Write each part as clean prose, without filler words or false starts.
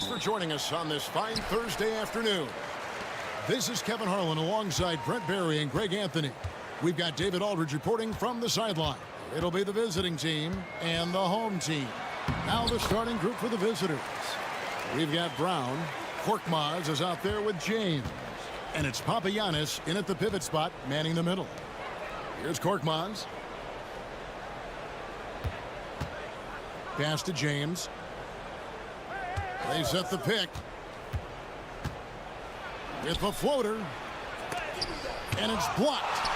Thanks for joining us on this fine Thursday afternoon. This is Kevin Harlan alongside Brent Barry and Greg Anthony. We've got David Aldridge reporting from the sideline. It'll be the visiting team and the home team. Now the starting group for the visitors. We've got Brown. Korkmaz is out there with James. And it's Papagiannis in at the pivot spot, manning the middle. Here's Korkmaz. Pass to James. They set the pick. With the floater. And it's blocked.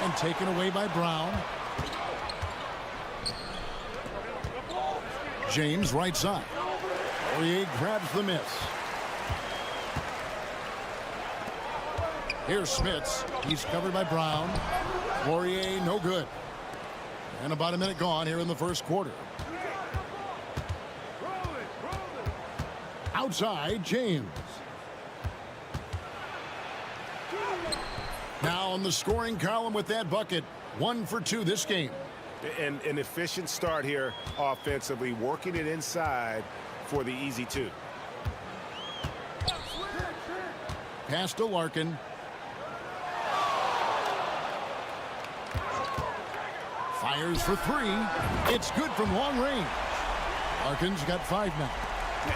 And taken away by Brown. James right side. Poirier grabs the miss. Here's Smits. He's covered by Brown. Poirier no good. And about a minute gone here in the first quarter. Outside, James. Now on the scoring column with that bucket. 1 for 2 this game. An efficient start here offensively, working it inside for the easy 2. Pass to Larkin. Fires for 3. It's good from long range. Larkin's got 5 now.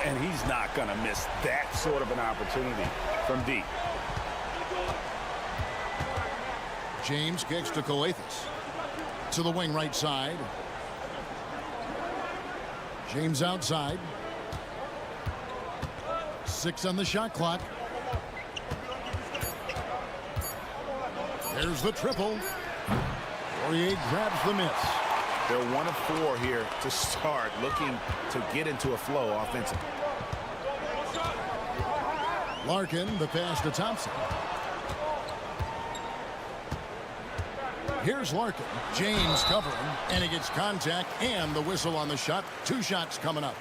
And he's not going to miss that sort of an opportunity from deep. James kicks to Coathis. To the wing right side. James outside. 6 on the shot clock. There's the triple. Poirier grabs the miss. They're 1 of 4 here to start, looking to get into a flow offensively. Larkin, the pass to Thompson. Here's Larkin. James covering, and he gets contact and the whistle on the shot. 2 shots coming up.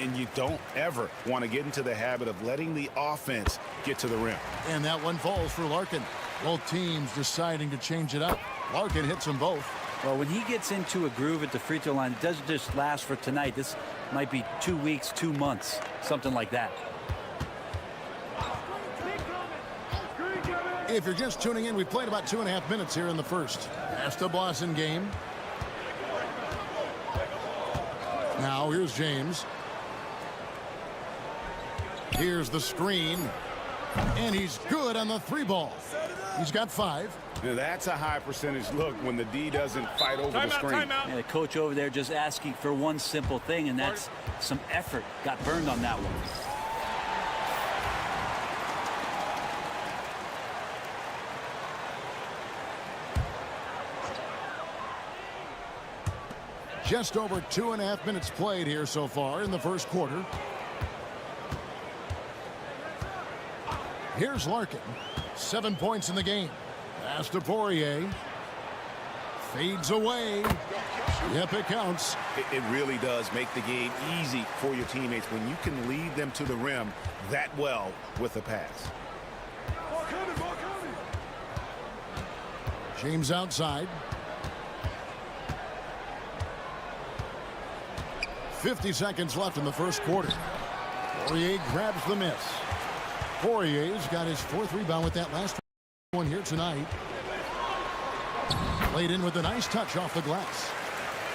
And you don't ever want to get into the habit of letting the offense get to the rim. And that one falls for Larkin. Both teams deciding to change it up. Larkin hits them both. Well, when he gets into a groove at the free throw line, it doesn't just last for tonight. This might be 2 weeks, 2 months, something like that. If you're just tuning in, we played about 2.5 minutes here in the first. That's the Boston game. Now here's James. Here's the screen. And he's good on the 3 ball. He's got 5. Now that's a high percentage look when the D doesn't fight over the screen. Yeah, the coach over there just asking for one simple thing, and that's some effort. Got burned on that one. Just over 2.5 minutes played here so far in the first quarter. Here's Larkin. 7 points in the game. Pass to Poirier. Fades away. Yep, it counts. It really does make the game easy for your teammates when you can lead them to the rim that well with a pass. James outside. 50 seconds left in the first quarter. Poirier grabs the miss. Poirier's got his 4th rebound with that last one here tonight. Played in with a nice touch off the glass.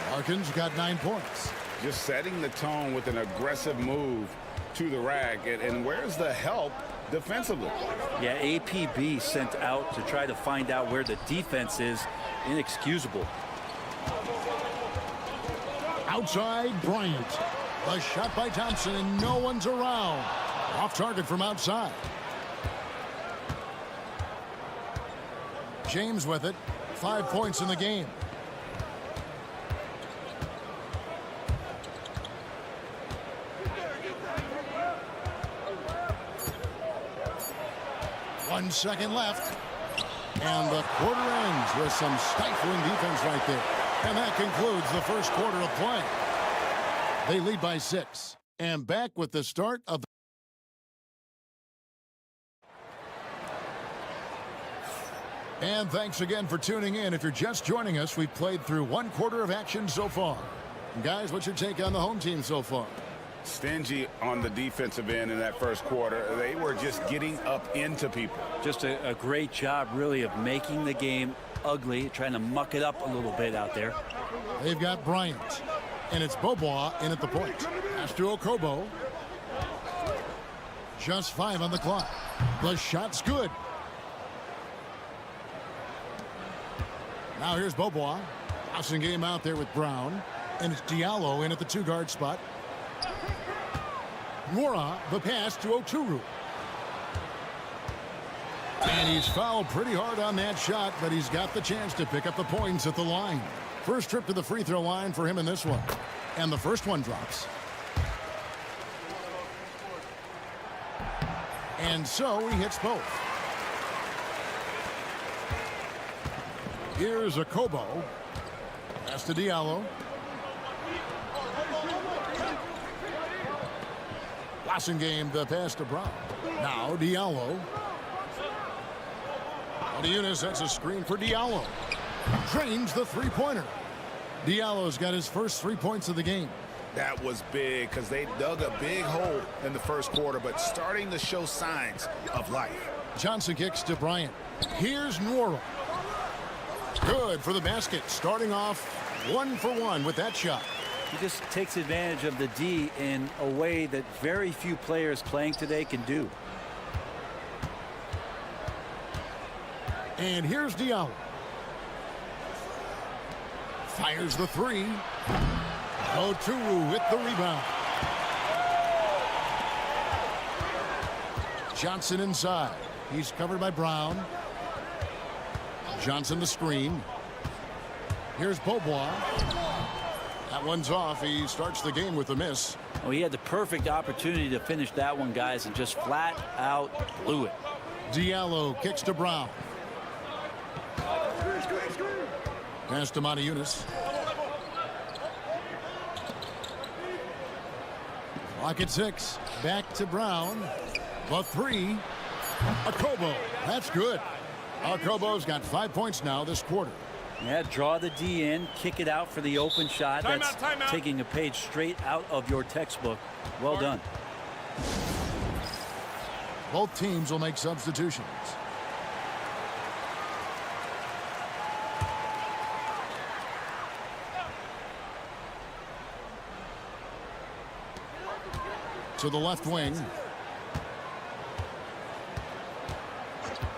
Larkin's got 9 points. Just setting the tone with an aggressive move to the rack. And where's the help defensively? Yeah, APB sent out to try to find out where the defense is. Inexcusable. Outside, Bryant. The shot by Thompson, and no one's around. Off target from outside. James with it. 5 points in the game. One second left. And the quarter ends with some stifling defense right there. And that concludes the first quarter of play. They lead by 6. And back with the start of the And thanks again for tuning in. If you're just joining us, we've played through 1 quarter of action so far. Guys, what's your take on the home team so far? Stingy on the defensive end in that first quarter. They were just getting up into people. Just a great job, really, of making the game ugly, trying to muck it up a little bit out there. They've got Bryant, and it's Bobois in at the point. Pass to Okobo. Just 5 on the clock. The shot's good. Now here's Bobois. Passing game out there with Brown. And it's Diallo in at the 2-guard spot. Nwora, the pass to Oturu. And he's fouled pretty hard on that shot, but he's got the chance to pick up the points at the line. First trip to the free throw line for him in this one. And the first one drops. And so he hits both. Here's Okobo. Pass to Diallo. Passing game, the pass to Brown. Now Diallo. Eunice sets a screen for Diallo. Drains the three-pointer. Diallo's got his first 3 points of the game. That was big because they dug a big hole in the first quarter, but starting to show signs of life. Johnson kicks to Bryant. Here's Nwora. Good for the basket. Starting off 1 for 1 with that shot. He just takes advantage of the D in a way that very few players playing today can do. And here's Diallo. Fires the 3. Oturu with the rebound. Johnson inside. He's covered by Brown. Johnson the screen. Here's Bobois. That one's off. He starts the game with a miss. Oh, he had the perfect opportunity to finish that one, guys, and just flat out blew it. Diallo kicks to Brown. Pass to Eunice. Clock at 6. Back to Brown. The 3. Okobo. That's good. Okobo's got 5 points now this quarter. Yeah, draw the D in, kick it out for the open shot. That's Timeout. taking a page straight out of your textbook. Well done. Both teams will make substitutions. To the left wing.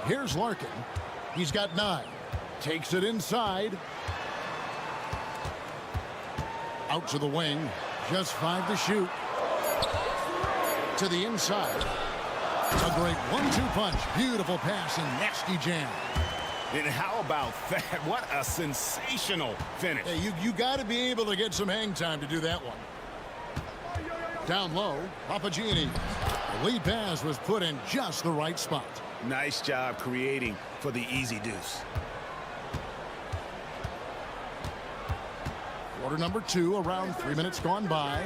Here's Larkin. He's got 9. Takes it inside. Out to the wing. Just 5 to shoot. To the inside. A great 1-2 punch. Beautiful pass and nasty jam. And how about that? What a sensational finish. Hey, you got to be able to get some hang time to do that one. Down low, Papagianni. The lead pass was put in just the right spot. Nice job creating for the easy deuce. Quarter number 2, around 3 minutes gone by.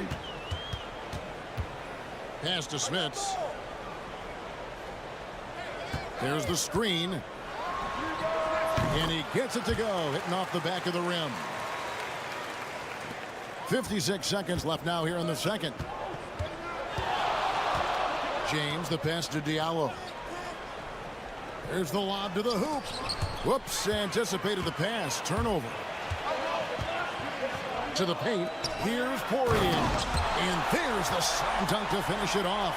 Pass to Smits. There's the screen. And he gets it to go, hitting off the back of the rim. 56 seconds left now here in the second. James, the pass to Diallo. There's the lob to the hoop. Whoops, anticipated the pass. Turnover. To the paint. Here's Poirier. And there's the slam dunk to finish it off.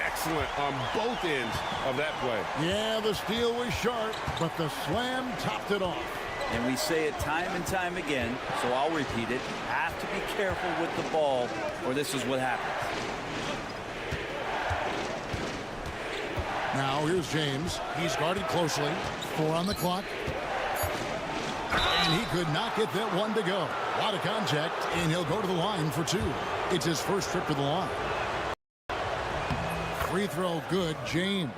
Excellent on both ends of that play. Yeah, the steal was sharp, but the slam topped it off. And we say it time and time again, so I'll repeat it. Have to be careful with the ball, or this is what happens. Now here's James. He's guarded closely. 4 on the clock. And he could not get that one to go. A lot of contact, and he'll go to the line for 2. It's his first trip to the line. Free throw good, James.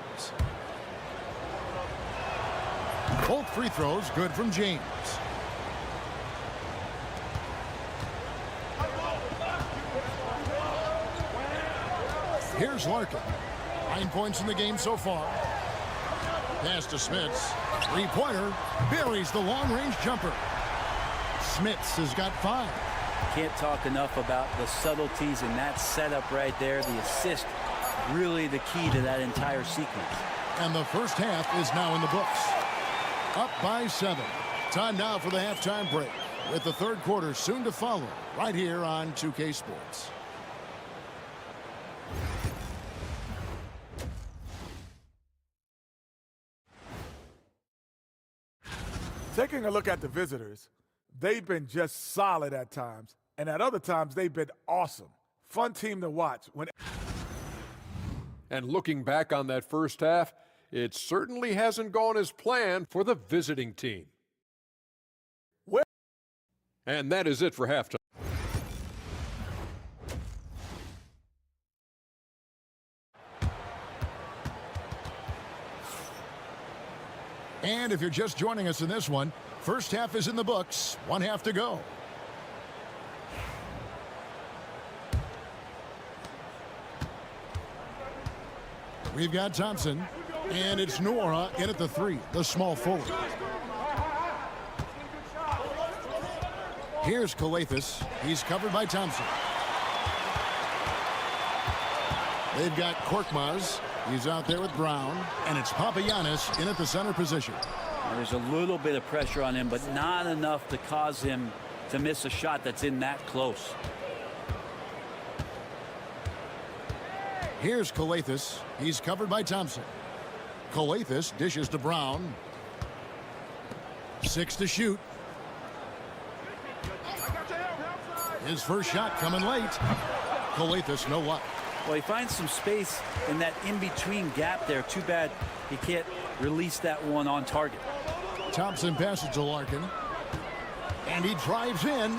Both free throws good from James. Here's Larkin. 9 points in the game so far. Pass to Smits. Three-pointer. Buries the long-range jumper. Smits has got 5. Can't talk enough about the subtleties in that setup right there. The assist, really the key to that entire sequence. And the first half is now in the books. Up by 7. Time now for the halftime break, with the third quarter soon to follow right here on 2K Sports. Taking a look at the visitors, they've been just solid at times, and at other times they've been awesome. Fun team to watch. And looking back on that first half, it certainly hasn't gone as planned for the visiting team. And that is it for halftime. And if you're just joining us in this one, first half is in the books. One half to go. We've got Thompson, and it's Nora in at the 3, the small forward. Here's Kalathis. He's covered by Thompson. They've got Korkmaz. He's out there with Brown, and it's Papagiannis in at the center position. There's a little bit of pressure on him, but not enough to cause him to miss a shot that's in that close. Here's Kalathis. He's covered by Thompson. Kalathis dishes to Brown. 6 to shoot. His first shot coming late. Kalathis, no luck. Well, he finds some space in that in-between gap there. Too bad he can't release that one on target. Thompson passes to Larkin. And he drives in.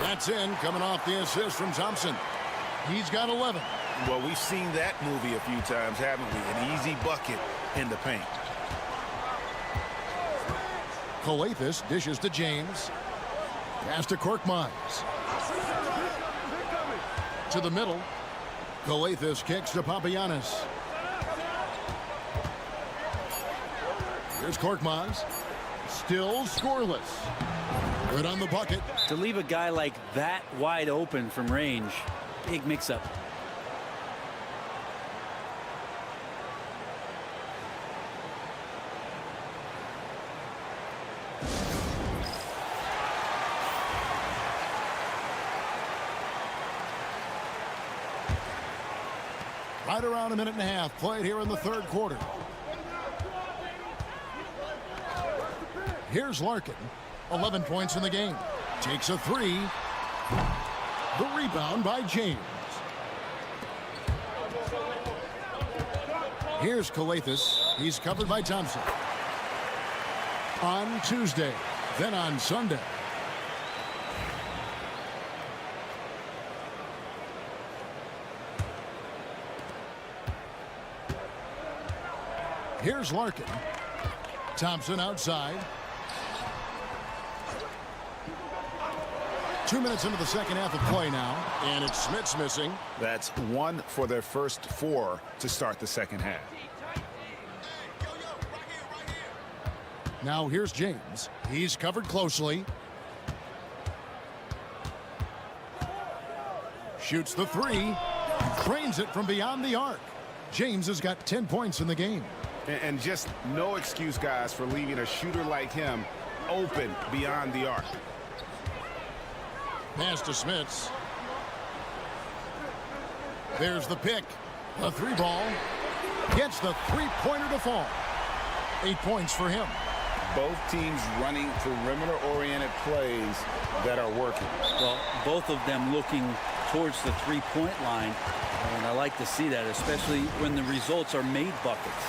That's in, coming off the assist from Thompson. He's got 11. Well, we've seen that movie a few times, haven't we? An easy bucket in the paint. Kalathis dishes to James. Pass to Korkmaz. To the middle. Kalathis kicks to Papagiannis. Here's Korkmaz. Still scoreless. Good on the bucket. To leave a guy like that wide open from range, big mix-up. Right around a minute and a half played here in the third quarter. Here's Larkin. 11 points in the game. Takes a 3. The rebound by James. Here's Kalathis. He's covered by Thompson. On Tuesday, then on Sunday. Here's Larkin. Thompson outside. 2 minutes into the second half of play now, and it's Smith's missing. That's 1 for their first 4 to start the second half. Now here's James. He's covered closely. Shoots the 3. Trains it from beyond the arc. James has got 10 points in the game. And just no excuse, guys, for leaving a shooter like him open beyond the arc. Pass to Smiths. There's the pick. The 3 ball. Gets the 3-pointer to fall. 8 points for him. Both teams running perimeter-oriented plays that are working. Well, both of them looking towards the 3-point line. And I like to see that, especially when the results are made buckets.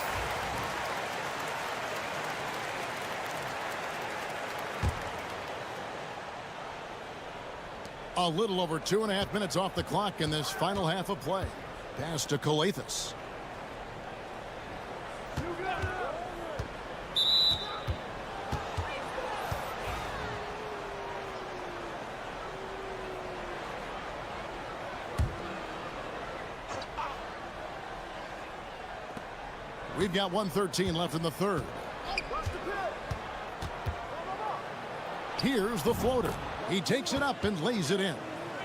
A little over 2.5 minutes off the clock in this final half of play. Pass to Kalathis. We've got 1:13 left in the third. Here's the floater. He takes it up and lays it in.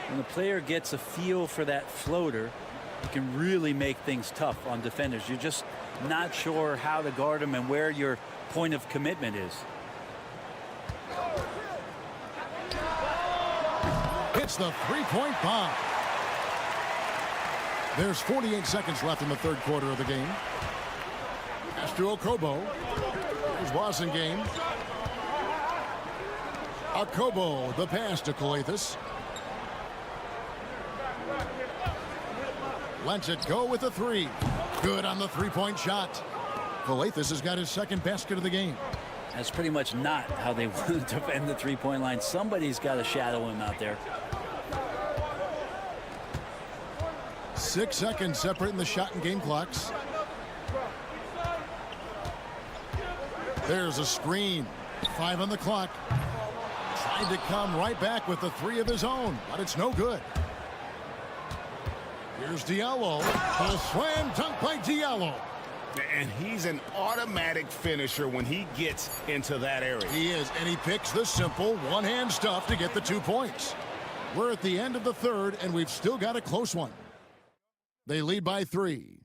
When the player gets a feel for that floater, it can really make things tough on defenders. You're just not sure how to guard them and where your point of commitment is. It's the three-point bomb. There's 48 seconds left in the third quarter of the game. Pass to Okobo. There's Wasengame. Okobo, the pass to Efes. Lets it go with a three. Good on the three-point shot. Efes has got his second basket of the game. That's pretty much not how they want to defend the three-point line. Somebody's got to shadow him out there. 6 seconds separating the shot and game clocks. There's a screen. 5 on the clock. Tried to come right back with the three of his own, but it's no good. Here's Diallo. A slam dunk by Diallo. And he's an automatic finisher when he gets into that area. He is, and he picks the simple one-hand stuff to get the 2 points. We're at the end of the third, and we've still got a close one. They lead by 3.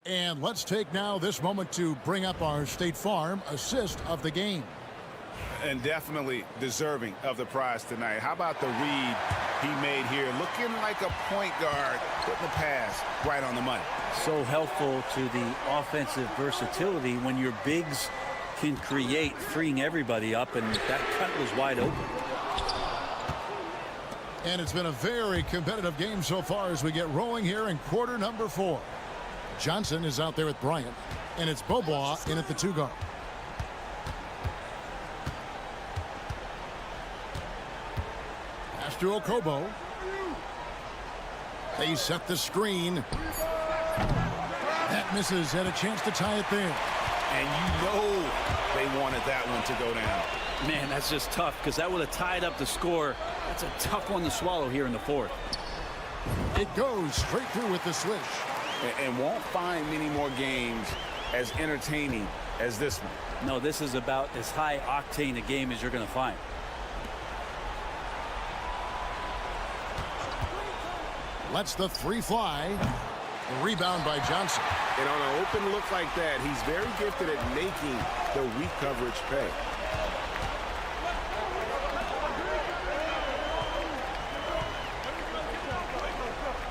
And let's take now this moment to bring up our State Farm assist of the game. And definitely deserving of the prize tonight. How about the read he made here? Looking like a point guard, putting the pass right on the money. So helpful to the offensive versatility when your bigs can create, freeing everybody up, and that cut was wide open. And it's been a very competitive game so far as we get rolling here in quarter number 4. Johnson is out there with Bryant, and it's Bobois in at the 2 guard. Pass to Okobo. They set the screen. That misses. Had a chance to tie it there. And you know they wanted that one to go down. Man, that's just tough because that would have tied up the score. That's a tough one to swallow here in the fourth. It goes straight through with the switch. And won't find many more games as entertaining as this one. No, this is about as high octane a game as you're going to find. Lets the three fly. Rebound by Johnson. And on an open look like that, he's very gifted at making the weak coverage pay.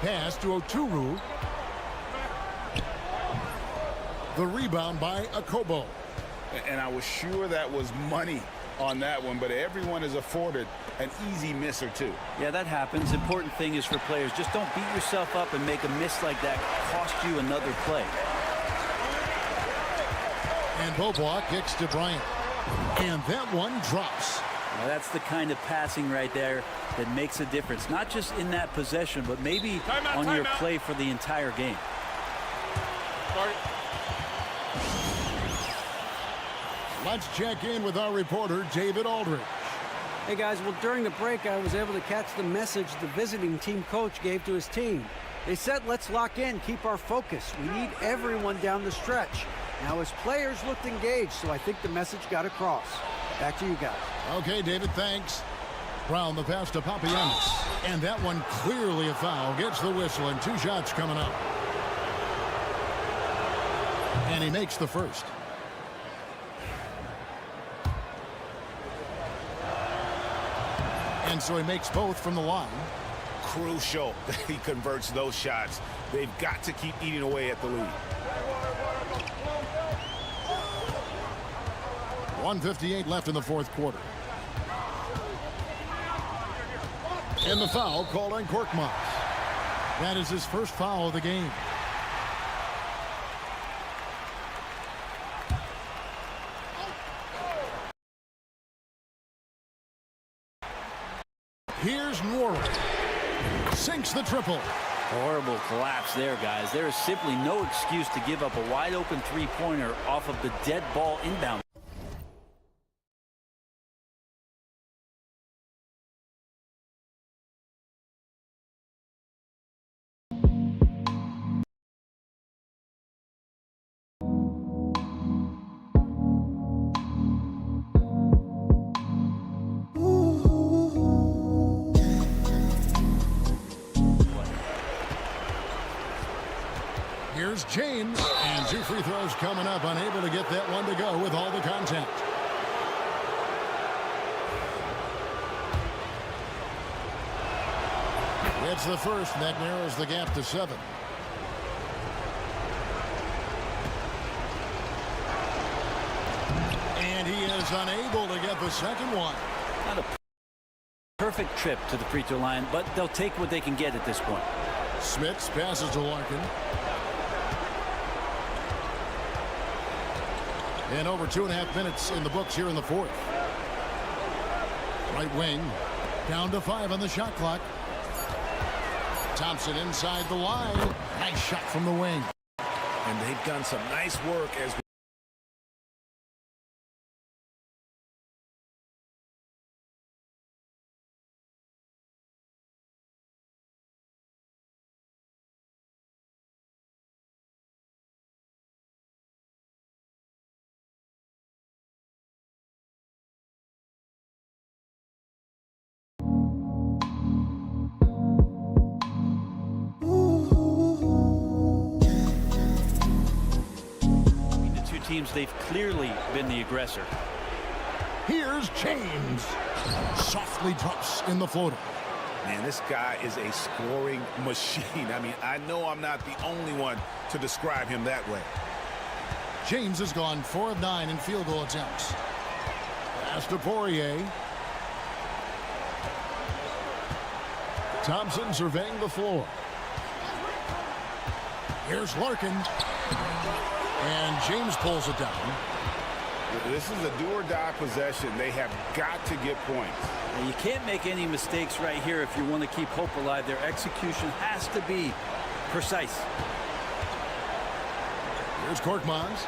Pass to Oturu. The rebound by Okobo. And I was sure that was money on that one, but everyone is afforded an easy miss or two. Yeah, that happens. Important thing is for players, just don't beat yourself up and make a miss like that cost you another play. And Bobois kicks to Bryant. And that one drops. Now, that's the kind of passing right there that makes a difference, not just in that possession, but maybe on your play for the entire game. Sorry. Let's check in with our reporter, David Aldridge. Hey guys, well during the break I was able to catch the message the visiting team coach gave to his team. They said let's lock in, keep our focus. We need everyone down the stretch. Now his players looked engaged, so I think the message got across. Back to you guys. Okay, David, thanks. Brown the pass to Papagiannis. And that one clearly a foul. Gets the whistle and 2 shots coming up. And he makes the first. And so he makes both from the line. Crucial that he converts those shots. They've got to keep eating away at the lead. 1:58 left in the fourth quarter. And the foul called on Korkmaz. That is his first foul of the game. Here's Norwood. Sinks the triple. Horrible collapse there, guys. There is simply no excuse to give up a wide open three-pointer off of the dead ball inbound. Here's James, and 2 free throws coming up, unable to get that one to go with all the contact. It's the first, and that narrows the gap to 7. And he is unable to get the second one. Not a perfect trip to the free throw line, but they'll take what they can get at this point. Smits passes to Larkin. And over 2.5 minutes in the books here in the fourth. Right wing, down to 5 on the shot clock. Thompson inside the line. Nice shot from the wing. And they've done some nice work as Teams, they've clearly been the aggressor. Here's James. Softly drops in the floater. Man, this guy is a scoring machine. I mean, I know I'm not the only one to describe him that way. James has gone 4 of 9 in field goal attempts. Pass to Poirier. Thompson surveying the floor. Here's Larkin. And James pulls it down. This is a do-or-die possession. They have got to get points. And you can't make any mistakes right here if you want to keep hope alive. Their execution has to be precise. Here's Korkmaz.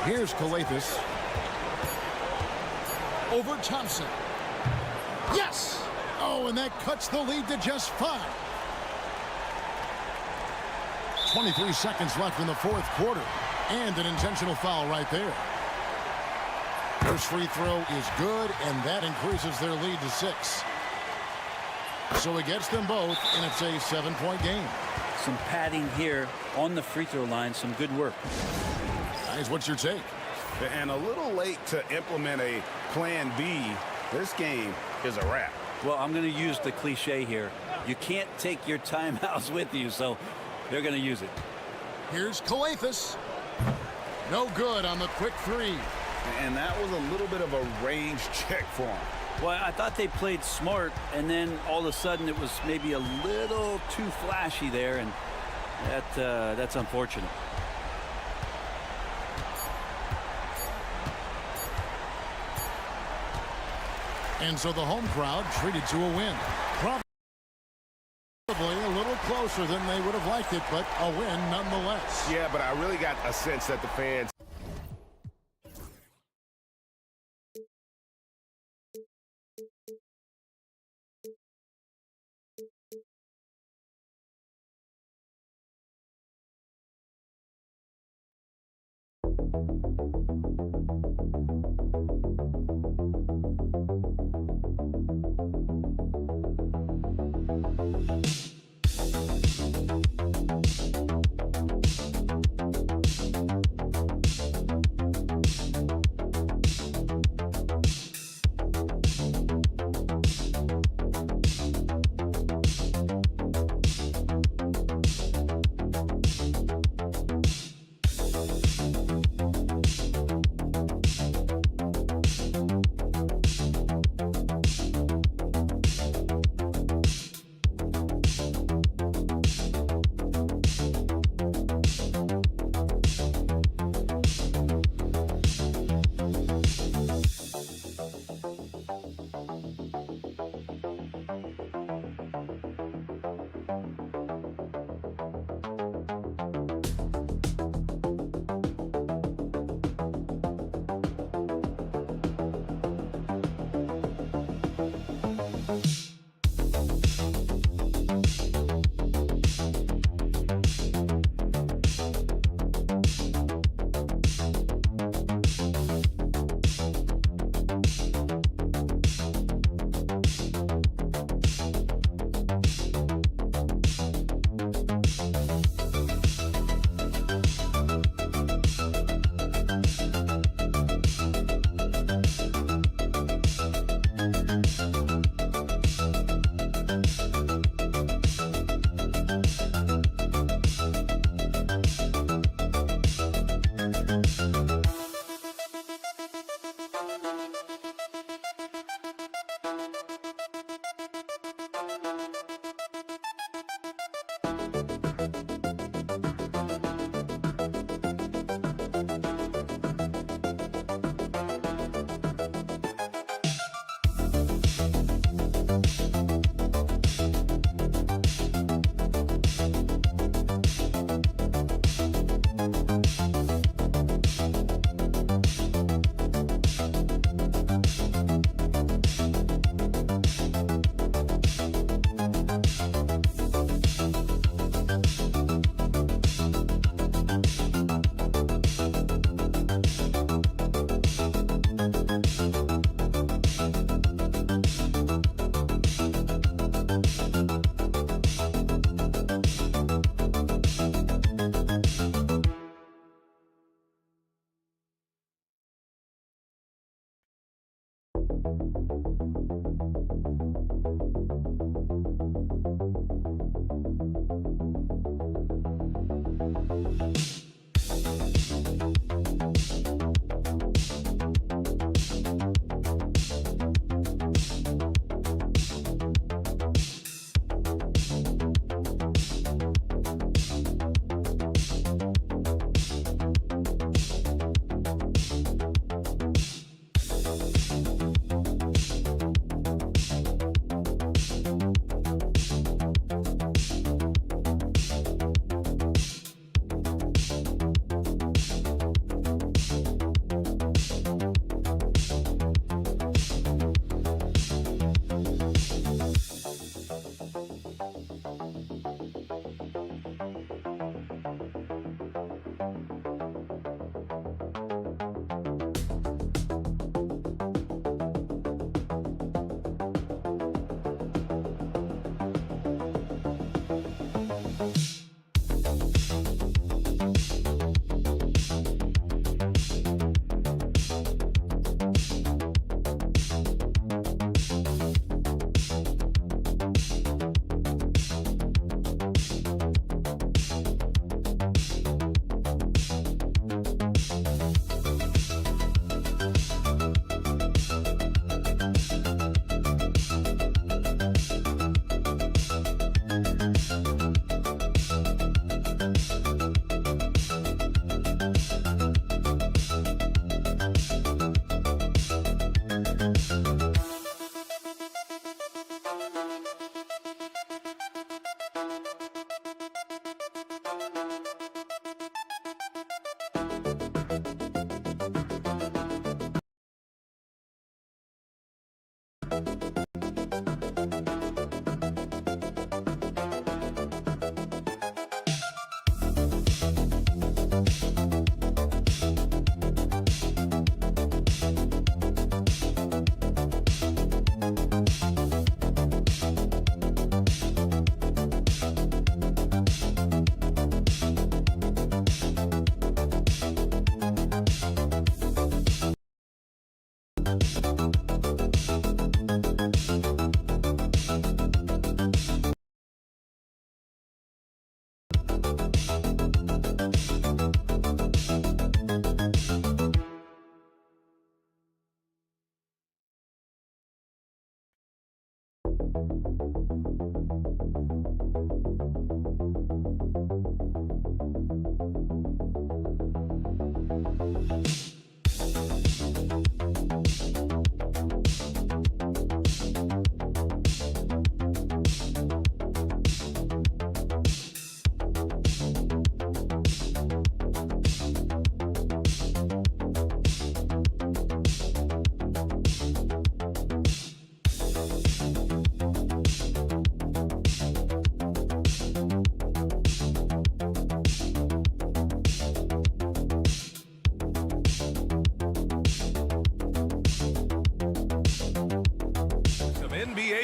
Here's Kalathis. Over Thompson. Yes! Oh, and that cuts the lead to just 5. 23 seconds left in the fourth quarter. And an intentional foul right there. First free throw is good, and that increases their lead to 6. So he gets them both, and it's a 7-point game. Some padding here on the free throw line. Some good work. Guys, what's your take? And a little late to implement a plan B. This game is a wrap. Well, I'm going to use the cliche here. You can't take your timeouts with you, so they're going to use it. Here's Kalathis. No good on the quick 3. And that was a little bit of a range check for him. Well, I thought they played smart, and then all of a sudden it was maybe a little too flashy there, and that's unfortunate. And so the home crowd treated to a win. Probably a little closer than they would have liked it, but a win nonetheless. Yeah, but I really got a sense that the fans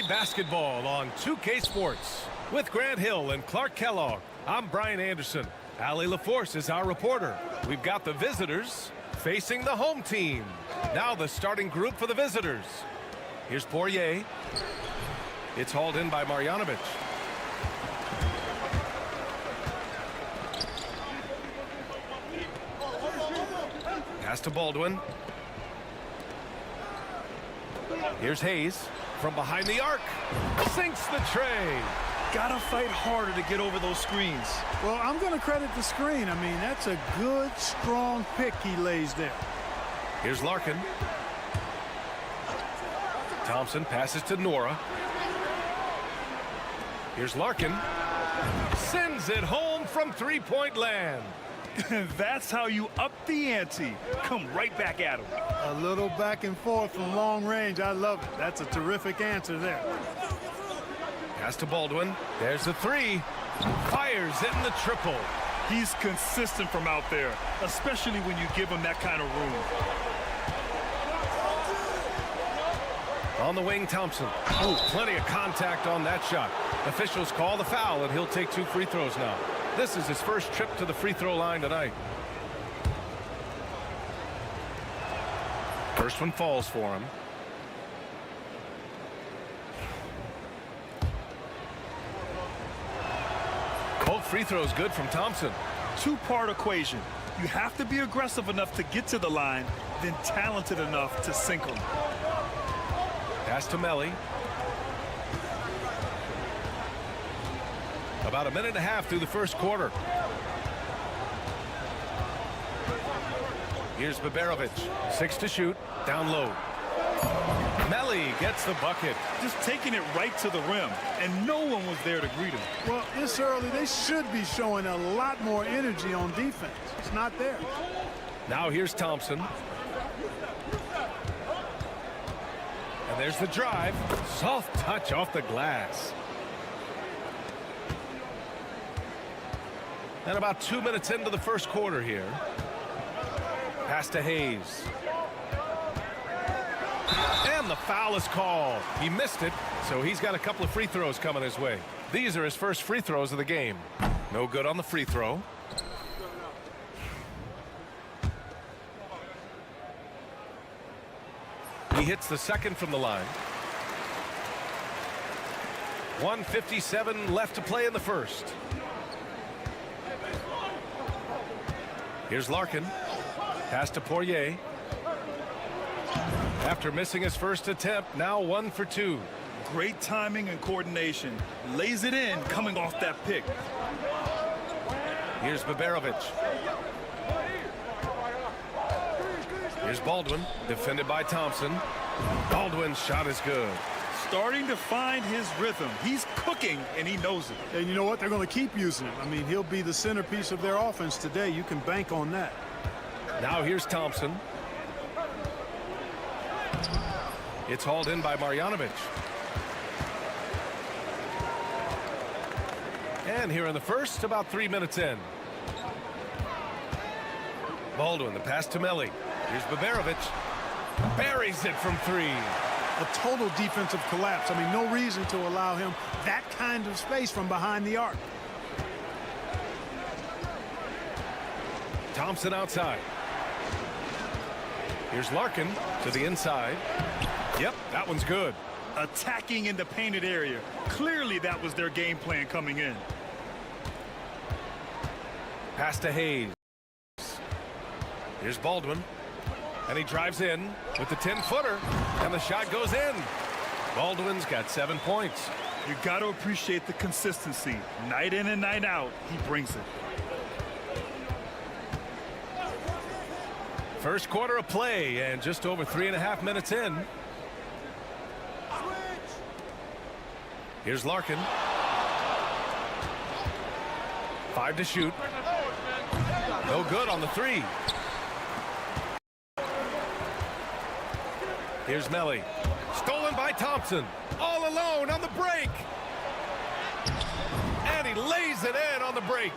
Basketball on 2K Sports. With Grant Hill and Clark Kellogg, I'm Brian Anderson. Allie LaForce is our reporter. We've got the visitors facing the home team. Now the starting group for the visitors. Here's Poirier. It's hauled in by Marjanovic. Pass to Baldwin. Here's Hayes. From behind the arc, sinks the tray. Gotta fight harder to get over those screens. Well, I'm going to credit the screen. I mean, that's a good, strong pick he lays there. Here's Larkin. Thompson passes to Nora. Here's Larkin. Sends it home from three-point land. That's how you up the ante. Come right back at him. A little back and forth from long range. I love it. That's a terrific answer there. Pass to Baldwin. There's the three. Fires it in the triple. He's consistent from out there, especially when you give him that kind of room. On the wing, Thompson. Oh, plenty of contact on that shot. Officials call the foul, and he'll take 2 free throws now. This is his first trip to the free throw line tonight. First one falls for him. free throws good from Thompson. Two-part equation. You have to be aggressive enough to get to the line, then talented enough to sink them. Pass to Melly. About a minute and a half through the first quarter. Here's Baberovic. 6 to shoot. Down low. Melly gets the bucket. Just taking it right to the rim, and no one was there to greet him. Well, it's early. They should be showing a lot more energy on defense. It's not there. Now here's Thompson. And there's the drive. Soft touch off the glass. And about 2 minutes into the first quarter here. Pass to Hayes. And the foul is called. He missed it, so he's got a couple of free throws coming his way. These are his first free throws of the game. No good on the free throw. He hits the second from the line. 1:57 left to play in the first. Here's Larkin. Pass to Poirier. After missing his first attempt, now 1 for 2. Great timing and coordination. Lays it in coming off that pick. Here's Baberovic. Here's Baldwin, defended by Thompson. Baldwin's shot is good. Starting to find his rhythm. He's cooking, and he knows it. And you know what? They're going to keep using him. I mean, he'll be the centerpiece of their offense today. You can bank on that. Now here's Thompson. It's hauled in by Marjanovic. And here in the first, about 3 minutes in. Baldwin, the pass to Melly. Here's Baberovic. Buries it from 3. A total defensive collapse. I mean, no reason to allow him that kind of space from behind the arc. Thompson outside. Here's Larkin to the inside. Yep, that one's good. Attacking in the painted area. Clearly that was their game plan coming in. Pass to Hayes. Here's Baldwin. And he drives in with the 10-footer. And the shot goes in. Baldwin's got 7 points. You got to appreciate the consistency. Night in and night out, he brings it. First quarter of play and just over 3.5 minutes in. Here's Larkin. 5 to shoot. No good on the 3. Here's Melly. Stolen by Thompson. All alone on the break. And he lays it in on the break.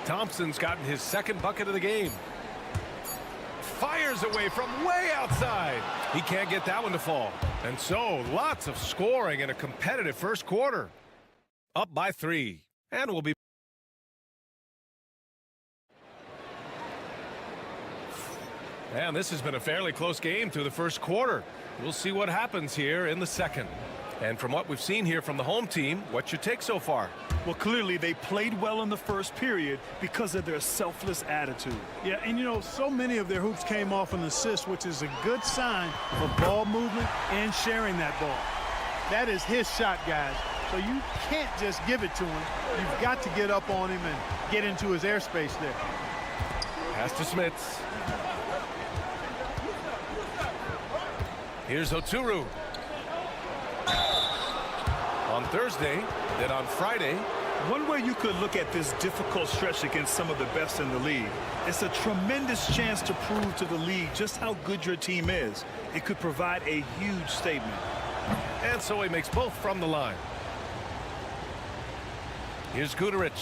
Thompson's gotten his second bucket of the game. Fires away from way outside. He can't get that one to fall. And so lots of scoring in a competitive first quarter. Up by 3. And we'll be. And this has been a fairly close game through the first quarter. We'll see what happens here in the second. And from what we've seen here from the home team, what's your take so far? Well, clearly they played well in the first period because of their selfless attitude. Yeah, and you know, so many of their hoops came off an assist, which is a good sign of ball movement and sharing that ball. That is his shot, guys. So you can't just give it to him. You've got to get up on him and get into his airspace there. Pass to Smits. Here's Oturu. On Thursday, then on Friday. One way you could look at this difficult stretch against some of the best in the league, it's a tremendous chance to prove to the league just how good your team is. It could provide a huge statement. And so he makes both from the line. Here's Guduric.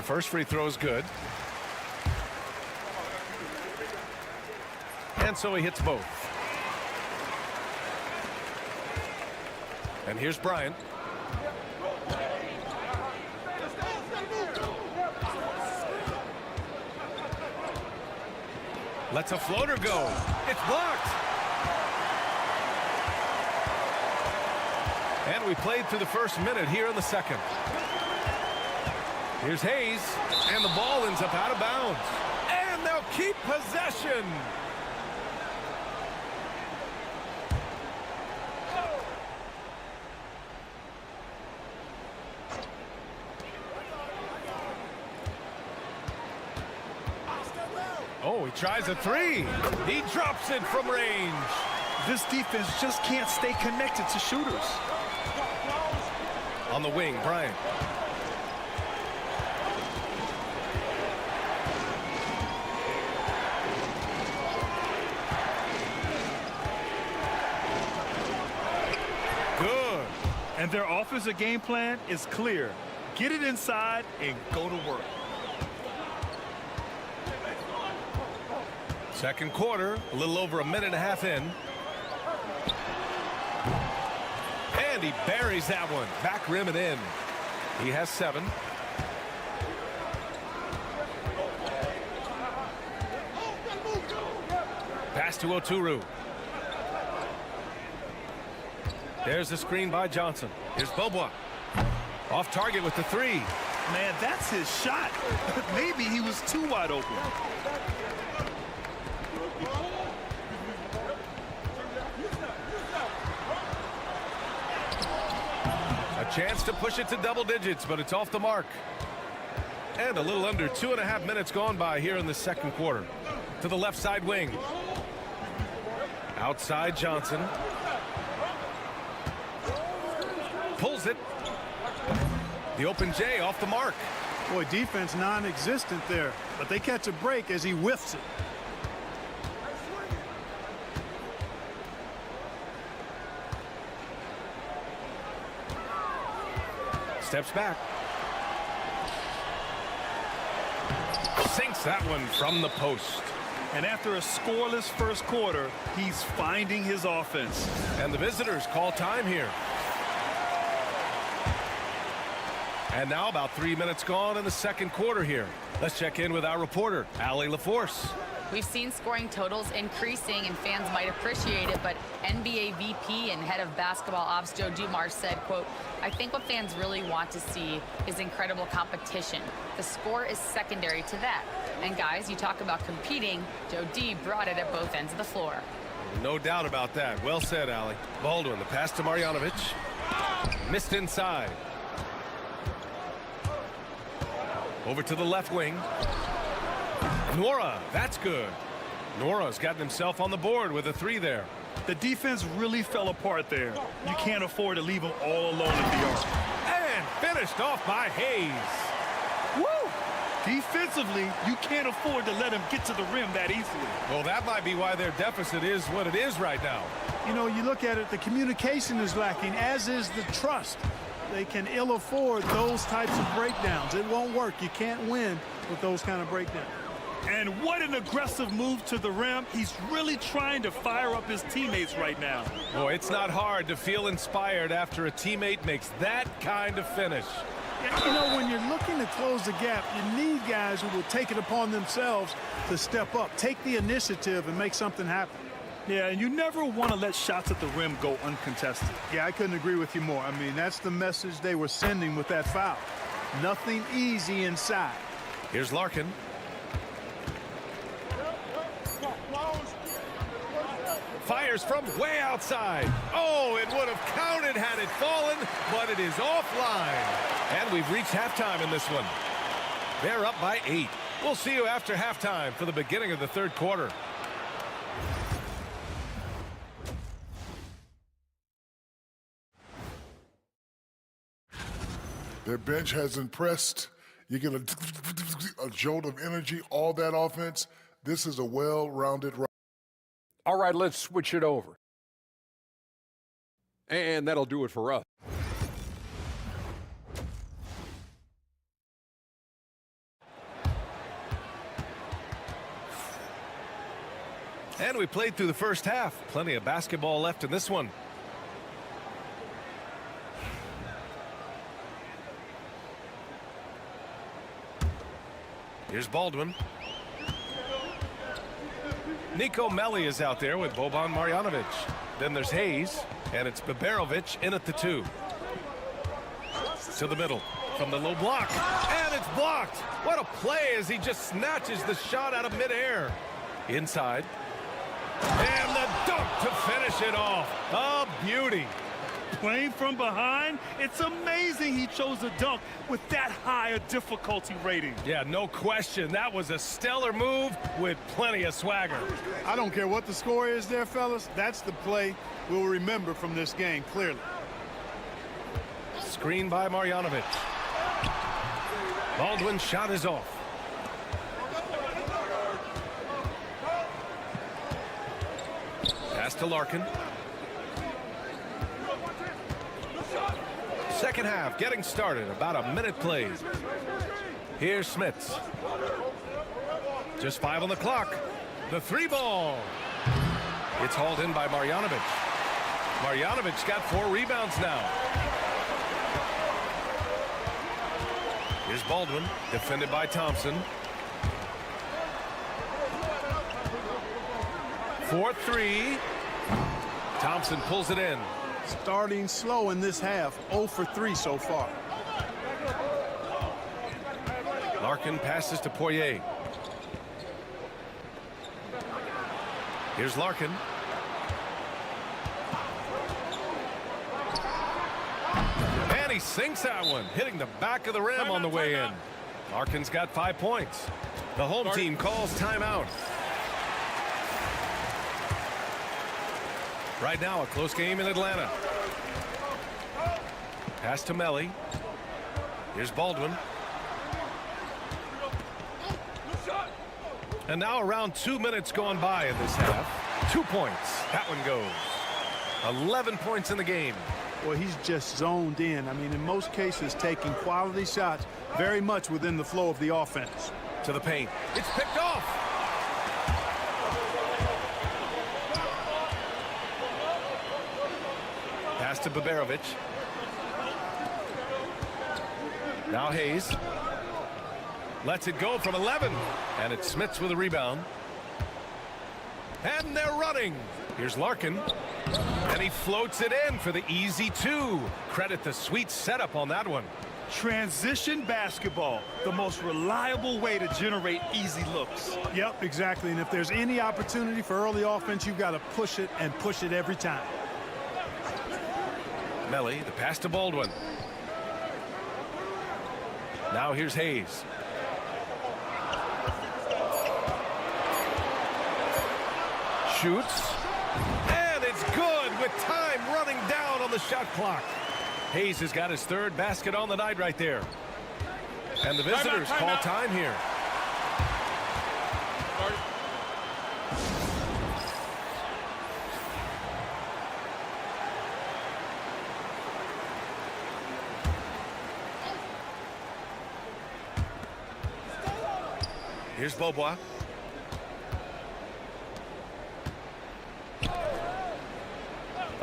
First free throw is good. And so he hits both. And here's Bryant. Lets a floater go. It's blocked. And we played through the first minute here in the second. Here's Hayes, and the ball ends up out of bounds. And they'll keep possession. Oh, he tries a three. He drops it from range. This defense just can't stay connected to shooters. On the wing, Bryant. Good. And their offensive game plan is clear. Get it inside and go to work. Second quarter, a little over a minute and a half in. And he buries that one. Back rim and in. He has 7. Pass to Oturu. There's the screen by Johnson. Here's Bobois. Off target with the 3. Man, that's his shot. Maybe he was too wide open. A chance to push it to double digits, but it's off the mark. And a little under 2.5 minutes gone by here in the second quarter. To the left side wing. Outside Johnson. Pulls it. The open J off the mark. Boy, defense non-existent there, but they catch a break as he whiffs it. Steps back. Sinks that one from the post. And after a scoreless first quarter, he's finding his offense. And the visitors call time here. And now about 3 minutes gone in the second quarter here. Let's check in with our reporter, Allie LaForce. We've seen scoring totals increasing, and fans might appreciate it, but NBA VP and head of basketball ops Joe Dumars said, quote, "I think what fans really want to see is incredible competition. The score is secondary to that. And guys, you talk about competing, Joe D brought it at both ends of the floor." No doubt about that. Well said, Allie. Baldwin, the pass to Marjanovic. Missed inside. Over to the left wing. Nora, that's good. Nora's gotten himself on the board with a 3 there. The defense really fell apart there. You can't afford to leave them all alone at the arc. And finished off by Hayes. Woo! Defensively, you can't afford to let him get to the rim that easily. Well, that might be why their deficit is what it is right now. You know, you look at it, the communication is lacking, as is the trust. They can ill afford those types of breakdowns. It won't work. You can't win with those kind of breakdowns. And what an aggressive move to the rim. He's really trying to fire up his teammates right now. Boy, it's not hard to feel inspired after a teammate makes that kind of finish. Yeah, you know, when you're looking to close the gap, you need guys who will take it upon themselves to step up, take the initiative, and make something happen. Yeah, and you never want to let shots at the rim go uncontested. Yeah, I couldn't agree with you more. I mean, that's the message they were sending with that foul. Nothing easy inside. Here's Larkin. Fires from way outside. Oh, it would have counted had it fallen, but it is offline. And we've reached halftime in this one. They're up by 8. We'll see you after halftime for the beginning of the third quarter. Their bench has impressed. You get a jolt of energy, all that offense. This is a well-rounded. All right, let's switch it over. And that'll do it for us. And we played through the first half. Plenty of basketball left in this one. Here's Baldwin. Nico Melli is out there with Boban Marjanovic. Then there's Hayes, and it's Baberovic in at the 2. To the middle from the low block, and it's blocked. What a play as he just snatches the shot out of midair. Inside, and the dunk to finish it off. A beauty. Playing from behind, it's amazing he chose a dunk with that high a difficulty rating. Yeah, no question. That was a stellar move with plenty of swagger. I don't care what the score is there, fellas. That's the play we'll remember from this game, clearly. Screen by Marjanovic. Baldwin's shot is off. Pass to Larkin. Second half getting started. About a minute played. Here's Smits. Just 5 on the clock. The 3 ball. It's hauled in by Marjanovic. Marjanovic's got 4 rebounds now. Here's Baldwin, defended by Thompson. 4-3. Thompson pulls it in. Starting slow in this half, 0 for 3 so far. Larkin passes to Poirier. Here's Larkin. And he sinks that one, hitting the back of the rim on the way in. Larkin's got 5 points. The home team calls timeout. Right now, a close game in Atlanta. Pass to Melli. Here's Baldwin. And now around 2 minutes gone by in this half. 2 points. That one goes. 11 points in the game. Well, he's just zoned in. I mean, in most cases, taking quality shots very much within the flow of the offense. To the paint. It's picked off. Pass to Baberovic. Now Hayes. Lets it go from 11. And it's Smits with a rebound. And they're running. Here's Larkin. And he floats it in for the easy 2. Credit the sweet setup on that one. Transition basketball, the most reliable way to generate easy looks. Yep, exactly. And if there's any opportunity for early offense, you've got to push it and push it every time. Melli, the pass to Baldwin. Now here's Hayes. Shoots. And it's good with time running down on the shot clock. Hayes has got his 3rd basket on the night right there. And the visitors call time here. Here's Beaubois.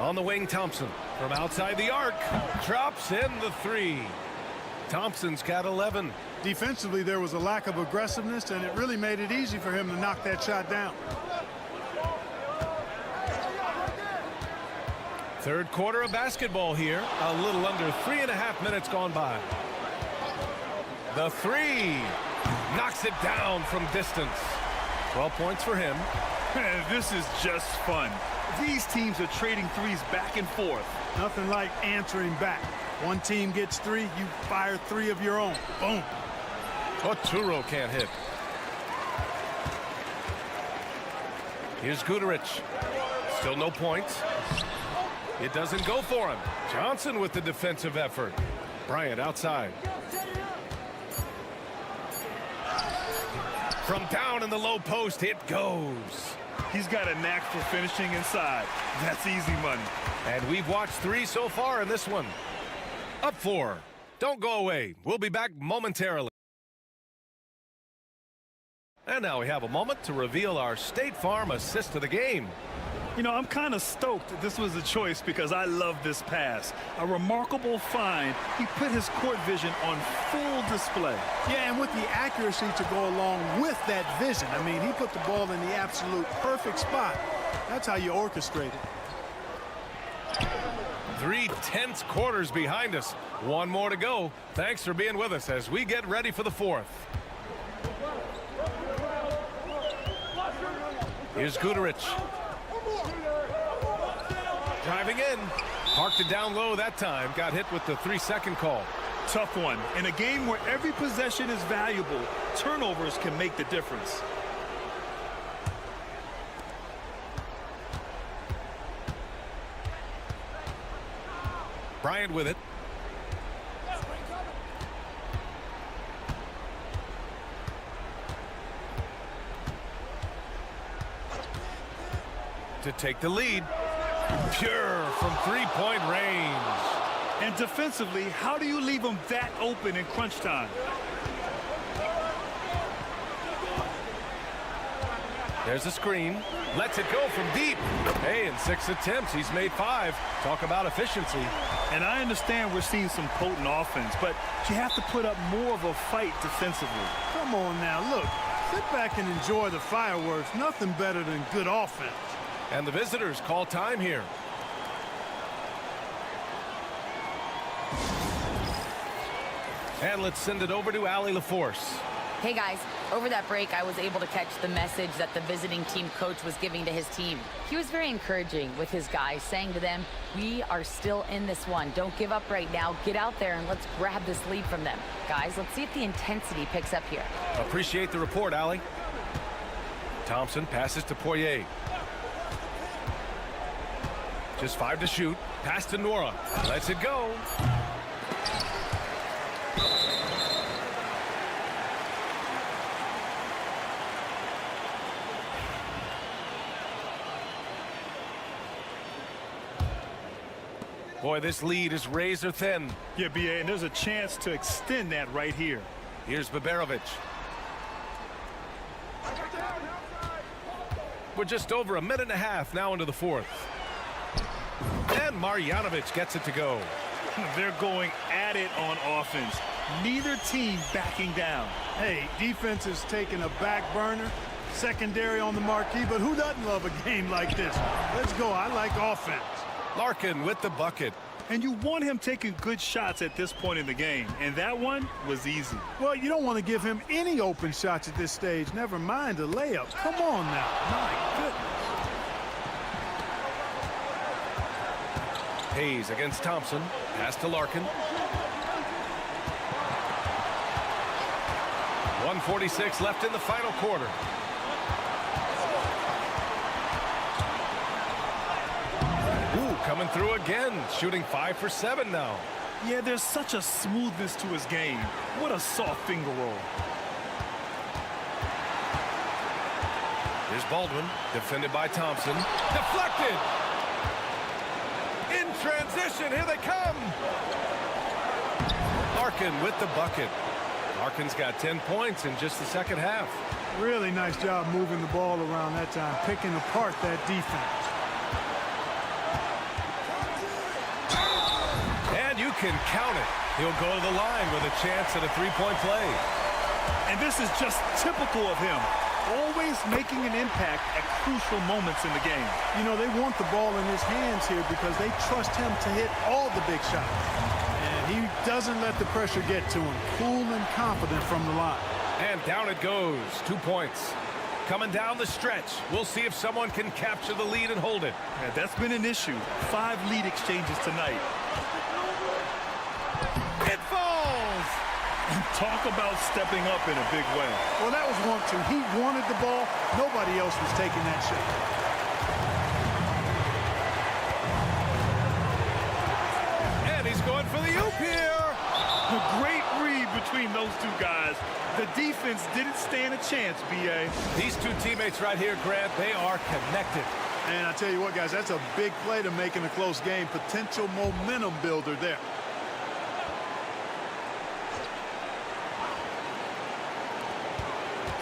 On the wing, Thompson. From outside the arc. Drops in the 3. Thompson's got 11. Defensively, there was a lack of aggressiveness, and it really made it easy for him to knock that shot down. Third quarter of basketball here. A little under 3.5 minutes gone by. The 3. Knocks it down from distance. 12 points for him. This is just fun. These teams are trading threes back and forth. Nothing like answering back. One team gets 3, you fire 3 of your own. Boom. Oturo can't hit. Here's Guduric. Still no points. It doesn't go for him. Johnson with the defensive effort. Bryant outside. From down in the low post, it goes. He's got a knack for finishing inside. That's easy money. And we've watched 3 so far in this one. Up 4. Don't go away. We'll be back momentarily. And now we have a moment to reveal our State Farm assist of the game. You know, I'm kind of stoked that this was a choice because I love this pass. A remarkable find. He put his court vision on full display. Yeah, and with the accuracy to go along with that vision. I mean, he put the ball in the absolute perfect spot. That's how you orchestrate it. 3 tense quarters behind us. One more to go. Thanks for being with us as we get ready for the fourth. Here's Guterich. Driving in. Parked it down low that time. Got hit with the 3-second call. Tough one. In a game where every possession is valuable, turnovers can make the difference. Bryant with it. To take the lead. Pure from three-point range. And defensively, how do you leave them that open in crunch time? There's a screen. Lets it go from deep. Hey, in 6 attempts, he's made 5. Talk about efficiency. And I understand we're seeing some potent offense, but you have to put up more of a fight defensively. Come on now, look. Sit back and enjoy the fireworks. Nothing better than good offense. And the visitors call time here. And let's send it over to Allie LaForce. Hey guys, over that break, I was able to catch the message that the visiting team coach was giving to his team. He was very encouraging with his guys, saying to them, we are still in this one. Don't give up right now. Get out there and let's grab this lead from them. Guys, let's see if the intensity picks up here. Appreciate the report, Allie. Thompson passes to Poirier. Just 5 to shoot. Pass to Nora. Lets it go. Boy, this lead is razor thin. Yeah, BA, and there's a chance to extend that right here. Here's Baberovic. We're just over a minute and a half now into the fourth. And Marjanovic gets it to go. They're going at it on offense. Neither team backing down. Hey, defense is taking a back burner. Secondary on the marquee, but who doesn't love a game like this? Let's go. I like offense. Larkin with the bucket. And you want him taking good shots at this point in the game, and that one was easy. Well, you don't want to give him any open shots at this stage, never mind a layup. Come on now. My goodness. Hayes against Thompson. Pass to Larkin. 1:46 left in the final quarter. Coming through again, shooting 5 for 7 now. Yeah, there's such a smoothness to his game. What a soft finger roll. Here's Baldwin, defended by Thompson. Deflected! In transition, here they come! Larkin with the bucket. Larkin's got 10 points in just the second half. Really nice job moving the ball around that time, picking apart that defense. You can count it. He'll go to the line with a chance at a three-point play. And this is just typical of him. Always making an impact at crucial moments in the game. You know, they want the ball in his hands here because they trust him to hit all the big shots. And he doesn't let the pressure get to him. Cool and confident from the line. And down it goes. 2 points. Coming down the stretch. We'll see if someone can capture the lead and hold it. Yeah, that's been an issue. 5 lead exchanges tonight. It falls! Talk about stepping up in a big way. Well, that was 1-2. He wanted the ball. Nobody else was taking that shot. And he's going for the oop here. A great read between those two guys. The defense didn't stand a chance, B.A. These two teammates right here, Grant, they are connected. And I tell you what, guys, that's a big play to make in a close game. Potential momentum builder there.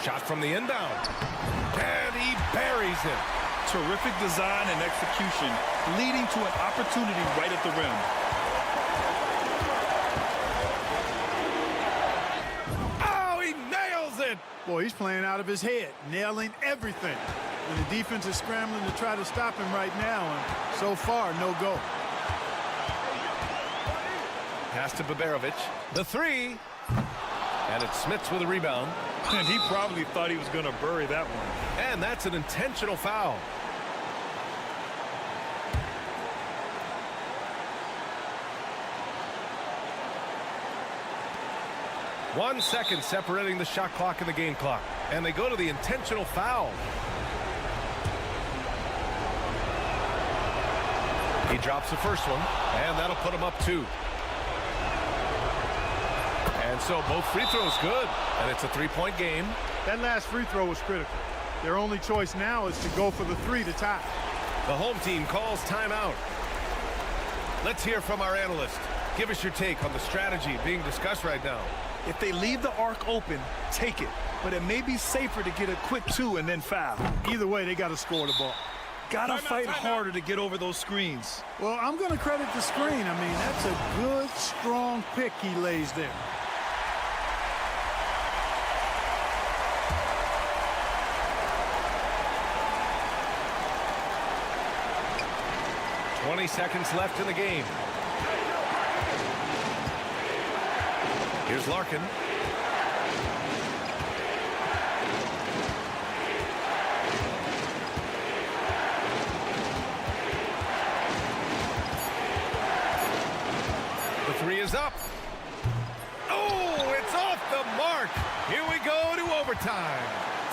Shot from the inbound. And he buries it. Terrific design and execution, leading to an opportunity right at the rim. Oh, he nails it! Boy, he's playing out of his head, nailing everything. And the defense is scrambling to try to stop him right now, and so far, no go. Pass to Baberovic. The three. And it's Smits with a rebound. And he probably thought he was going to bury that one. And that's an intentional foul. One second separating the shot clock and the game clock. And they go to the intentional foul. He drops the first one, and that'll put him up 2. And so both free throws good, and it's a 3-point game. That last free throw was critical. Their only choice now is to go for the 3 to tie. The home team calls timeout. Let's hear from our analyst. Give us your take on the strategy being discussed right now. If they leave the arc open, take it. But it may be safer to get a quick 2 and then foul. Either way, they got to score the ball. Gotta fight harder to get over those screens. Well, I'm going to credit the screen. I mean, that's a good, strong pick he lays there. "20 seconds left in the game. Here's Larkin. The 3 is up. Oh, it's off the mark. Here we go to overtime.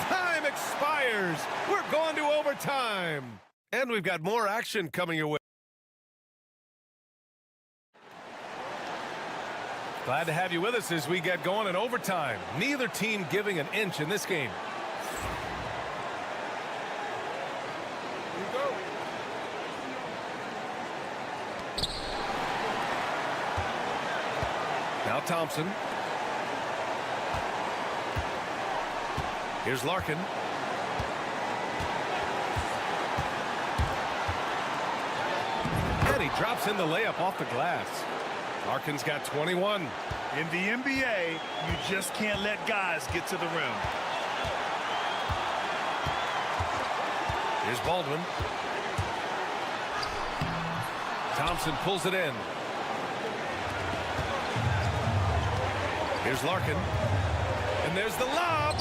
Time expires. We're going to overtime. And we've got more action coming your way. Glad to have you with us as we get going in overtime. Neither team giving an inch in this game. Now Thompson. Here's Larkin. And he drops in the layup off the glass. Larkin's got 21. In the NBA, you just can't let guys get to the rim. Here's Baldwin. Thompson pulls it in. Here's Larkin. And there's the lob.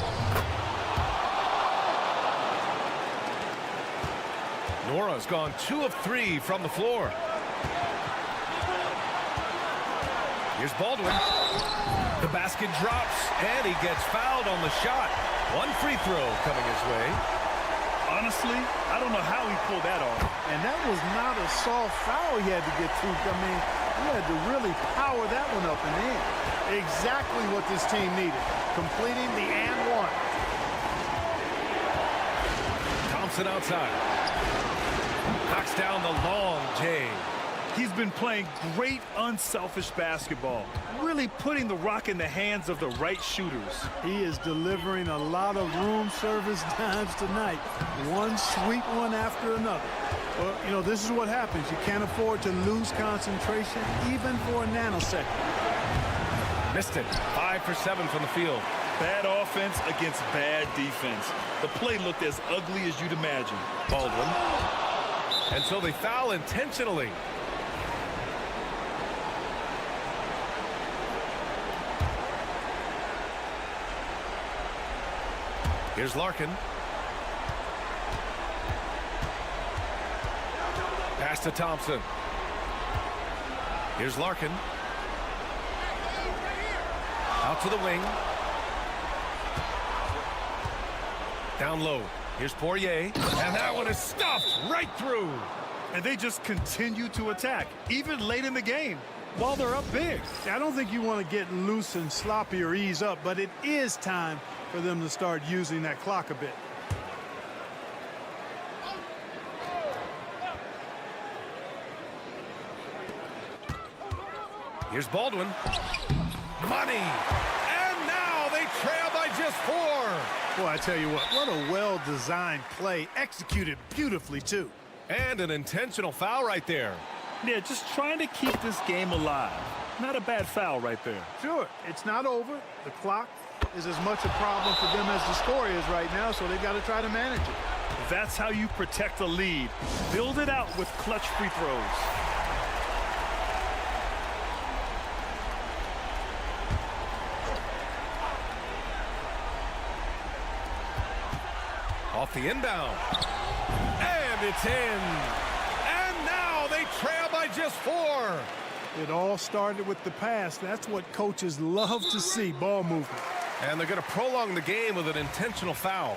Nora's gone 2 of 3 from the floor. Here's Baldwin. The basket drops, and he gets fouled on the shot. One free throw coming his way. Honestly, I don't know how he pulled that off. And that was not a soft foul he had to get to. I mean, he had to really power that one up and in. Exactly what this team needed. Completing the and one. Thompson outside. Knocks down the long J. He's been playing great, unselfish basketball, really putting the rock in the hands of the right shooters. He is delivering a lot of room service dimes tonight. One sweet one after another. Well, you know, this is what happens. You can't afford to lose concentration, even for a nanosecond. Missed it. 5 for 7 from the field. Bad offense against bad defense. The play looked as ugly as you'd imagine. Baldwin. And so they foul intentionally. Here's Larkin. Pass to Thompson. Here's Larkin. Out to the wing. Down low. Here's Poirier. And that one is stuffed right through. And they just continue to attack, even late in the game, while they're up big. I don't think you want to get loose and sloppy or ease up, but it is time for them to start using that clock a bit. Here's Baldwin. Money. And now they trail by just just 4. Boy, I tell you what a well-designed play, executed beautifully, too. And an intentional foul right there. Yeah, just trying to keep this game alive. Not a bad foul right there. Sure, it's not over. The clock is as much a problem for them as the score is right now, so they've got to try to manage it. That's how you protect a lead. Build it out with clutch free throws. Off the inbound. And it's in. And now they trail by just 4. It all started with the pass. That's what coaches love to see, ball movement. And they're going to prolong the game with an intentional foul.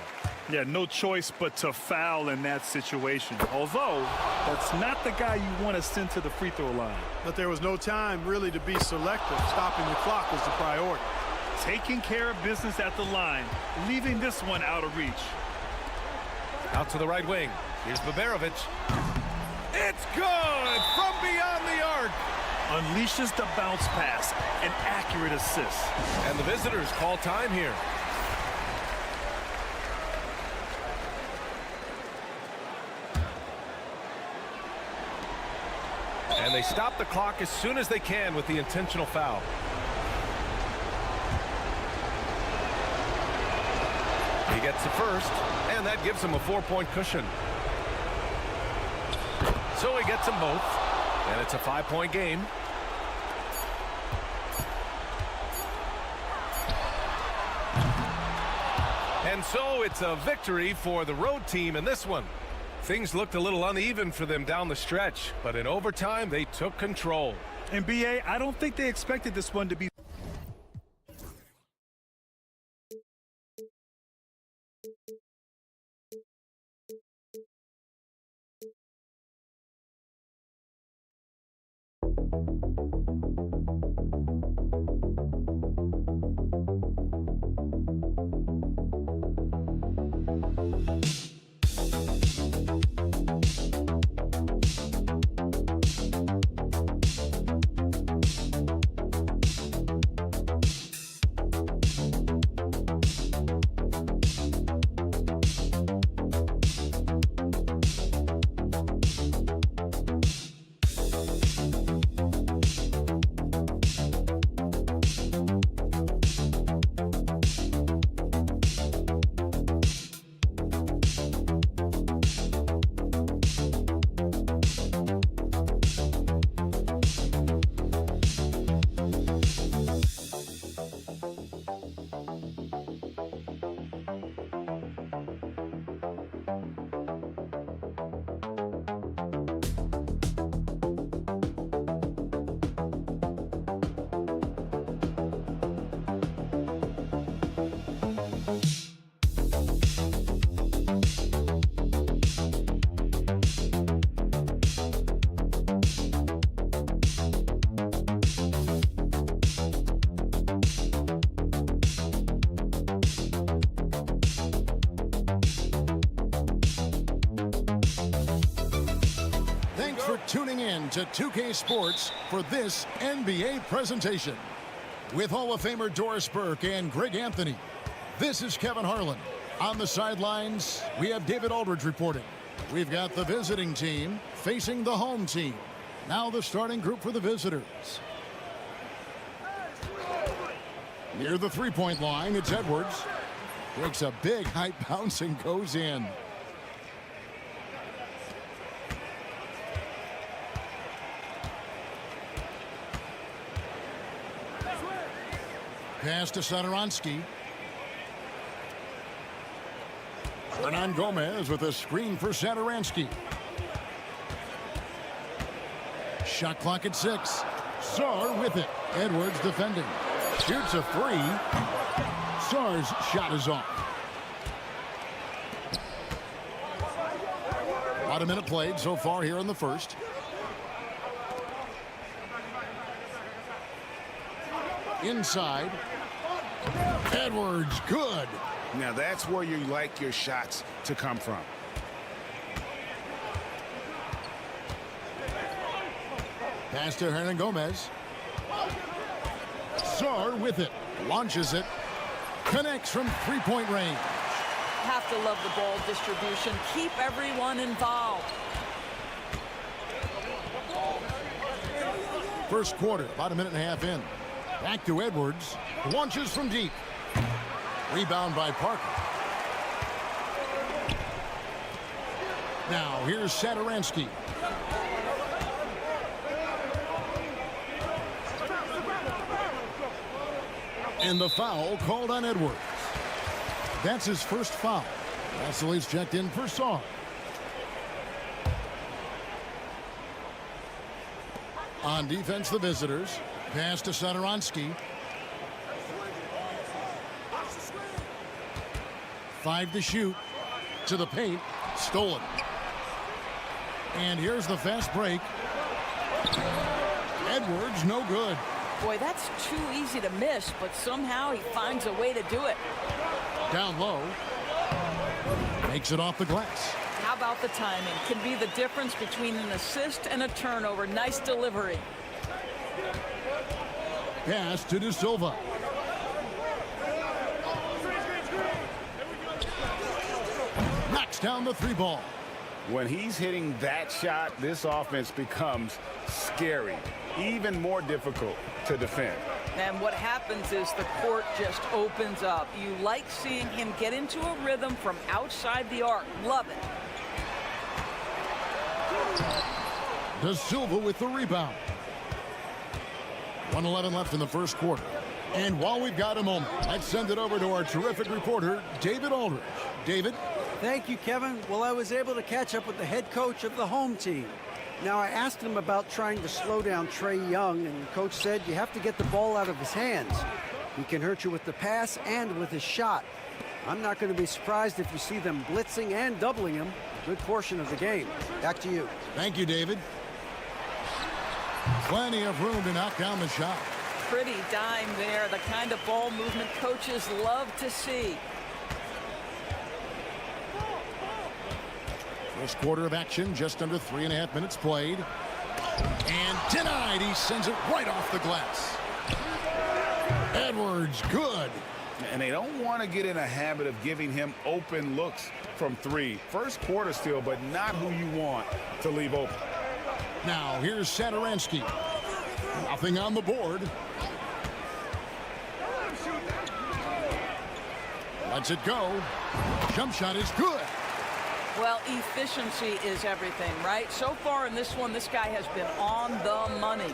Yeah, no choice but to foul in that situation. Although, that's not the guy you want to send to the free throw line. But there was no time really to be selective. Stopping the clock was the priority. Taking care of business at the line, leaving this one out of reach. Out to the right wing. Here's Baberovic. It's good from beyond the arc. Unleashes the bounce pass, an accurate assist. And the visitors call time here. And they stop the clock as soon as they can with the intentional foul. He gets the first, and that gives him a 4-point cushion. So he gets them both, and it's a 5-point game. And so it's a victory for the road team in this one. Things looked a little uneven for them down the stretch, but in overtime they took control. And BA, I don't think they expected this one to be tuning in to 2K Sports for this NBA presentation. With Hall of Famer Doris Burke and Greg Anthony, this is Kevin Harlan. On the sidelines, we have David Aldridge reporting. We've got the visiting team facing the home team. Now the starting group for the visitors. Near the three-point line, it's Edwards. Breaks a big height bounce and goes in. Pass to Satoransky. Hernan Gomez with a screen for Satoransky. Shot clock at 6. Sarr with it. Edwards defending. Shoots a three. Sarr's shot is off. About a minute played so far here in the first. Inside. Edwards, good. Now that's where you like your shots to come from. Pass to Hernan Gomez. Sarr with it. Launches it. Connects from three-point range. Have to love the ball distribution. Keep everyone involved. First quarter, about a minute and a half in. Back to Edwards. Launches from deep. Rebound by Parker. Now here's Satoransky. And the foul called on Edwards. That's his first foul. Vassili's checked in for Saar. On defense, the visitors. Pass to Satoransky. 5 to shoot. To the paint. Stolen. And here's the fast break. Edwards, no good. Boy, that's too easy to miss, but somehow he finds a way to do it. Down low. Makes it off the glass. How about the timing? Can be the difference between an assist and a turnover. Nice delivery. Pass to De Silva. Knocks down the three ball. When he's hitting that shot, this offense becomes scary, even more difficult to defend. And what happens is the court just opens up. You like seeing him get into a rhythm from outside the arc. Love it. De Silva with the rebound. 1:11 left in the first quarter. And while we've got a moment, let's send it over to our terrific reporter, David Aldridge. David? Thank you, Kevin. Well, I was able to catch up with the head coach of the home team. Now, I asked him about trying to slow down Trae Young, and the coach said you have to get the ball out of his hands. He can hurt you with the pass and with his shot. I'm not going to be surprised if you see them blitzing and doubling him a good portion of the game. Back to you. Thank you, David. Plenty of room to knock down the shot. Pretty dime there. The kind of ball movement coaches love to see. First quarter of action, just under 3.5 minutes played. And denied. He sends it right off the glass. Edwards, good. And they don't want to get in a habit of giving him open looks from three. First quarter still, but not who you want to leave open. Now, here's Satoransky. Nothing on the board. Lets it go. Jump shot is good. Well, efficiency is everything, right? So far in this one, this guy has been on the money.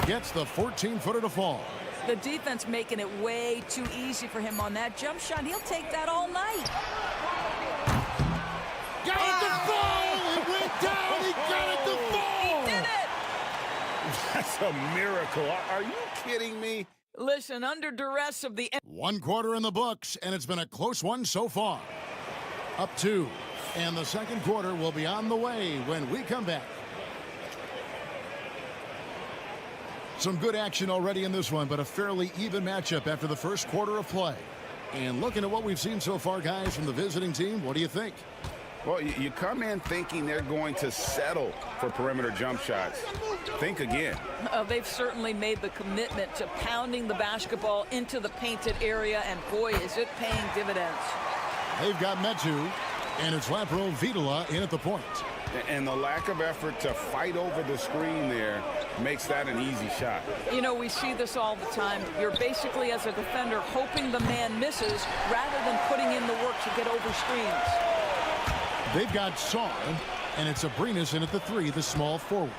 Gets the 14-footer to fall. The defense making it way too easy for him on that jump shot. He'll take that all night. Got it to fall! It went down! He got it to fall! He did it! That's a miracle. Are you kidding me? Listen, under duress of the... One quarter in the books, and it's been a close one so far. Up 2. And the second quarter will be on the way when we come back. Some good action already in this one, but a fairly even matchup after the first quarter of play. And looking at what we've seen so far, guys, from the visiting team, what do you think? Well, you come in thinking they're going to settle for perimeter jump shots. Think again. They've certainly made the commitment to pounding the basketball into the painted area, and boy, is it paying dividends. They've got Metu, and it's Lapro Vidala in at the point. And the lack of effort to fight over the screen there makes that an easy shot. You know, we see this all the time. You're basically, as a defender, hoping the man misses rather than putting in the work to get over screens. They've got Saar, and it's Abrinas in at the 3, the small forward.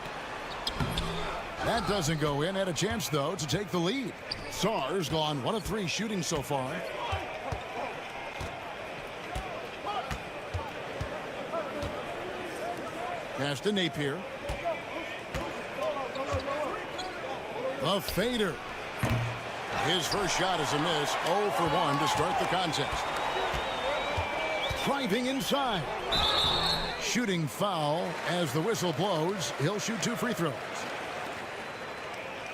That doesn't go in. Had a chance, though, to take the lead. Saar's gone 1 of 3 shooting so far. Pass to Napier. The fader. His first shot is a miss. 0 for 1 to start the contest. Driving inside. Shooting foul as the whistle blows. He'll shoot 2 free throws.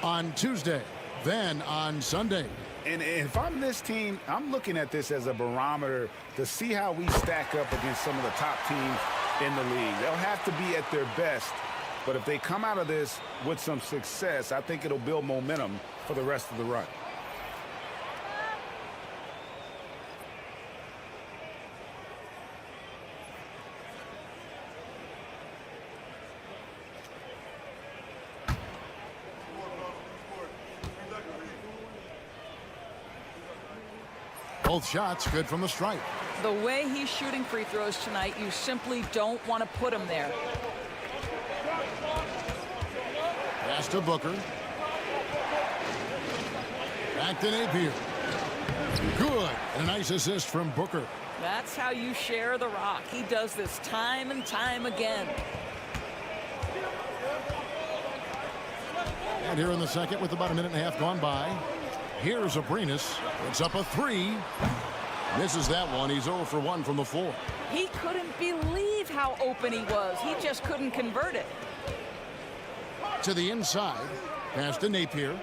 On Tuesday, then on Sunday. And if I'm this team, I'm looking at this as a barometer to see how we stack up against some of the top teams in the league. They'll have to be at their best But if they come out of this with some success, I think it'll build momentum for the rest of the run. Both shots good from the stripe. The way he's shooting free throws tonight, you simply don't want to put him there. Pass to Booker. Back to Napier. Good. And a nice assist from Booker. That's how you share the rock. He does this time and time again. And here in the second with about a minute and a half gone by. Here's Abrinas. It's up a three. Misses that one. He's 0 for 1 from the floor. He couldn't believe how open he was. He just couldn't convert it. To the inside. Pass to Napier.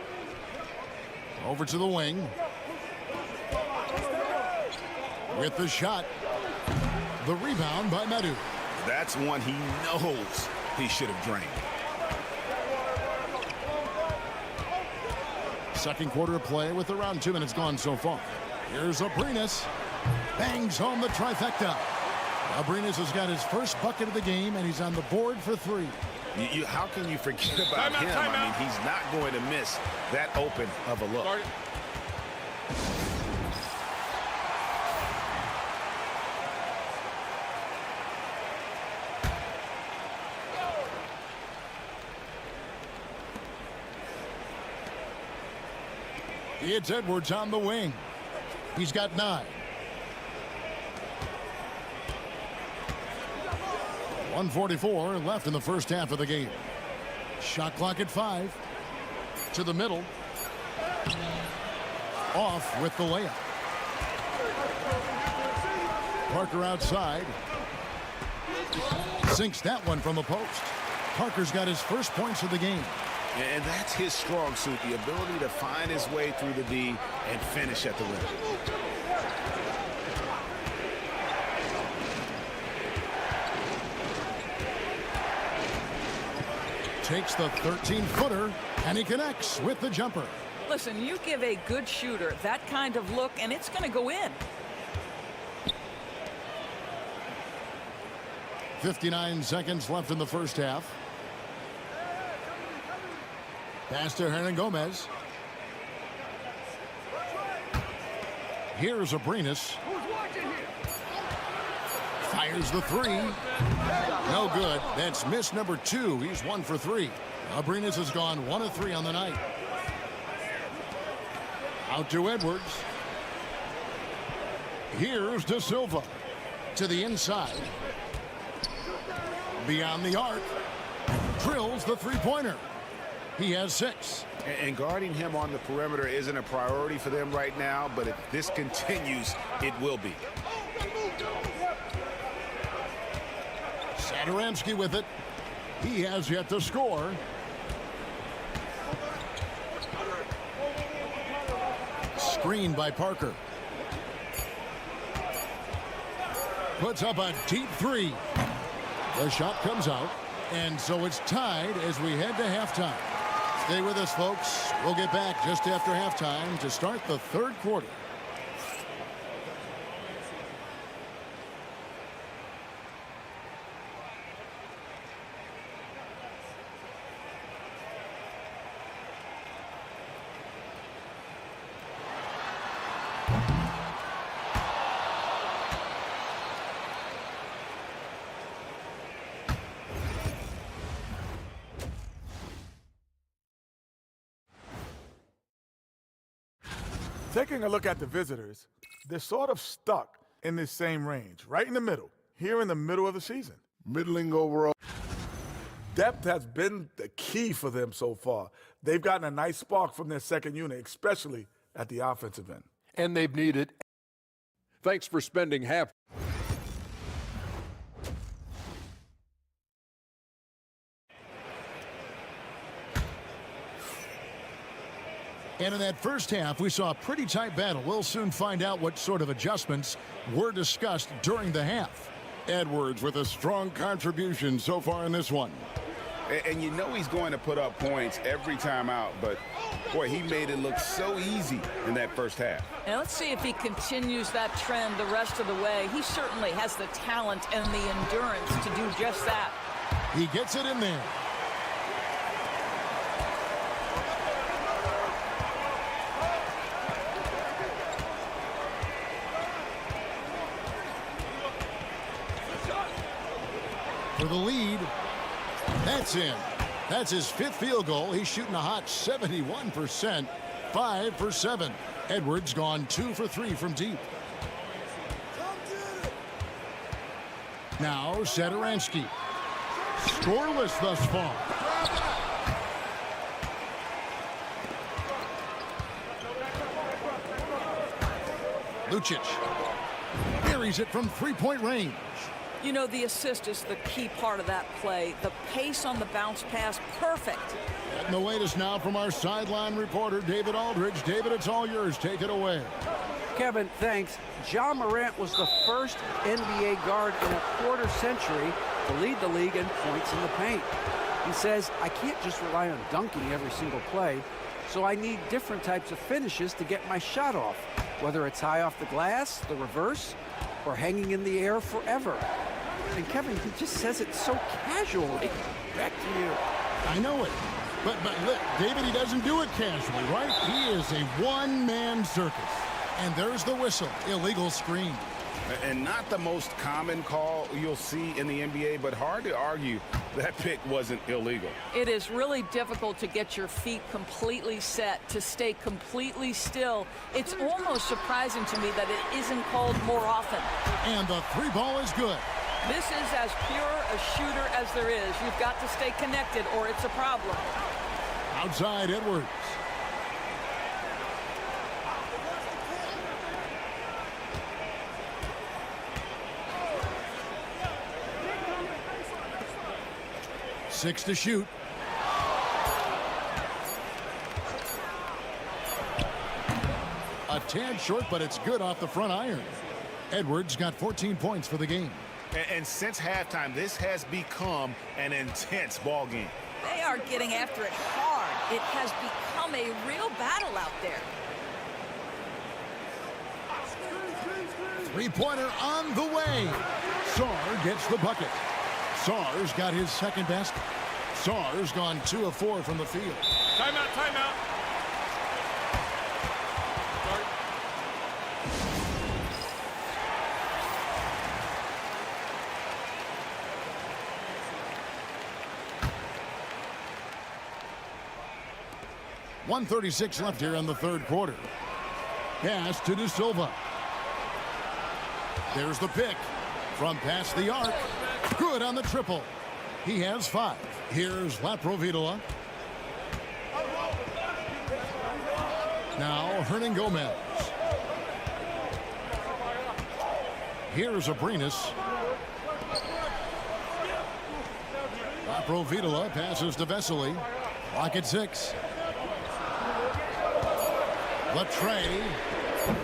Over to the wing. With the shot. The rebound by Medu. That's one he knows he should have drained. Second quarter of play with around 2 minutes gone so far. Here's Abrinas. Bangs home the trifecta. Abrinas has got his first bucket of the game, and he's on the board for 3. How can you forget about him? I mean, he's not going to miss that open of a look. It's Edwards on the wing. He's got 9. 1:44 left in the first half of the game. Shot clock at 5. To the middle. Off with the layup. Parker outside. Sinks that one from the post. Parker's got his first points of the game. And that's his strong suit, the ability to find his way through the D and finish at the rim. Takes the 13-footer, and he connects with the jumper. Listen, you give a good shooter that kind of look, and it's going to go in. 59 seconds left in the first half. Pass to Hernan Gomez. Here's Abrinas. Fires the 3. No good. That's miss number 2. He's 1 for 3. Abrinas has gone 1 of 3 on the night. Out to Edwards. Here's De Silva. To the inside. Beyond the arc. Drills the three-pointer. He has 6. And guarding him on the perimeter isn't a priority for them right now, but if this continues, it will be. Satoransky with it. He has yet to score. Screened by Parker. Puts up a deep 3. The shot comes out, and so it's tied as we head to halftime. Stay with us, folks. We'll get back just after halftime to start the third quarter. Taking a look at the visitors, they're sort of stuck in this same range, right in the middle, here in the middle of the season. Middling overall. Depth has been the key for them so far. They've gotten a nice spark from their second unit, especially at the offensive end. And they've needed. Thanks for spending half. And in that first half, we saw a pretty tight battle. We'll soon find out what sort of adjustments were discussed during the half. Edwards with a strong contribution so far in this one. And you know he's going to put up points every time out, but boy, he made it look so easy in that first half. And let's see if he continues that trend the rest of the way. He certainly has the talent and the endurance to do just that. He gets it in there. For the lead. That's in. That's his 5th field goal. He's shooting a hot 71%. 5 for 7. Edwards gone 2 for 3 from deep. Now Satoransky. Scoreless thus far. Lucic buries it from 3-point range. You know, the assist is the key part of that play. The pace on the bounce pass, perfect. Getting the latest now from our sideline reporter, David Aldridge. David, it's all yours. Take it away. Kevin, thanks. Ja Morant was the first NBA guard in a quarter century to lead the league in points in the paint. He says, I can't just rely on dunking every single play, so I need different types of finishes to get my shot off, whether it's high off the glass, the reverse, or hanging in the air forever. And Kevin, he just says it so casually. Back to you. I know it. But look, David, he doesn't do it casually, right? He is a one-man circus. And there's the whistle. Illegal screen. And not the most common call you'll see in the NBA, but hard to argue that pick wasn't illegal. It is really difficult to get your feet completely set, to stay completely still. It's almost surprising to me that it isn't called more often. And the 3 ball is good. This is as pure a shooter as there is. You've got to stay connected or it's a problem. Outside Edwards. Six to shoot. A tad short, but it's good off the front iron. Edwards got 14 points for the game. And since halftime, this has become an intense ball game. They are getting after it hard. It has become a real battle out there. 3-pointer on the way. Sarr gets the bucket. Sarr's got his second basket. Sarr's gone 2 of 4 from the field. Timeout, timeout. 1:36 left here in the 3rd quarter. Pass to De Silva. There's the pick from past the arc. Good on the triple. He has 5. Here's Laprovitola. Now Hernan Gomez. Here's Abrinas. Laprovitola passes to Vesely. Lock at 6. Latre.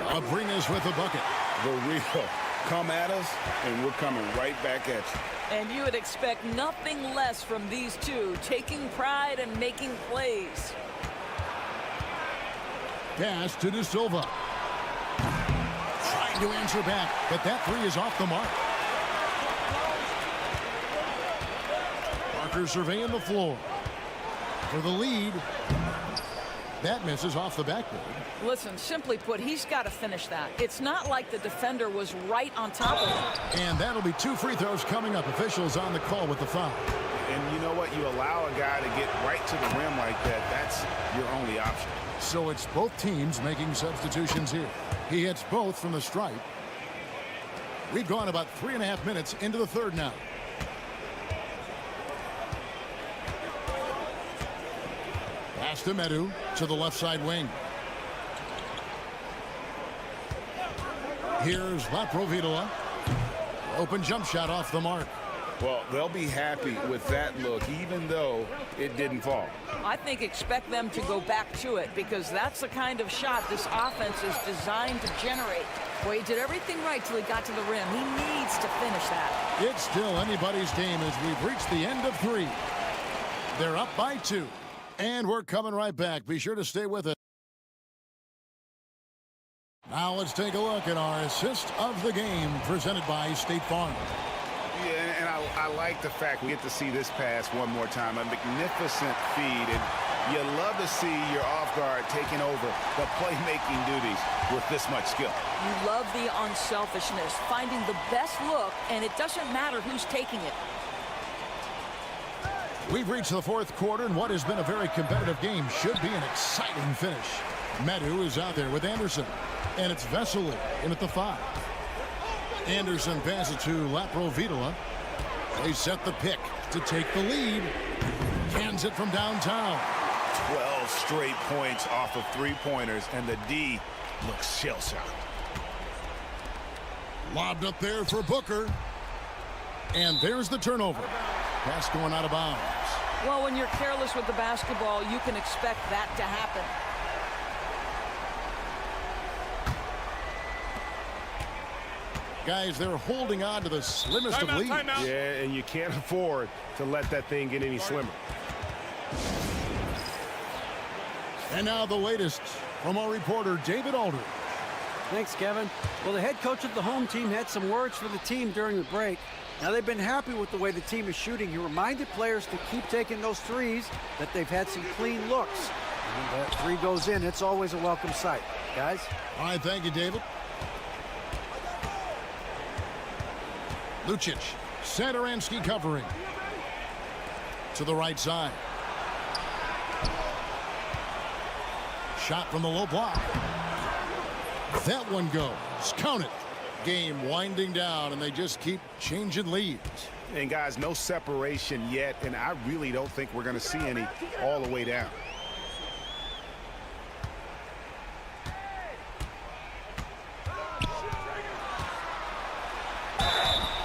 Abrinas with the bucket. The real come at us, and we're coming right back at you. And you would expect nothing less from these two, taking pride and making plays. Pass to De Silva. Trying to answer back, but that 3 is off the mark. Parker surveying the floor. For the lead. That misses off the backboard. Listen, simply put, he's got to finish that. It's not like the defender was right on top of him. And that'll be 2 free throws coming up. Officials on the call with the foul. And you know what? You allow a guy to get right to the rim like that. That's your only option. So it's both teams making substitutions here. He hits both from the stripe. We've gone about 3.5 minutes into the 3rd now. Pass to Medu to the left side wing. Here's Laprovitola. Open jump shot off the mark. Well, they'll be happy with that look, even though it didn't fall. I think expect them to go back to it because that's the kind of shot this offense is designed to generate. Boy, he did everything right till he got to the rim. He needs to finish that. It's still anybody's game as we've reached the end of 3. They're up by 2. And we're coming right back. Be sure to stay with us. Now let's take a look at our assist of the game presented by State Farm. Yeah, and I like the fact we get to see this pass one more time. A magnificent feed, and you love to see your off guard taking over the playmaking duties with this much skill. You love the unselfishness, finding the best look, and it doesn't matter who's taking it. We've reached the 4th quarter, and what has been a very competitive game should be an exciting finish. Medu is out there with Anderson, and it's Vesely in at the 5. Anderson passes to Laprovitola. They set the pick to take the lead. Cans it from downtown. 12 straight points off of 3-pointers, and the D looks shell-shocked. Lobbed up there for Booker. And there's the turnover. Pass going out of bounds. Well, when you're careless with the basketball, you can expect that to happen. Guys, they're holding on to the slimmest of leads. Yeah, and you can't afford to let that thing get any slimmer. And now the latest from our reporter, David Aldridge. Thanks, Kevin. Well, the head coach of the home team had some words for the team during the break. Now, they've been happy with the way the team is shooting. He reminded players to keep taking those threes, that they've had some clean looks. And when that 3 goes in, it's always a welcome sight. Guys? All right, thank you, David. Lucic, Satoransky covering. To the right side. Shot from the low block. That one goes. Count it. Game winding down, and they just keep changing leads. And guys, no separation yet, and I really don't think we're going to see any all the way down.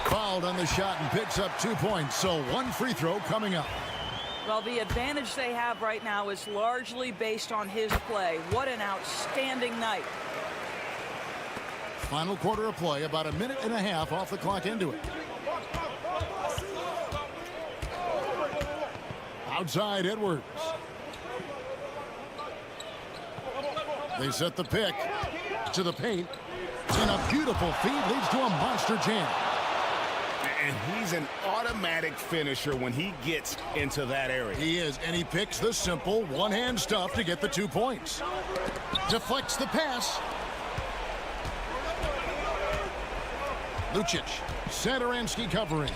Fouled on the shot and picks up 2 points, so 1 free throw coming up. Well, the advantage they have right now is largely based on his play. What an outstanding night. Final quarter of play, about a minute and a half off the clock into it. Outside Edwards. They set the pick to the paint. And a beautiful feed leads to a monster jam. And he's an automatic finisher when he gets into that area. He is, and he picks the simple one-hand stuff to get the 2 points. Deflects the pass. Lucic, Satoransky covering.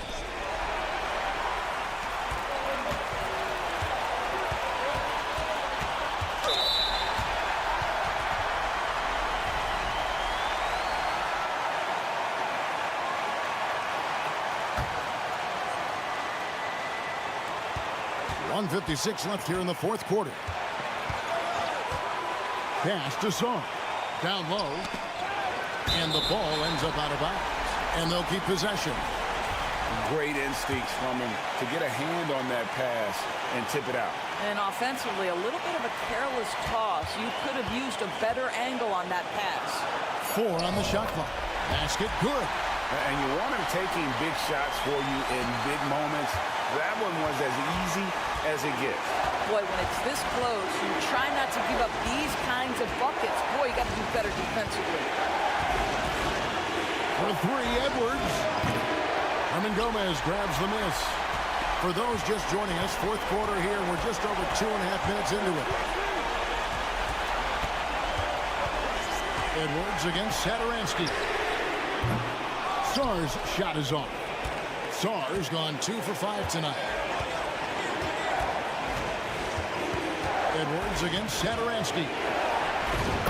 .156 left here in the 4th quarter. Pass to Song. Down low. And the ball ends up out of bounds. And they'll keep possession. Great instincts from him to get a hand on that pass and tip it out. And offensively, a little bit of a careless toss. You could have used a better angle on that pass. 4 on the shot clock. Basket good. And you want him taking big shots for you in big moments. That one was as easy as it gets. Boy, when it's this close, you try not to give up these kinds of buckets. Boy, you got to do better defensively. For 3, Edwards. Herman Gomez grabs the miss. For those just joining us, 4th quarter here, and we're just over 2.5 minutes into it. Edwards against Satoransky. Sarr's shot is off. Sarr's gone 2 for 5 tonight. Edwards against Satoransky.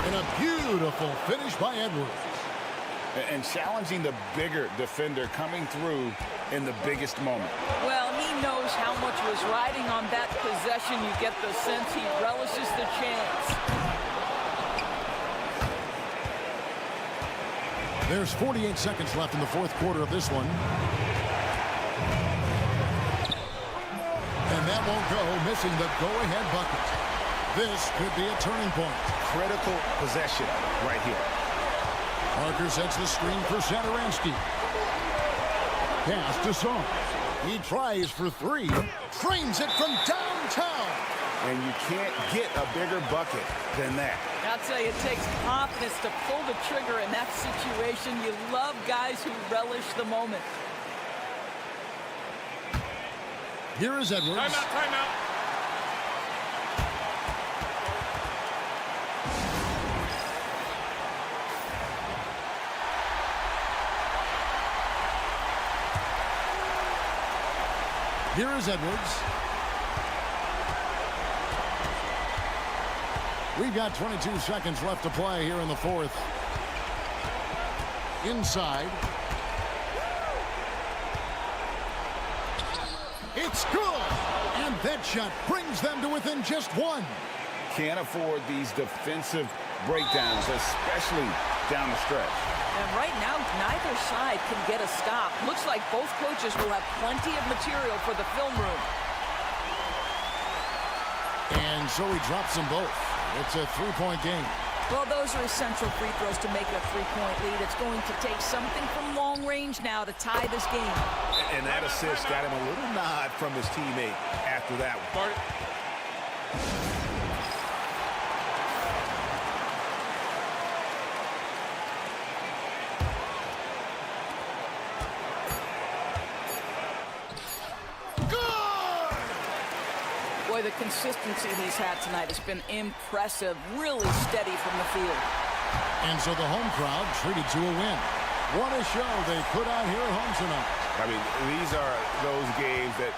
And a beautiful finish by Edwards. And challenging the bigger defender coming through in the biggest moment. Well, he knows how much was riding on that possession. You get the sense he relishes the chance. There's 48 seconds left in the 4th quarter of this one. And that won't go, missing the go-ahead bucket. This could be a turning point. Critical possession right here. Parker sets the screen for Satoransky. Pass to Song. He tries for three, frames it from downtown. And you can't get a bigger bucket than that. I'll tell you, it takes confidence to pull the trigger in that situation. You love guys who relish the moment. Here is Edwards. Timeout. Here is Edwards. We've got 22 seconds left to play here in the fourth. Inside. It's good! And that shot brings them to within just one. Can't afford these defensive breakdowns, especially down the stretch. And right now, neither side can get a stop. Looks like both coaches will have plenty of material for the film room. And so he drops them both. It's a three-point game. Well, those are essential free throws to make a three-point lead. It's going to take something from long range now to tie this game. And that assist got him a little nod from his teammate after that one. Boy, the consistency he's had tonight has been impressive, really steady from the field. And so the home crowd treated to a win. What a show they put out here at home tonight. I mean, these are those games that...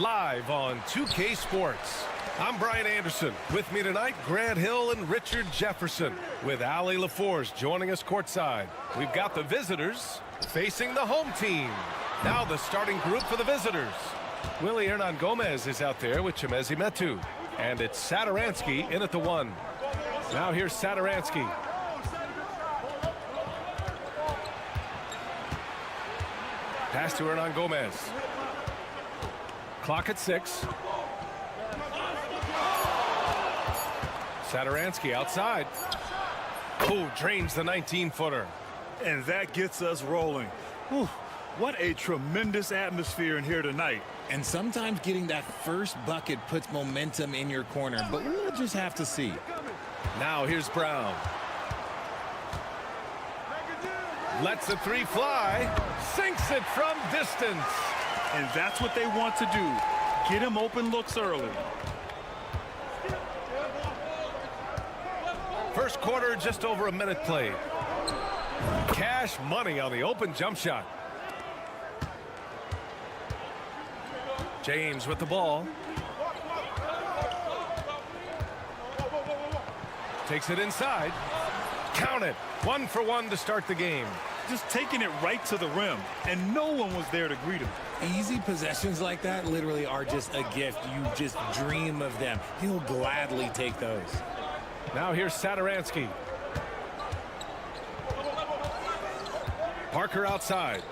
Live on 2K Sports. I'm Brian Anderson. With me tonight, Grant Hill and Richard Jefferson, with Allie LaForce joining us courtside. We've got the visitors facing the home team. Now the starting group for the visitors. Willie Hernan Gomez is out there with Chemezi Metu. And it's Satoransky in at the 1. Now here's Satoransky. Pass to Hernan Gomez. Clock at 6. Satoransky outside. Oh, drains the 19-footer. And that gets us rolling. Whew, what a tremendous atmosphere in here tonight. And sometimes getting that first bucket puts momentum in your corner, but we'll just have to see. Now here's Brown. Lets a 3 fly. Sinks it from distance. And that's what they want to do. Get him open looks early. First quarter, just over a minute played. Cash money on the open jump shot. James with the ball. Takes it inside. Count it. 1 for 1 to start the game. Just taking it right to the rim, and no one was there to greet him. Easy possessions like that literally are just a gift. You just dream of them. He'll gladly take those. Now here's Satoransky. Parker outside.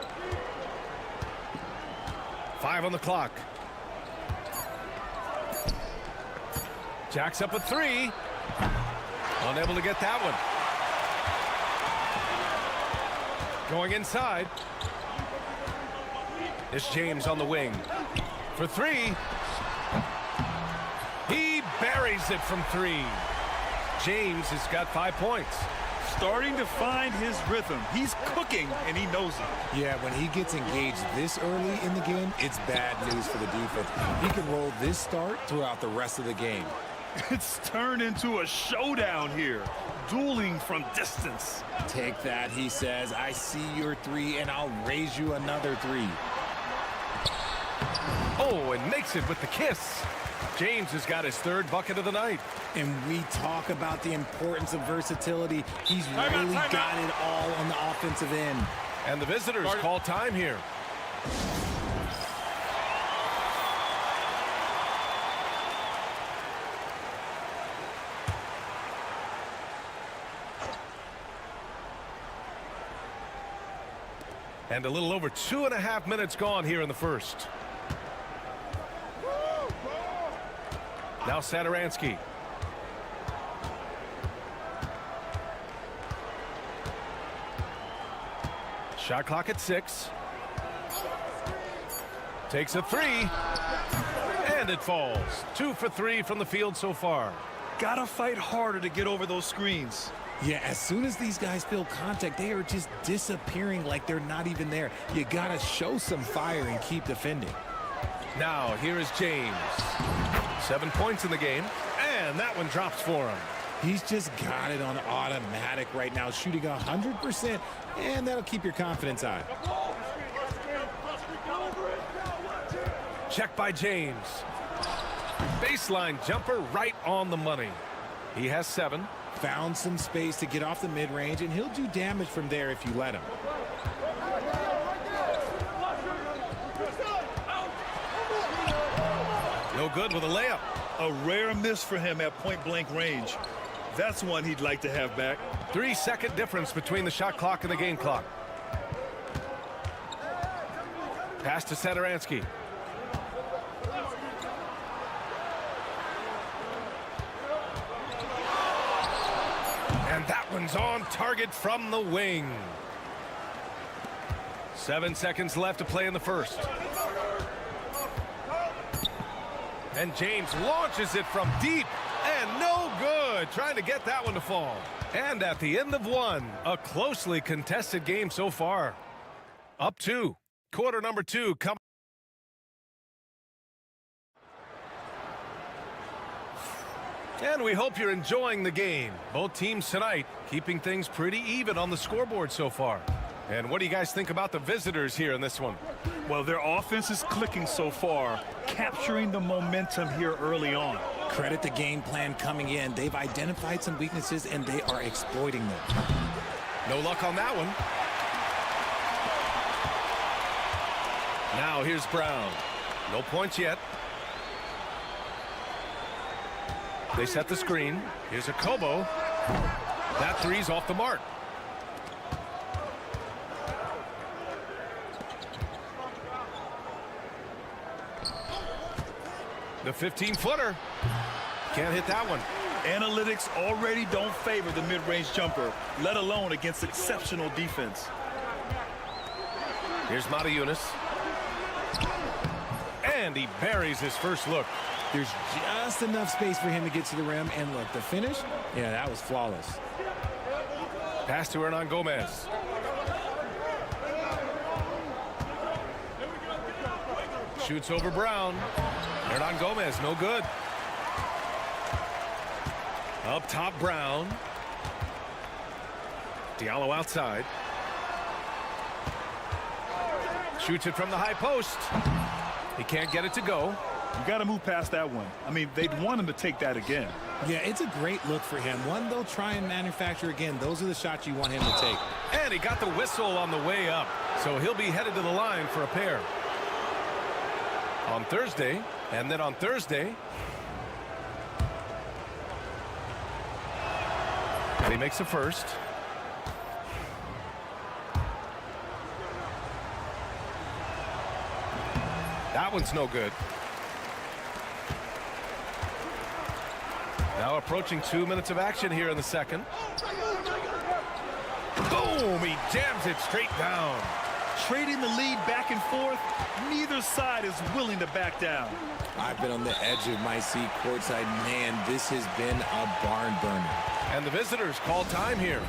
5 on the clock. Jacks up a 3. Unable to get that one. Going inside. It's James on the wing. For 3. He buries it from 3. James has got 5 points. Starting to find his rhythm. He's cooking, and he knows it. Yeah, when he gets engaged this early in the game, it's bad news for the defense. He can roll this start throughout the rest of the game. It's turned into a showdown here. Dueling from distance. Take that, he says. I see your 3, and I'll raise you another 3. Oh, and makes it with the kiss. James has got his 3rd bucket of the night. And we talk about the importance of versatility. He's really got it all on the offensive end. And the visitors call time here. And a little over 2.5 minutes gone here in the first. Now Satoransky. Shot clock at 6. Takes a 3. And it falls. 2 for 3 from the field so far. Gotta fight harder to get over those screens. Yeah, as soon as these guys feel contact, they are just disappearing like they're not even there. You gotta show some fire and keep defending. Now, here is James. 7 points in the game, and that one drops for him. He's just got it on automatic right now, shooting 100%, and that'll keep your confidence high. Check by James. Baseline jumper right on the money. He has 7. Found some space to get off the mid-range, and he'll do damage from there if you let him. No good with a layup. A rare miss for him at point-blank range. That's one he'd like to have back. 3-second difference between the shot clock and the game clock. Pass to Satoransky. And that one's on target from the wing. 7 seconds left to play in the first. And James launches it from deep. And no good. Trying to get that one to fall. And at the end of one, a closely contested game so far. Up 2. Quarter number 2 coming. And we hope you're enjoying the game. Both teams tonight keeping things pretty even on the scoreboard so far. And what do you guys think about the visitors here in this one? Well, their offense is clicking so far, capturing the momentum here early on. Credit the game plan coming in. They've identified some weaknesses, and they are exploiting them. No luck on that one. Now here's Brown. No points yet. They set the screen. Here's a Kobo. That three's off the mark. The 15-footer. Can't hit that one. Analytics already don't favor the mid-range jumper, let alone against exceptional defense. Here's Matajunas. And he buries his first look. There's just enough space for him to get to the rim. And look, the finish, yeah, that was flawless. Pass to Hernan Gomez. Shoots over Brown. Hernan Gomez, no good. Up top, Brown. Diallo outside. Shoots it from the high post. He can't get it to go. You got to move past that one. I mean, they'd want him to take that again. Yeah, it's a great look for him. One they'll try and manufacture again. Those are the shots you want him to take. And he got the whistle on the way up. So he'll be headed to the line for a pair. On Thursday, and then on Thursday. And he makes the first. That one's no good. Now approaching 2 minutes of action here in the second. Boom! He jams it straight down. Trading the lead back and forth, neither side is willing to back down. I've been on the edge of my seat courtside. Man, this has been a barn burner. And the visitors call time here.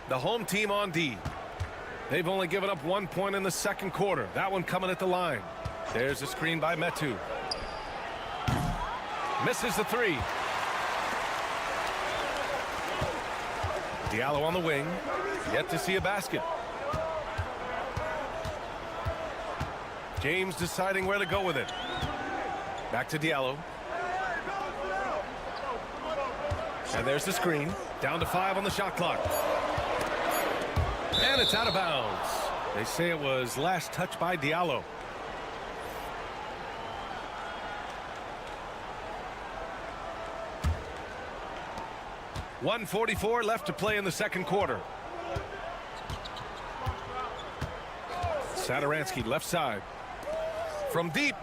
The home team on D. They've only given up 1 point in the second quarter. That one coming at the line. There's a screen by Metu. Misses the three. Diallo on the wing. Yet to see a basket. James deciding where to go with it. Back to Diallo. And there's the screen. Down to 5 on the shot clock. And it's out of bounds. They say it was last touched by Diallo. 1:44 left to play in the second quarter. Satoransky left side. From deep.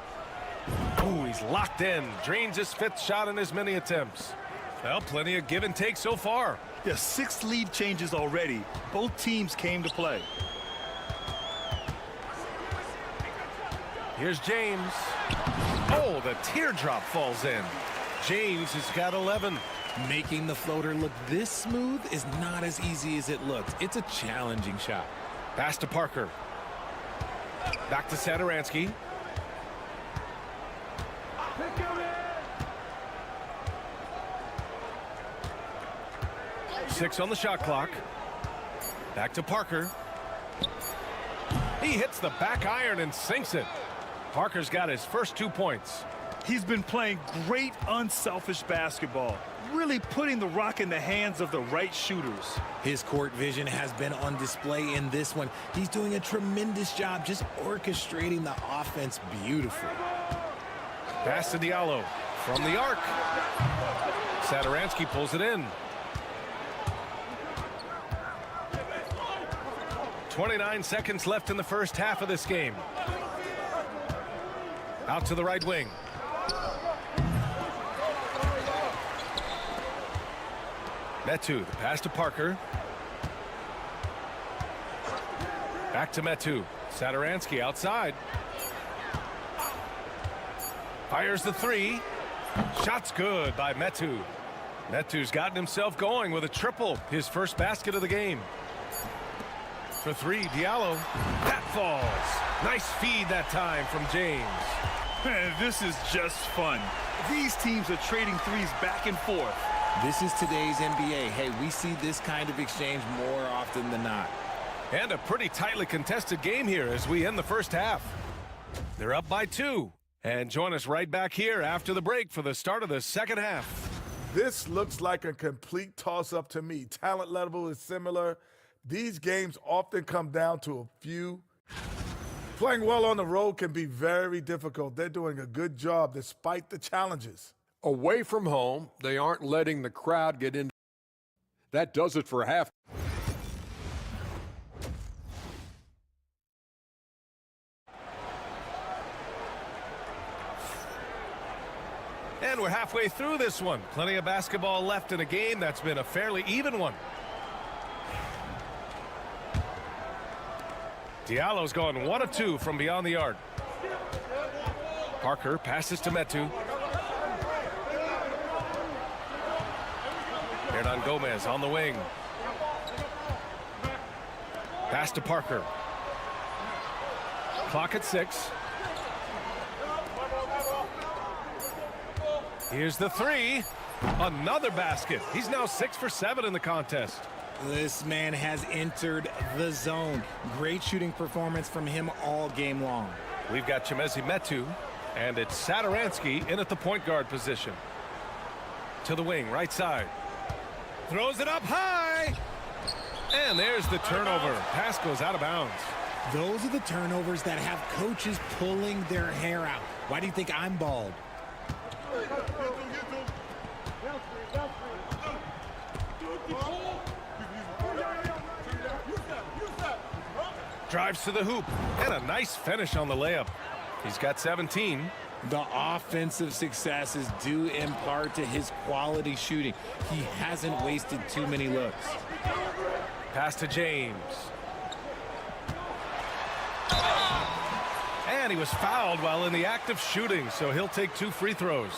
Ooh, he's locked in. Drains his 5th shot in as many attempts. Well, plenty of give and take so far. There's 6 lead changes already. Both teams came to play. Here's James. Oh, the teardrop falls in. James has got 11. Making the floater look this smooth is not as easy as it looks. It's a challenging shot. Pass to Parker. Back to Satoransky. Six on the shot clock. Back to Parker. He hits the back iron and sinks it. Parker's got his first 2 points. He's been playing great unselfish basketball, really putting the rock in the hands of the right shooters. His court vision has been on display in this one. He's doing a tremendous job just orchestrating the offense beautifully. Pass to Diallo from the arc. Satoransky pulls it in. 29 seconds left in the first half of this game. Out to the right wing. Metu, the pass to Parker. Back to Metu. Satoransky outside. Fires the 3. Shot's good by Metu. Metu's gotten himself going with a triple, his first basket of the game. For 3, Diallo. That falls. Nice feed that time from James. This is just fun. These teams are trading threes back and forth. This is today's NBA. Hey, we see this kind of exchange more often than not. And a pretty tightly contested game here as we end the first half. They're up by 2. And join us right back here after the break for the start of the second half. This looks like a complete toss-up to me. Talent level is similar. These games often come down to a few. Playing well on the road can be very difficult. They're doing a good job despite the challenges. Away from home, they aren't letting the crowd get in. That does it for half. And we're halfway through this one. Plenty of basketball left in a game that's been a fairly even one. Diallo's gone 1 of 2 from beyond the arc. Parker passes to Metu. Hernan Gomez on the wing. Pass to Parker. Clock at 6. Here's the 3. Another basket. He's now 6 for 7 in the contest. This man has entered the zone. Great shooting performance from him all game long. We've got Chimezie Metu, and it's Satoransky in at the point guard position. To the wing, right side. Throws it up high. And there's the turnover. Pass goes out of bounds. Those are the turnovers that have coaches pulling their hair out. Why do you think I'm bald? Drives to the hoop, and a nice finish on the layup. He's got 17. The offensive success is due in part to his quality shooting. He hasn't wasted too many looks. Pass to James. And he was fouled while in the act of shooting, so he'll take 2 free throws.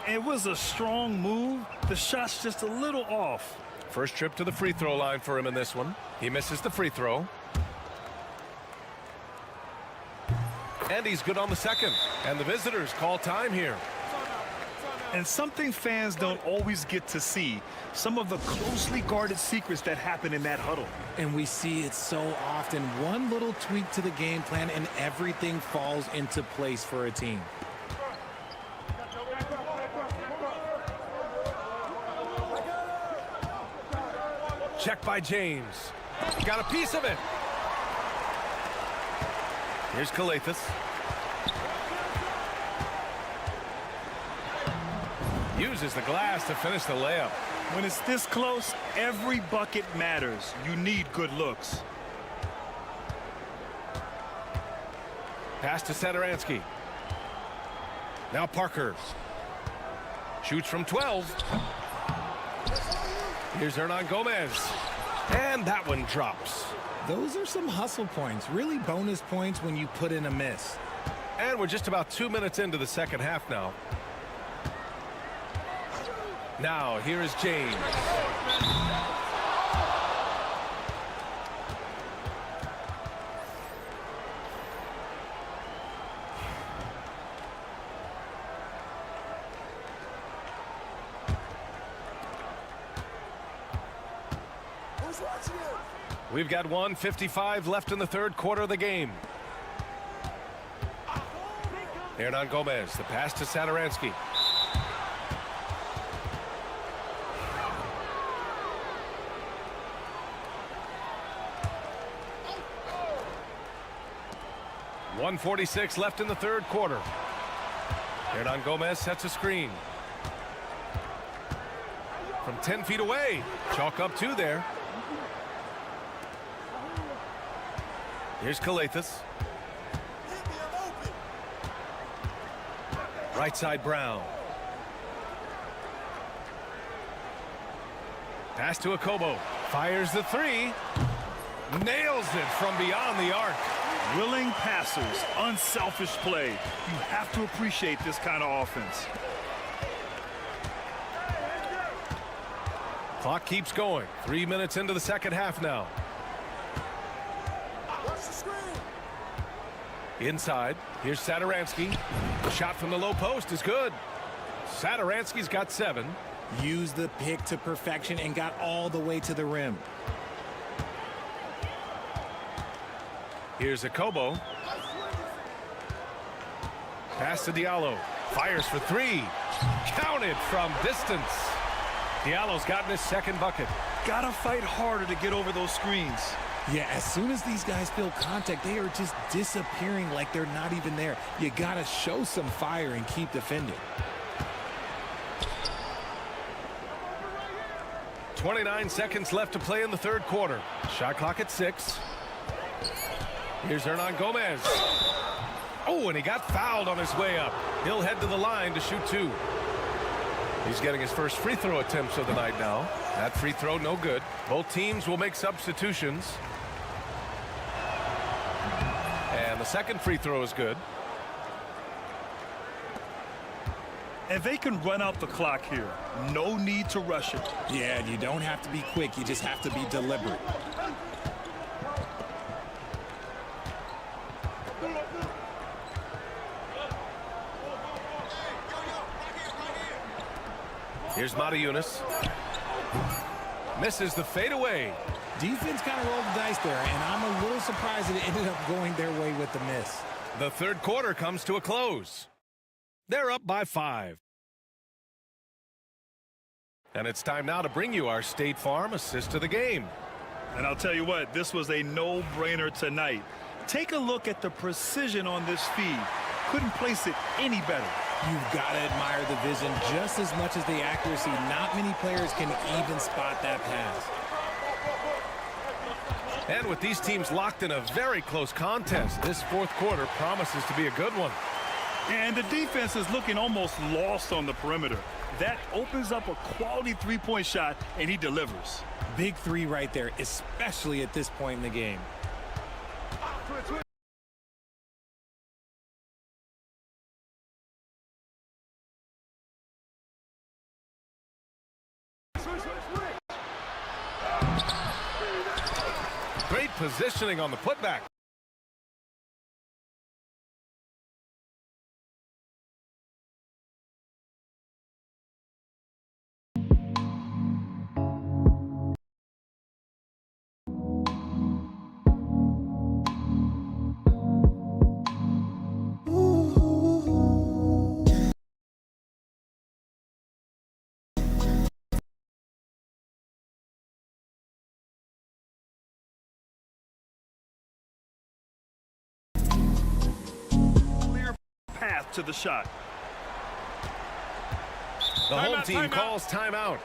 It was a strong move. The shot's just a little off. First trip to the free throw line for him in this one. He misses the free throw. And he's good on the second. And the visitors call time here. And something fans don't always get to see, some of the closely guarded secrets that happen in that huddle. And we see it so often. One little tweak to the game plan and everything falls into place for a team. Check by James. Got a piece of it. Here's Calathis. Uses the glass to finish the layup. When it's this close, every bucket matters. You need good looks. Pass to Satoransky. Now Parker. Shoots from 12. Here's Hernan Gomez. And that one drops. Those are some hustle points, really bonus points when you put in a miss. And we're just about 2 minutes into the second half now. Now, here is James. We've got 1:55 left in the third quarter of the game. Hernan Gomez, the pass to Satoransky. .146 left in the third quarter. Hernan Gomez sets a screen. From 10 feet away. Chalk up 2 there. Here's Kalathis. Right side Brown. Pass to Akobo. Fires the 3. Nails it from beyond the arc. Willing passers, unselfish play. You have to appreciate this kind of offense. Clock keeps going. 3 minutes into the second half now. Inside, here's Satoransky. The shot from the low post is good. Satoransky's got 7. Used the pick to perfection and got all the way to the rim. Here's Akobo. Pass to Diallo. Fires for 3. Counted from distance. Diallo's gotten his second bucket. Gotta fight harder to get over those screens. Yeah, as soon as these guys feel contact, they are just disappearing like they're not even there. You got to show some fire and keep defending. 29 seconds left to play in the third quarter. Shot clock at 6. Here's Hernan Gomez. Oh, and he got fouled on his way up. He'll head to the line to shoot 2. He's getting his first free throw attempts of the night now. That free throw no good. Both teams will make substitutions. And the second free throw is good. And they can run out the clock here. No need to rush it. Yeah, you don't have to be quick. You just have to be deliberate. Here's Mata-Yunus. Misses the fadeaway. Defense kind of rolled the dice there, and I'm a little surprised that it ended up going their way with the miss. The third quarter comes to a close. They're up by 5. And it's time now to bring you our State Farm assist of the game. And I'll tell you what, this was a no-brainer tonight. Take a look at the precision on this feed. Couldn't place it any better. You've got to admire the vision just as much as the accuracy. Not many players can even spot that pass. And with these teams locked in a very close contest, this fourth quarter promises to be a good one. And the defense is looking almost lost on the perimeter. That opens up a quality three-point shot, and he delivers. Big 3 right there, especially at this point in the game. Great positioning on the putback. Path to the shot. The home team calls timeout.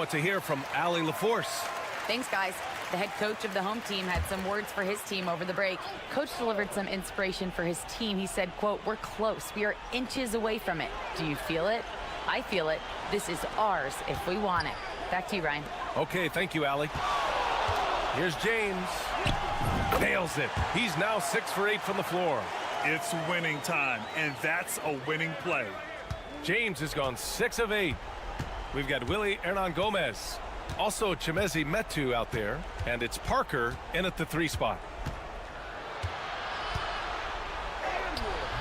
what to hear from Allie LaForce. Thanks, guys. The head coach of the home team had some words for his team over the break. Coach delivered some inspiration for his team. He said, quote, "We're close. We are inches away from it. Do you feel it? I feel it. This is ours if we want it." Back to you, Ryan. Okay, thank you, Allie. Here's James. Nails it. He's now 6 for 8 from the floor. It's winning time, and that's a winning play. James has gone 6 of 8. We've got Willie Hernan Gomez. Also Chimezi Metu out there. And it's Parker in at the 3 spot.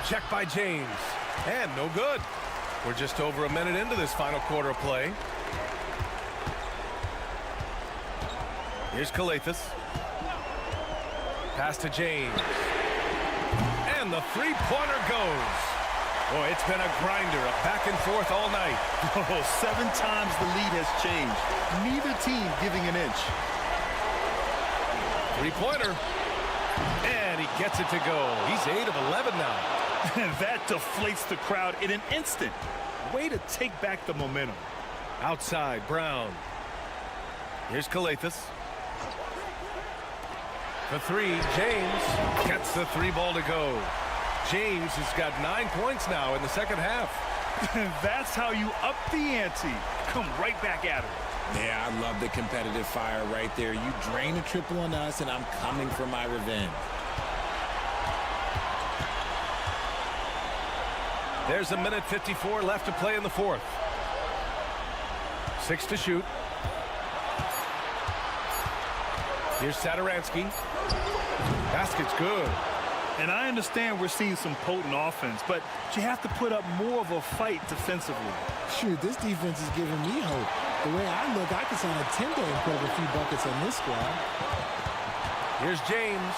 Check by James. And no good. We're just over a minute into this final quarter of play. Here's Kalathis. Pass to James. And the three-pointer goes. Boy, it's been a grinder, a back and forth all night. Oh, 7 times the lead has changed. Neither team giving an inch. Three-pointer. And he gets it to go. He's 8 of 11 now. And that deflates the crowd in an instant. Way to take back the momentum. Outside, Brown. Here's Kalathis. For 3, James gets the 3-ball to go. James has got 9 points now in the second half. That's how you up the ante. Come right back at it. Yeah, I love the competitive fire right there. You drain a triple on us, and I'm coming for my revenge. There's a minute 54 left to play in the fourth. 6 to shoot. Here's Satoransky. Basket's good. And I understand we're seeing some potent offense, but you have to put up more of a fight defensively. Shoot, this defense is giving me hope. The way I look, I could sign a 10-day and put up a few buckets on this squad. Here's James.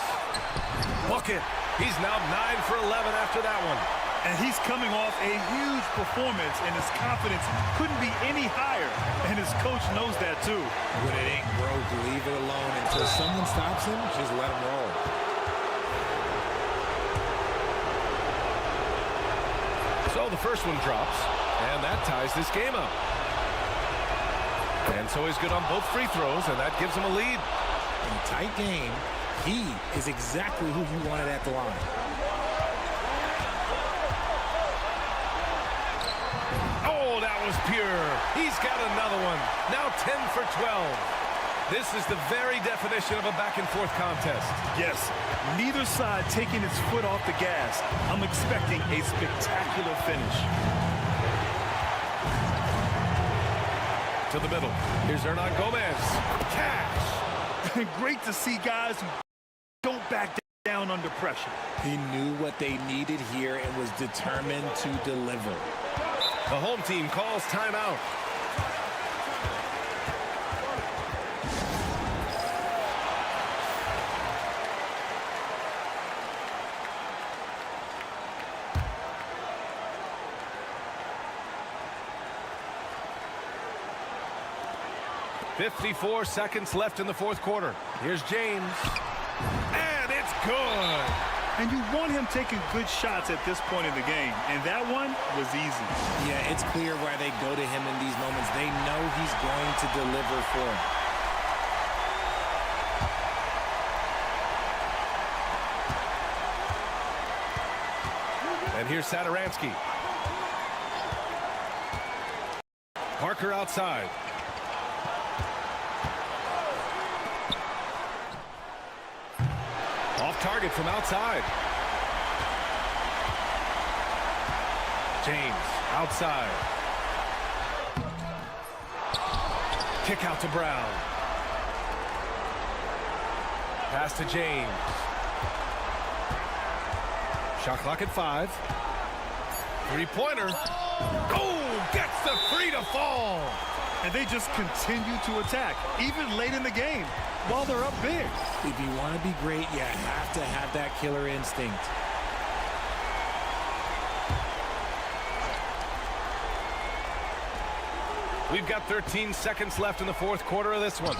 Bucket. He's now 9 for 11 after that one. And he's coming off a huge performance, and his confidence couldn't be any higher. And his coach knows that, too. When it ain't broke, leave it alone. Until someone stops him, just let him roll. So the first one drops, and that ties this game up. And so he's good on both free throws, and that gives him a lead. In a tight game, he is exactly who you wanted at the line. Oh, that was pure. He's got another one. Now 10 for 12. This is the very definition of a back-and-forth contest. Yes, neither side taking its foot off the gas. I'm expecting a spectacular finish. To the middle. Here's Hernan Gomez. Cash. Great to see guys who don't back down under pressure. He knew what they needed here and was determined to deliver. The home team calls timeout. .54 seconds left in the fourth quarter. Here's James. And it's good. And you want him taking good shots at this point in the game. And that one was easy. Yeah, it's clear why they go to him in these moments. They know he's going to deliver for them. And here's Satoransky. Parker outside. Off target from outside. James outside. Kick out to Brown. Pass to James. Shot clock at 5. Three-pointer. Oh, gets the 3 to fall. And they just continue to attack, even late in the game, while they're up big. If you want to be great, you have to have that killer instinct. We've got 13 seconds left in the fourth quarter of this one.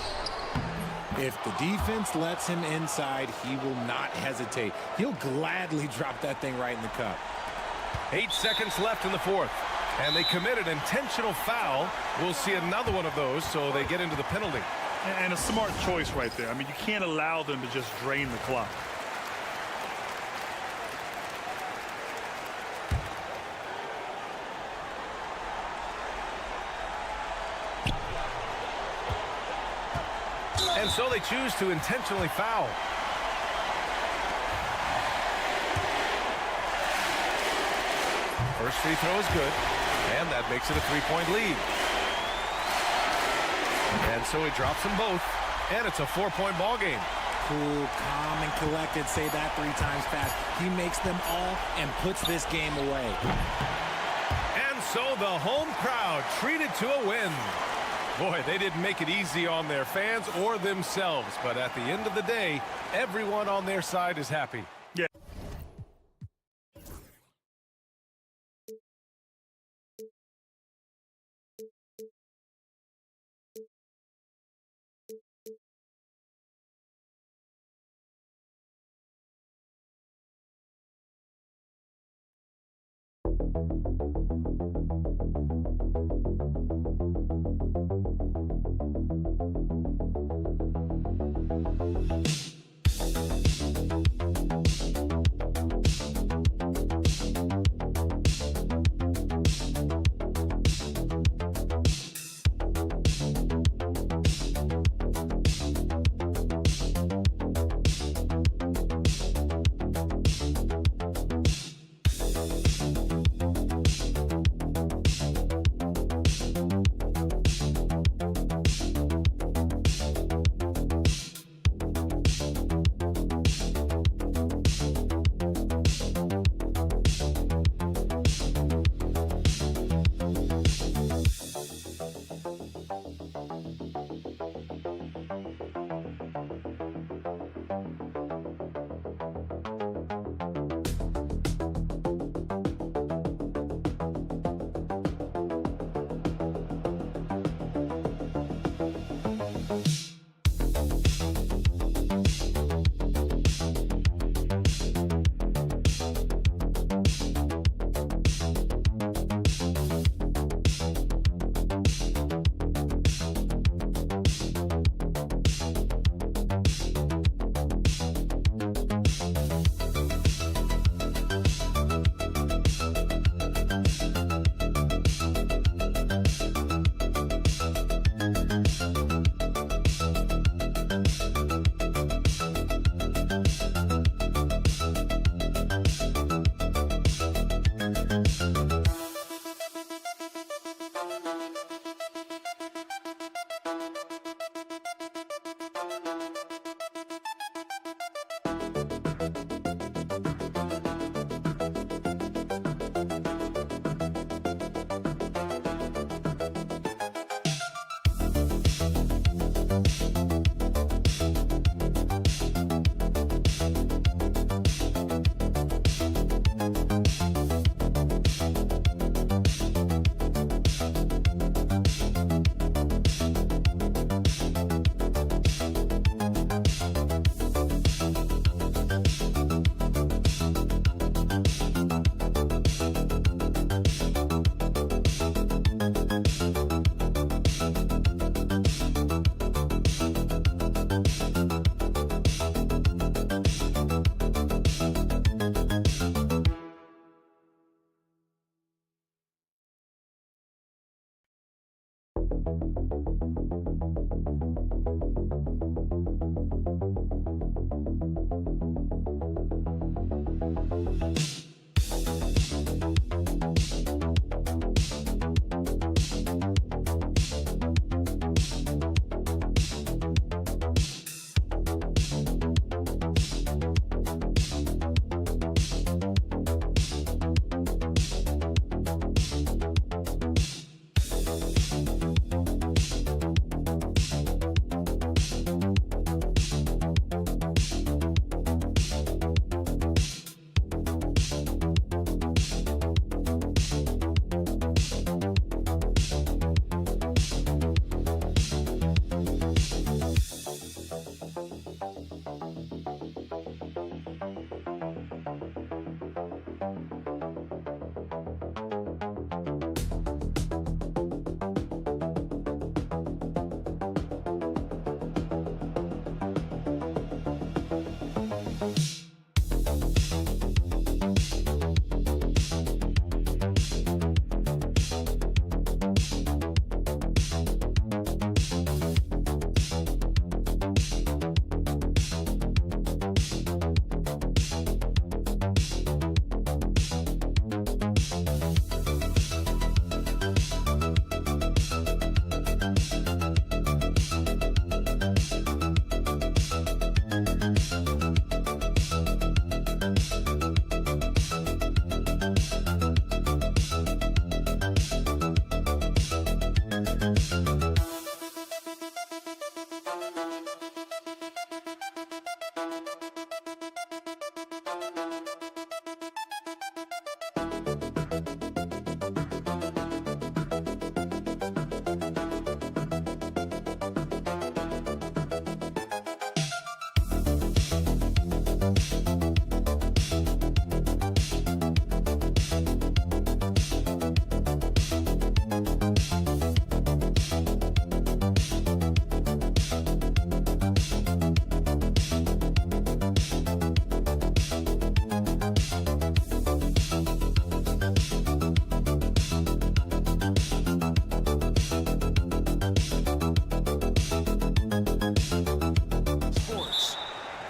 If the defense lets him inside, he will not hesitate. He'll gladly drop that thing right in the cup. 8 seconds left in the fourth. And they commit an intentional foul. We'll see another one of those, so they get into the penalty. And a smart choice right there. I mean, you can't allow them to just drain the clock. And so they choose to intentionally foul. First free throw is good, and that makes it a 3-point lead. And so he drops them both, and it's a 4-point ball game. Cool, calm, and collected. Say that 3 times fast. He makes them all and puts this game away. And so the home crowd treated to a win. Boy, they didn't make it easy on their fans or themselves, but at the end of the day, everyone on their side is happy. Yeah.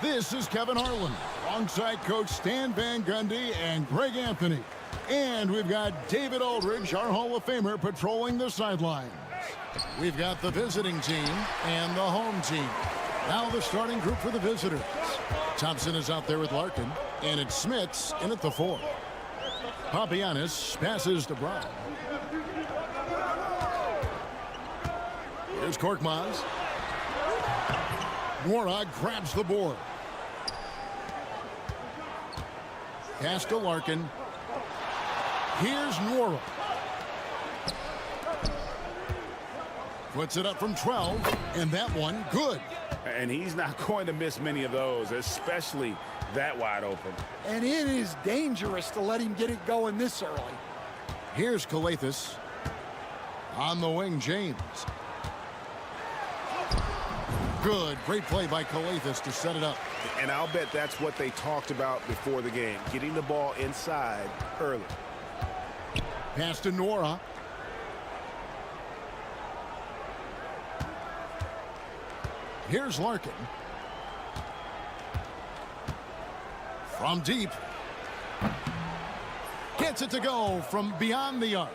This is Kevin Harlan, alongside Coach Stan Van Gundy and Greg Anthony. And we've got David Aldridge, our Hall of Famer, patrolling the sidelines. We've got the visiting team and the home team. Now the starting group for the visitors. Thompson is out there with Larkin, and it's Smits in at the 4. Papagiannis passes to Brown. Here's Korkmaz. Nora grabs the board. Pass to Larkin. Here's Nora. Puts it up from 12, and that one good. And he's not going to miss many of those, especially that wide open. And it is dangerous to let him get it going this early. Here's Kalathis. On the wing, James. Good. Great play by Kalathis to set it up. And I'll bet that's what they talked about before the game, getting the ball inside early. Pass to Nora. Here's Larkin. From deep. Gets it to go from beyond the arc.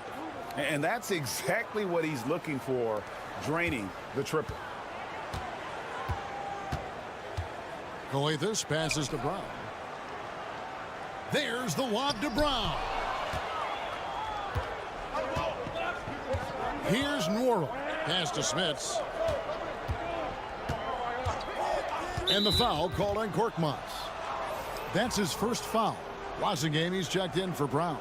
And that's exactly what he's looking for, draining the triple. Kalathis passes to Brown. There's the lob to Brown. Here's Nora. Pass to Smits. And the foul called on Korkmaz. That's his first foul. Watching game, he's checked in for Brown.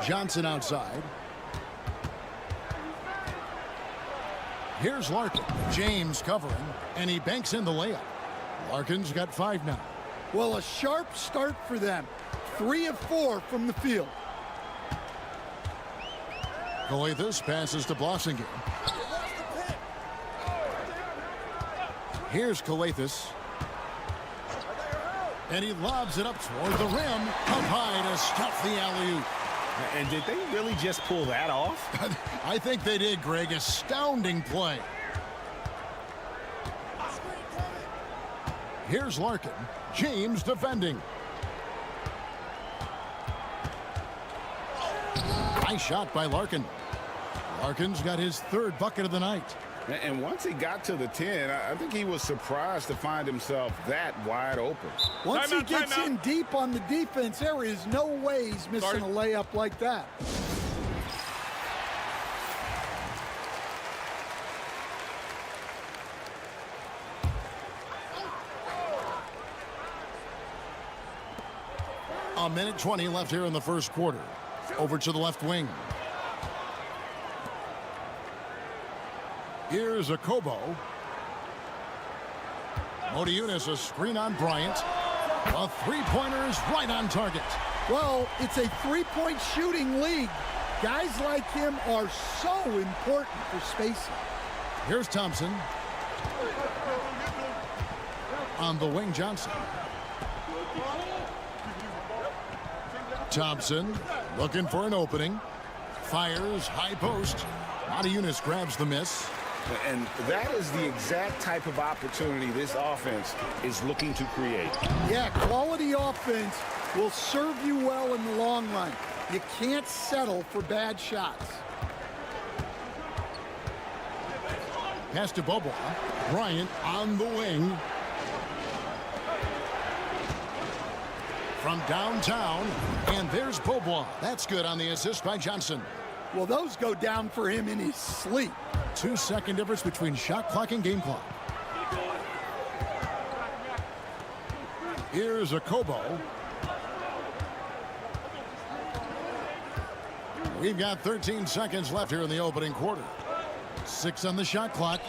Johnson outside. Here's Larkin. James covering, and he banks in the layup. Larkin's got 5 now. Well, a sharp start for them. 3 of 4 from the field. Kalathis passes to Blossinger. Here's Kalathis. And he lobs it up toward the rim. Up high to stuff the alley-oop. And did they really just pull that off? I think they did, Greg. Astounding play. Here's Larkin. James defending. Nice shot by Larkin. Larkin's got his 3rd bucket of the night. And once he got to the 10, I think he was surprised to find himself that wide open. Once he gets in deep on the defense, there is no way he's missing a layup like that. A minute 20 left here in the first quarter. Over to the left wing. Here's a Kobo. Modiunas, a screen on Bryant. A 3-pointer is right on target. Well, it's a 3-point shooting league. Guys like him are so important for spacing. Here's Thompson. On the wing, Johnson. Thompson looking for an opening. Fires, high post. Modiunas grabs the miss. And that is the exact type of opportunity this offense is looking to create. Yeah, quality offense will serve you well in the long run. You can't settle for bad shots. Pass to Bobois. Bryant on the wing. From downtown, and there's Bobois. That's good on the assist by Johnson. Well, those go down for him in his sleep. 2-second difference between shot clock and game clock. Here's a Kobo. We've got 13 seconds left here in the opening quarter. 6 on the shot clock.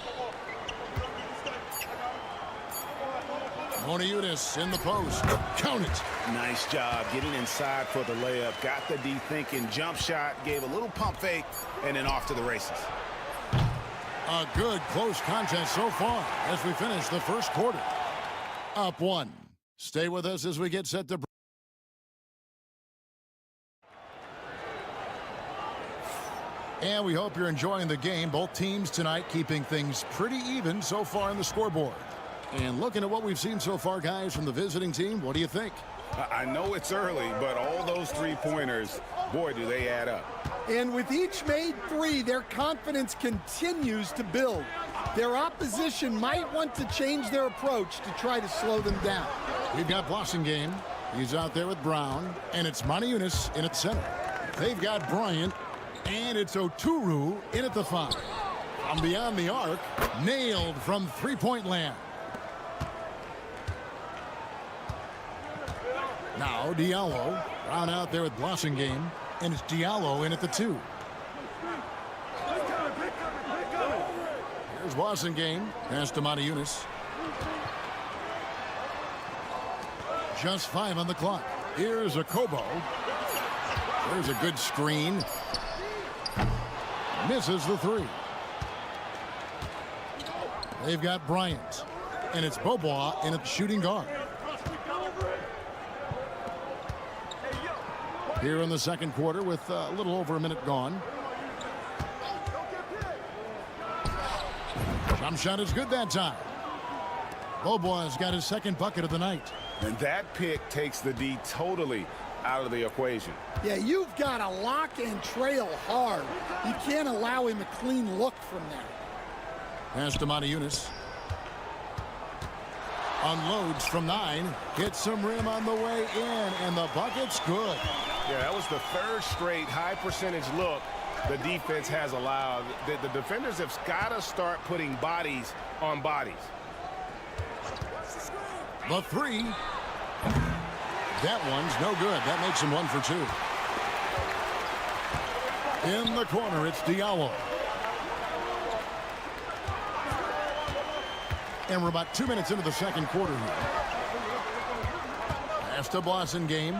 Modiunas in the post. Count it. Nice job getting inside for the layup. Got the D thinking. Jump shot. Gave a little pump fake. And then off to the races. A good close contest so far as we finish the first quarter. Up 1. Stay with us as we get set to... And we hope you're enjoying the game. Both teams tonight keeping things pretty even so far on the scoreboard. And looking at what we've seen so far, guys, from the visiting team, what do you think? I know it's early, but all those three-pointers, boy, do they add up. And with each made three, their confidence continues to build. Their opposition might want to change their approach to try to slow them down. We've got Blossingame. He's out there with Brown, and it's Moniunas in at center. They've got Bryant, and it's Oturu in at the 5. From beyond the arc, nailed from three-point land. Now Diallo, Brown out there with Blossingame, and it's Diallo in at the 2. Here's Blossingame, pass to Moniunas. Just 5 on the clock. Here's Akobo. There's a good screen. Misses the 3. They've got Bryant, and it's Bobois in at the shooting guard. Here in the second quarter with a little over a minute gone. Jump shot is good that time. Bobois got his second bucket of the night. And that pick takes the D totally out of the equation. Yeah, you've got to lock and trail hard. You can't allow him a clean look from that. Pass to Moniunas. Unloads from 9. Hits some rim on the way in, and the bucket's good. Yeah, that was the third straight high percentage look the defense has allowed. The defenders have got to start putting bodies on bodies. The 3. That one's no good. That makes him 1 for 2. In the corner, it's Diallo. And we're about 2 minutes into the second quarter here. Pass to Blossingame.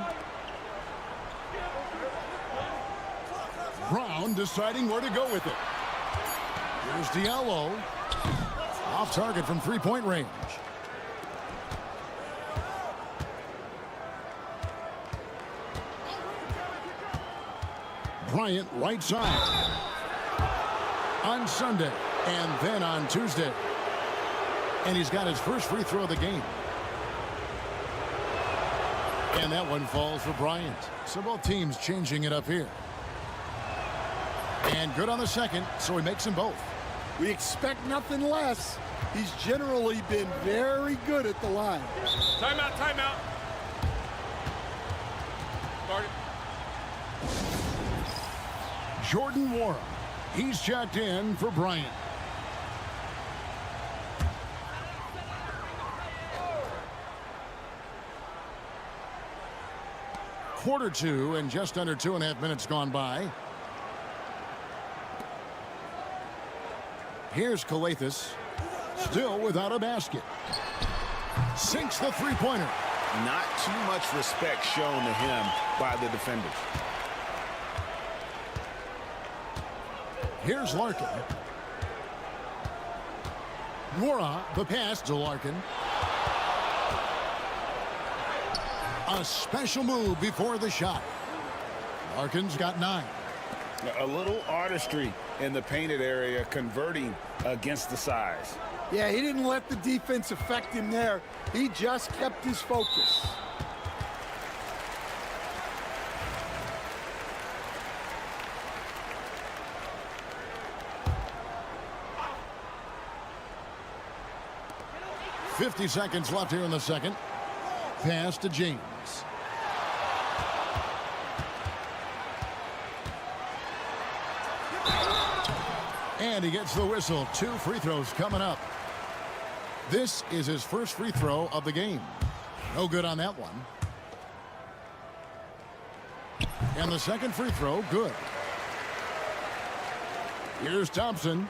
Brown deciding where to go with it. Here's Diallo. Off target from three-point range. Bryant right side. On Sunday and then on Tuesday. And he's got his first free throw of the game. And that one falls for Bryant. So both teams changing it up here. And good on the second, so he makes them both. We expect nothing less. He's generally been very good at the line. Timeout, timeout. Start it. Jordan Nwora. He's checked in for Bryant. Quarter 2 and just under 2.5 minutes gone by. Here's Calathes, still without a basket. Sinks the three-pointer. Not too much respect shown to him by the defenders. Here's Larkin. Nwora, the pass to Larkin. A special move before the shot. Larkin's got 9. A little artistry in the painted area, converting against the size. Yeah, he didn't let the defense affect him there. He just kept his focus. .50 seconds left here in the second. Pass to James. And he gets the whistle. 2 free throws coming up. This is his first free throw of the game. No good on that one. And the second free throw, good. Here's Thompson.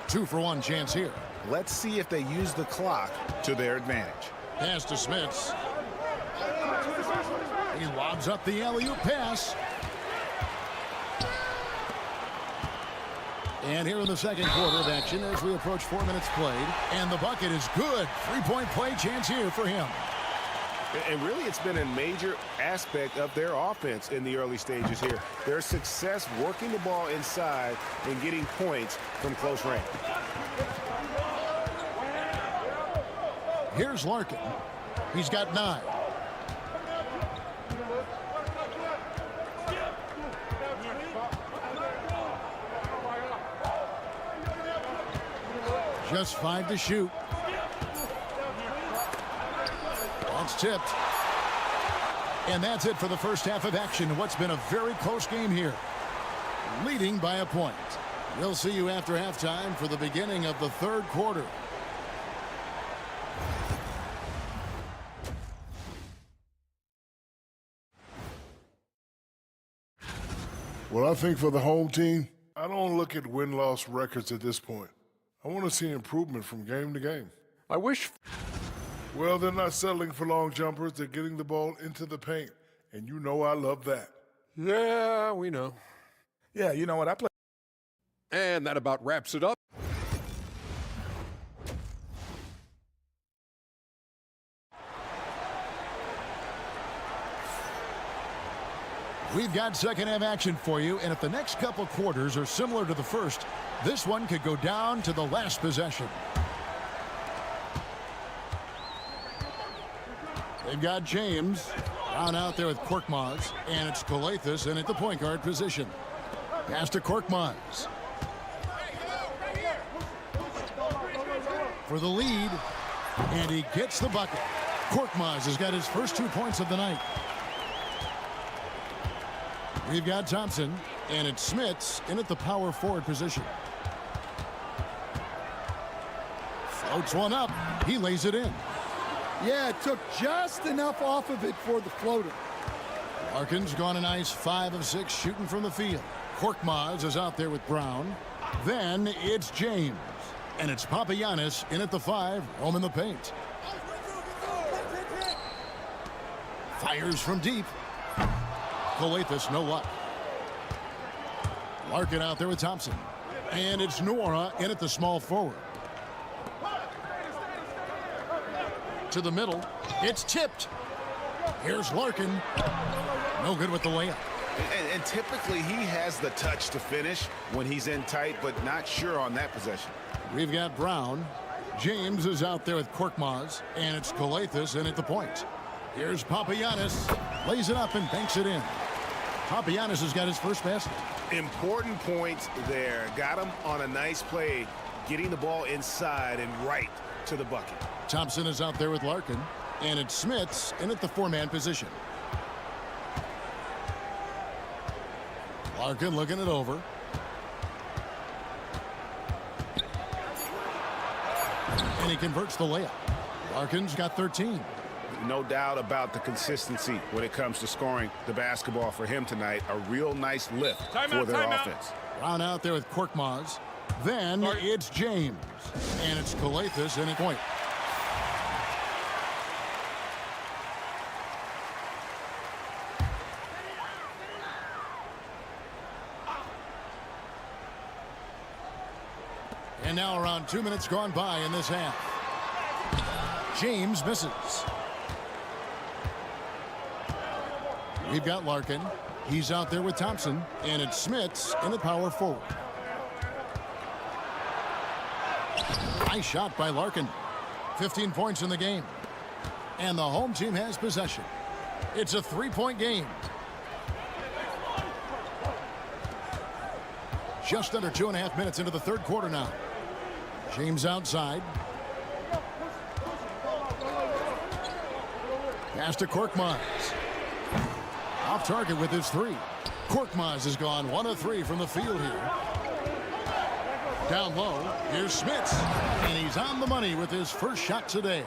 2 for 1 chance here. Let's see if they use the clock to their advantage. Pass to Smits. He lobs up the alley-oop pass. And here in the second quarter of action as we approach 4 minutes played. And the bucket is good. 3-point play chance here for him. And really, it's been a major aspect of their offense in the early stages here. Their success working the ball inside and getting points from close range. Here's Larkin. He's got 9. Just 5 to shoot. That's tipped. And that's it for the first half of action. What's been a very close game here. Leading by a point. We'll see you after halftime for the beginning of the third quarter. Well, I think for the home team, I don't look at win-loss records at this point. I want to see improvement from game to game. I wish. Well, they're not settling for long jumpers. They're getting the ball into the paint. And you know I love that. Yeah, we know. Yeah, you know what? I play. And that about wraps it up. We've got second half action for you, and if the next couple quarters are similar to the first, this one could go down to the last possession. They've got James down out there with Korkmaz, and it's Kalathis in at the point guard position. Pass to Korkmaz. For the lead, and he gets the bucket. Korkmaz has got his first 2 points of the night. We've got Thompson, and it's Smits in at the power forward position. Floats one up. He lays it in. Yeah, it took just enough off of it for the floater. Larkin's gone a nice 5 of 6 shooting from the field. Korkmaz is out there with Brown. Then it's James. And it's Papagiannis in at the 5, roaming the paint. Fires from deep. Kalathis, no luck. Larkin out there with Thompson. And it's Nora in at the small forward. To the middle. It's tipped. Here's Larkin. No good with the layup. And typically he has the touch to finish when he's in tight, but not sure on that possession. We've got Brown. James is out there with Korkmaz. And it's Kalathis in at the point. Here's Papagiannis. Lays it up and banks it in. Papagiannis has got his first basket. Important points there. Got him on a nice play, getting the ball inside and right to the bucket. Thompson is out there with Larkin. And it's Smits in at the 4-man position. Larkin looking it over. And he converts the layup. Larkin's got 13. No doubt about the consistency when it comes to scoring the basketball for him tonight. A real nice lift for their offense. Brown out there with Korkmaz. Then it's James. And it's Kalathis in at point. And now around 2 minutes gone by in this half. James misses. We've got Larkin. He's out there with Thompson. And it's Smits in the power forward. Nice shot by Larkin. 15 points in the game. And the home team has possession. It's a 3-point game. Just under 2.5 minutes into the third quarter now. James outside. Pass to Korkmaz. Off target with his 3. Korkmaz has gone 1 of 3 from the field here. Down low, here's Smits. And he's on the money with his first shot today.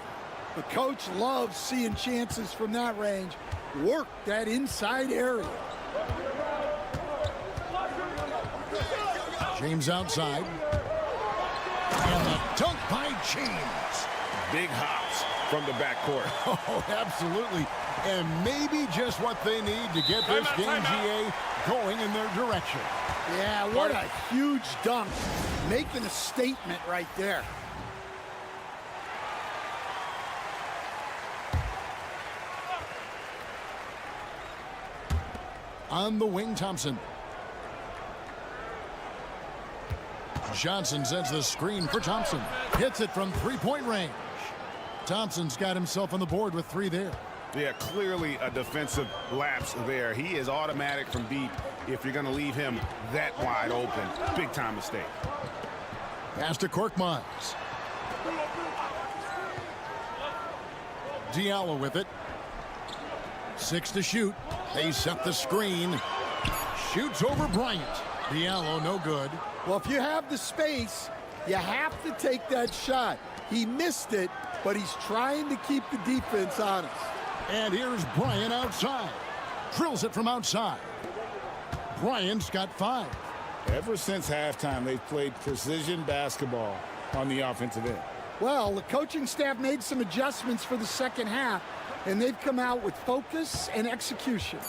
The coach loves seeing chances from that range. Work that inside area. James outside. And the dunk by James. Big hops from the backcourt. Oh, absolutely. And maybe just what they need to get this game, GA, going in their direction. Yeah, what a huge dunk. Making a statement right there. On the wing, Thompson. Johnson sends the screen for Thompson. Hits it from three-point range. Thompson's got himself on the board with 3 there. Yeah, clearly a defensive lapse there. He is automatic from deep if you're going to leave him that wide open. Big time mistake. Pass to Korkmaz. Diallo with it. 6 to shoot. They set the screen. Shoots over Bryant. Diallo no good. Well, if you have the space, you have to take that shot. He missed it, but he's trying to keep the defense honest. And here's Bryant outside. Drills it from outside. Bryant's got 5. Ever since halftime, they've played precision basketball on the offensive end. Well, the coaching staff made some adjustments for the second half, and they've come out with focus and execution.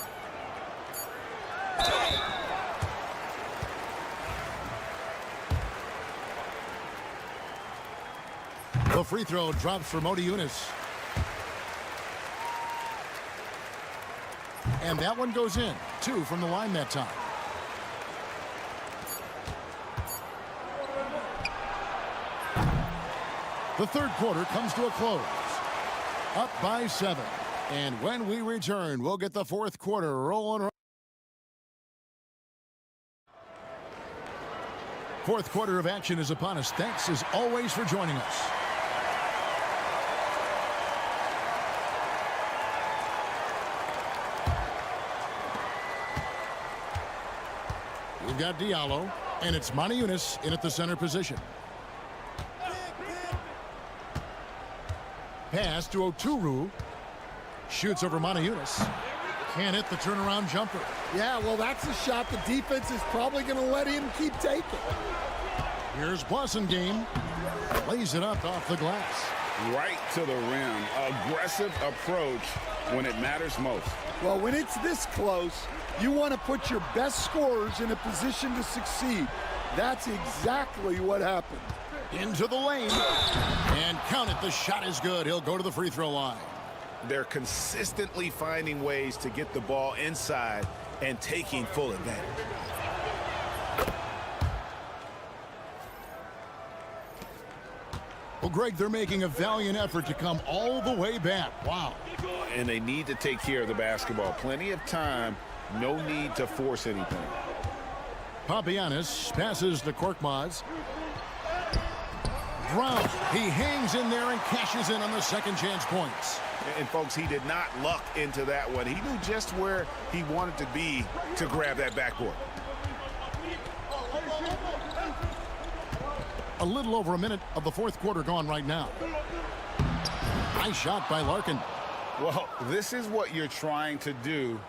The free throw drops for Motiejunas. And that one goes in. 2 from the line that time. The third quarter comes to a close. Up by 7. And when we return, we'll get the fourth quarter rolling. Fourth quarter of action is upon us. Thanks as always for joining us. We've got Diallo, and it's Motiejunas in at the center position. Pass to Oturu. Shoots over Motiejunas. Can't hit the turnaround jumper. Yeah, well, that's a shot the defense is probably going to let him keep taking. Here's Blasingame. Lays it up off the glass. Right to the rim. Aggressive approach when it matters most. Well, when it's this close, you want to put your best scorers in a position to succeed. That's exactly what happened. Into the lane. And count it. The shot is good. He'll go to the free throw line. They're consistently finding ways to get the ball inside and taking full advantage. Well, Greg, they're making a valiant effort to come all the way back. Wow. And they need to take care of the basketball. Plenty of time. No need to force anything. Papagiannis passes to Korkmaz. Brown, he hangs in there and cashes in on the second chance points. And folks, he did not luck into that one. He knew just where he wanted to be to grab that backboard. A little over a minute of the fourth quarter gone right now. Nice shot by Larkin. Well, this is what you're trying to do.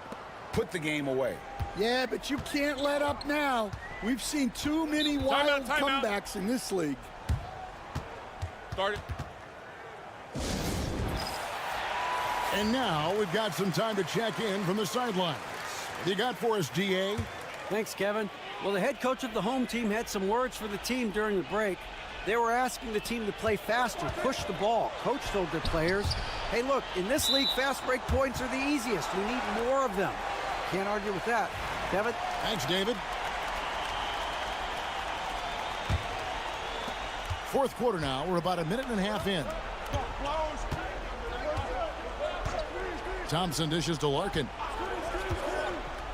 Put the game away. Yeah, but you can't let up now. We've seen too many wild comebacks in this league. Start it. And now we've got some time to check in from the sidelines. You got for us, GA? Thanks, Kevin. Well, the head coach of the home team had some words for the team during the break. They were asking the team to play faster, push the ball. Coach told their players, hey, look, in this league, fast break points are the easiest. We need more of them. Can't argue with that. Kevin? Thanks, David. Fourth quarter now. We're about a minute and a half in. Thompson dishes to Larkin.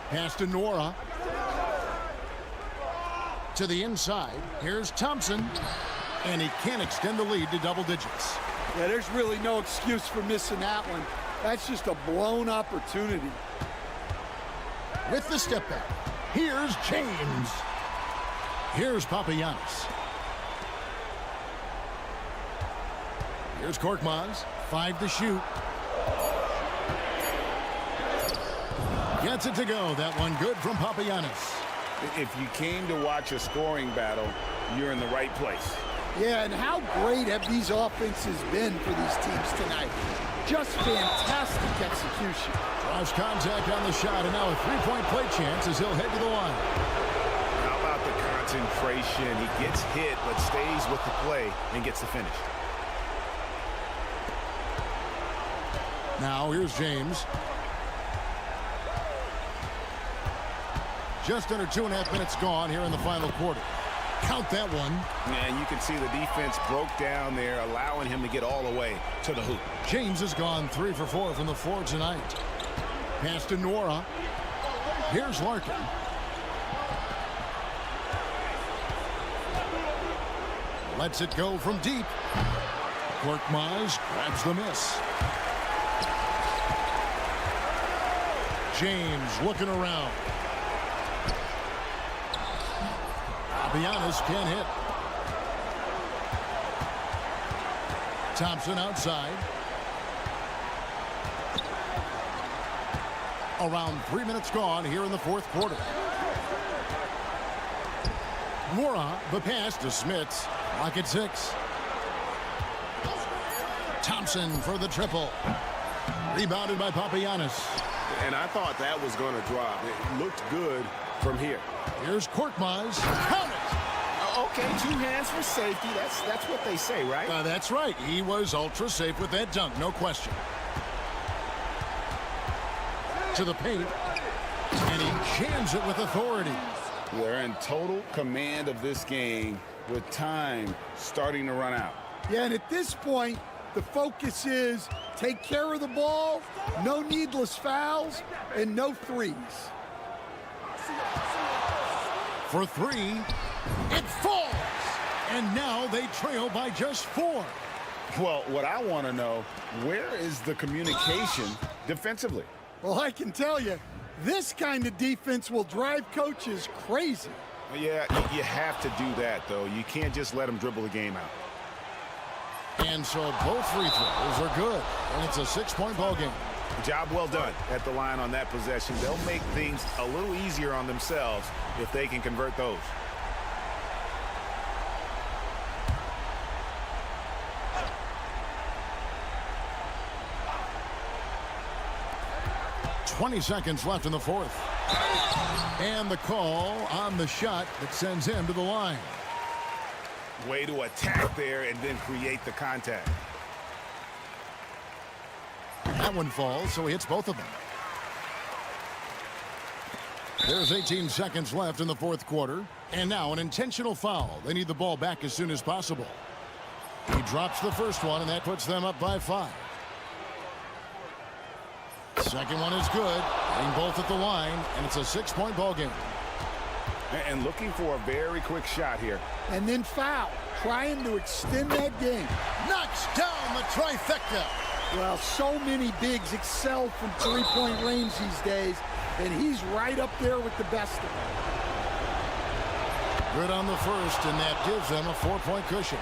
Pass to Nora. To the inside. Here's Thompson. And he can't extend the lead to double digits. Yeah, there's really no excuse for missing that one. That's just a blown opportunity. With the step back. Here's James. Here's Papagiannis. Here's Korkmaz. 5 to shoot. Gets it to go. That one good from Papagiannis. If you came to watch a scoring battle, you're in the right place. Yeah, and how great have these offenses been for these teams tonight? Just fantastic execution. Draws contact on the shot, and now a three-point play chance as he'll head to the line. How about the concentration? He gets hit, but stays with the play and gets the finish. Now here's James. Just under 2.5 minutes gone here in the final quarter. Count that one. And you can see the defense broke down there, allowing him to get all the way to the hoop. James has gone 3 for 4 from the floor tonight. Pass to Nora. Here's Larkin. Lets it go from deep. Korkmaz grabs the miss. James looking around. Giannis can't hit. Thompson outside. Around 3 minutes gone here in the fourth quarter. Mora, the pass to Smits. Rocket 6. Thompson for the triple. Rebounded by Papagiannis. And I thought that was going to drop. It looked good from here. Here's Korkmaz. Count it! Okay, 2 hands for safety. That's what they say, right? That's right. He was ultra safe with that dunk, no question. To the paint. And he jams it with authority. They're in total command of this game with time starting to run out. Yeah, and at this point, the focus is take care of the ball, no needless fouls, and no threes. For 3, it falls. And now they trail by just 4. Well, what I want to know, where is the communication defensively? Well, I can tell you, this kind of defense will drive coaches crazy. Yeah, you have to do that, though. You can't just let them dribble the game out. And so both free throws are good. And it's a 6-point ball game. Job well done at the line on that possession. They'll make things a little easier on themselves if they can convert those. .20 seconds left in the fourth. And the call on the shot that sends him to the line. Way to attack there and then create the contact. That one falls, so he hits both of them. There's 18 seconds left in the fourth quarter. And now an intentional foul. They need the ball back as soon as possible. He drops the first one, and that puts them up by 5. Second one is good. Getting both at the line, and it's a 6-point ball game. And looking for a very quick shot here. And then foul, trying to extend that game. Knocks down the trifecta. Well, so many bigs excel from three-point range these days, and he's right up there with the best of them. Good on the first, and that gives them a 4-point cushion.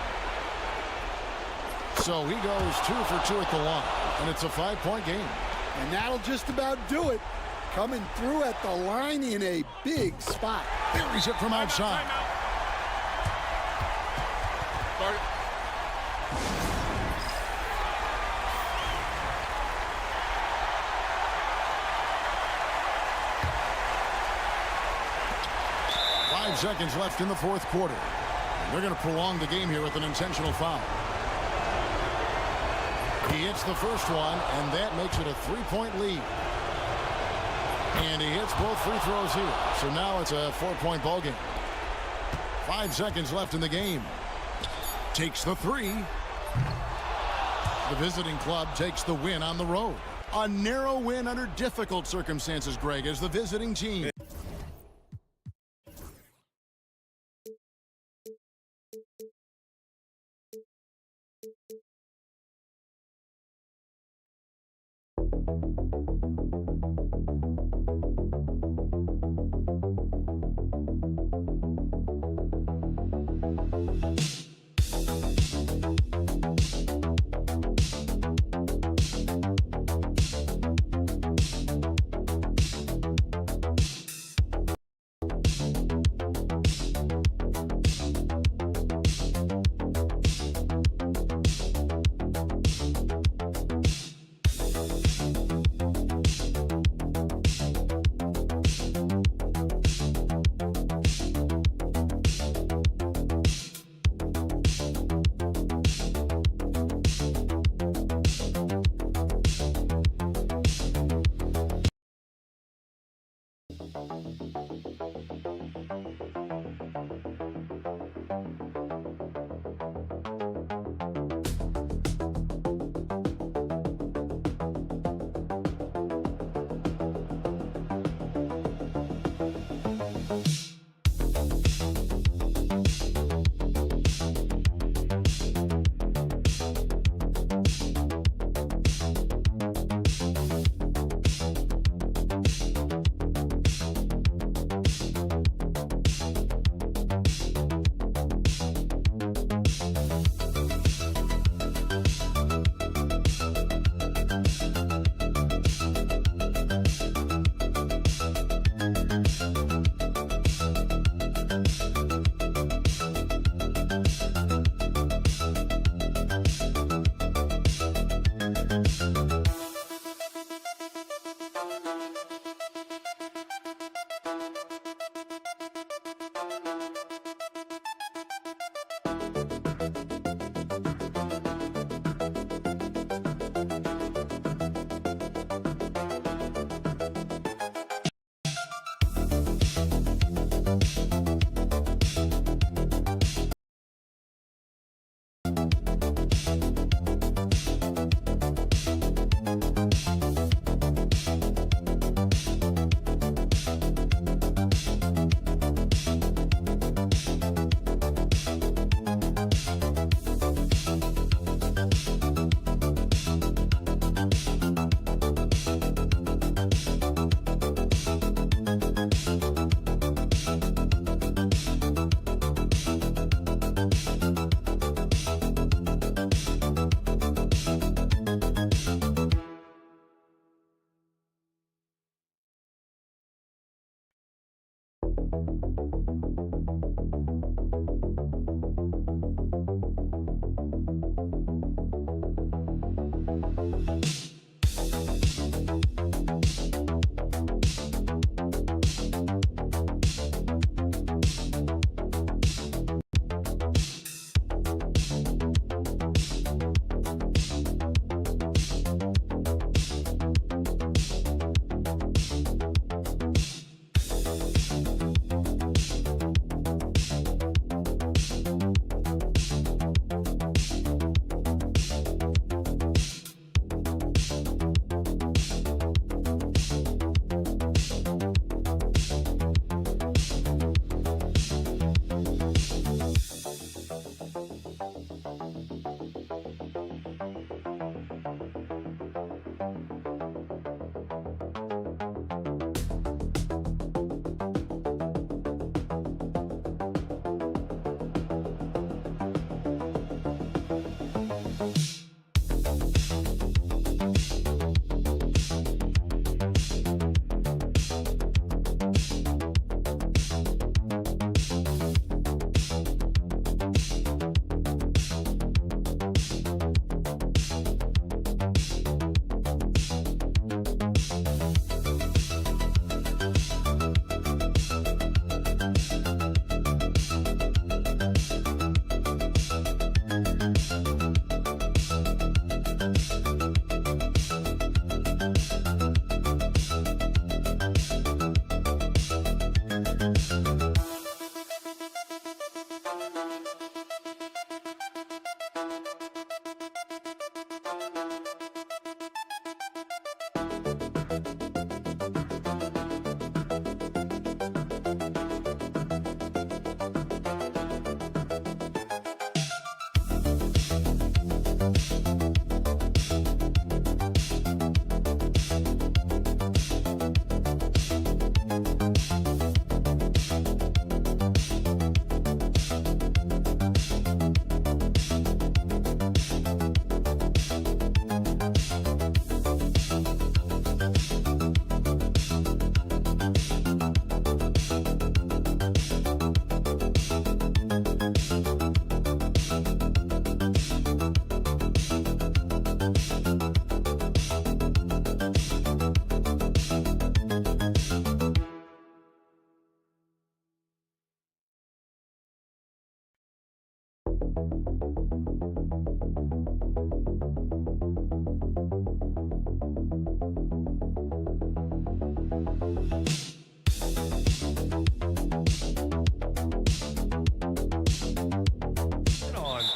So he goes 2 for 2 at the line, and it's a 5-point game. And that'll just about do it. Coming through at the line in a big spot. Buries it from outside. Start. Five seconds left in the fourth quarter. They're going to prolong the game here with an intentional foul. He hits the first one, and that makes it a 3-point lead. And he hits both free throws here. So now it's a 4-point ball game. 5 seconds left in the game. Takes the 3. The visiting club takes the win on the road. A narrow win under difficult circumstances, Greg, as the visiting team.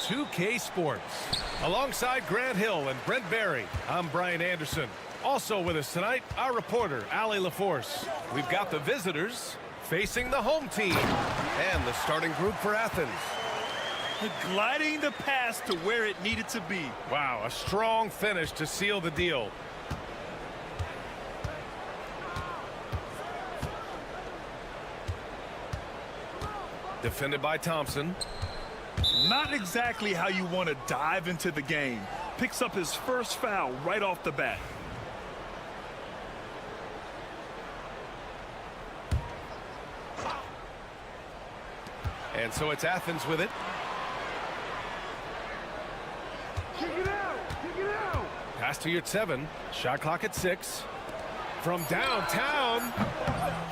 2K Sports. Alongside Grant Hill and Brent Barry, I'm Brian Anderson. Also with us tonight, our reporter, Allie LaForce. We've got the visitors facing the home team and the starting group for Athens. Gliding the pass to where it needed to be. Wow, a strong finish to seal the deal. Defended by Thompson. Not exactly how you want to dive into the game. Picks up his first foul right off the bat. And so it's Athens with it. Kick it out! Kick it out! Pass to Yurtseven. Shot clock at 6. From downtown,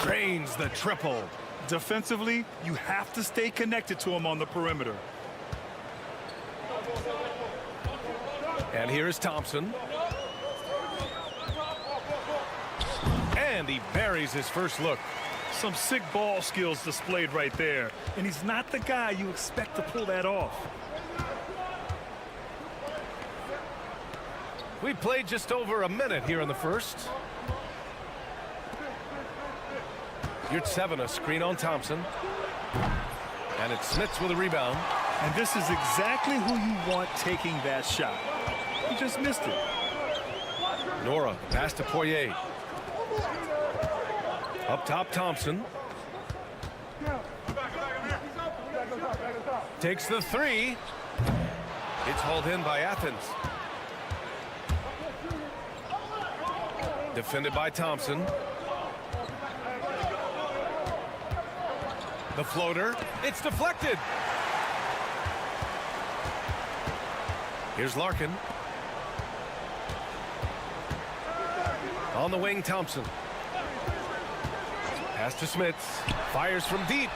drains the triple. Defensively, you have to stay connected to him on the perimeter. And here is Thompson. And he buries his first look. Some sick ball skills displayed right there. And he's not the guy you expect to pull that off. We played just over a minute here in the first. Yurtseven, a screen on Thompson. And it's Smits with a rebound. And this is exactly who you want taking that shot. He just missed it. Nora, pass to Poirier. Up top, Thompson. Takes the 3. It's hauled in by Athens. Defended by Thompson. The floater, it's deflected. Here's Larkin. On the wing, Thompson. Pass to Smits. Fires from deep.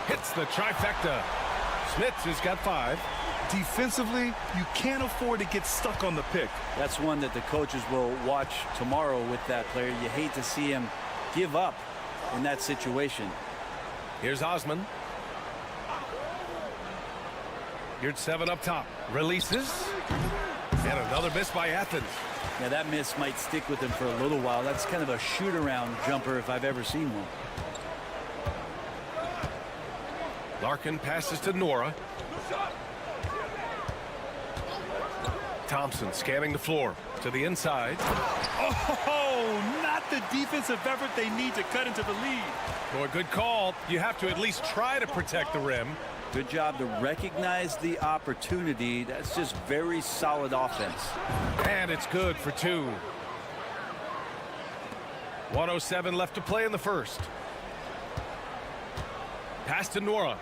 Hits the trifecta. Smits has got 5. Defensively, you can't afford to get stuck on the pick. That's one that the coaches will watch tomorrow with that player. You hate to see him give up in that situation. Here's Osman. Here's 7 up top. Releases. And another miss by Athens. Yeah, that miss might stick with him for a little while. That's kind of a shoot-around jumper if I've ever seen one. Larkin passes to Nora. Thompson scanning the floor to the inside. Oh, not the defensive effort they need to cut into the lead. Boy, good call. You have to at least try to protect the rim. Good job to recognize the opportunity. That's just very solid offense. And it's good for 2. 1:07 left to play in the first. Pass to Nora.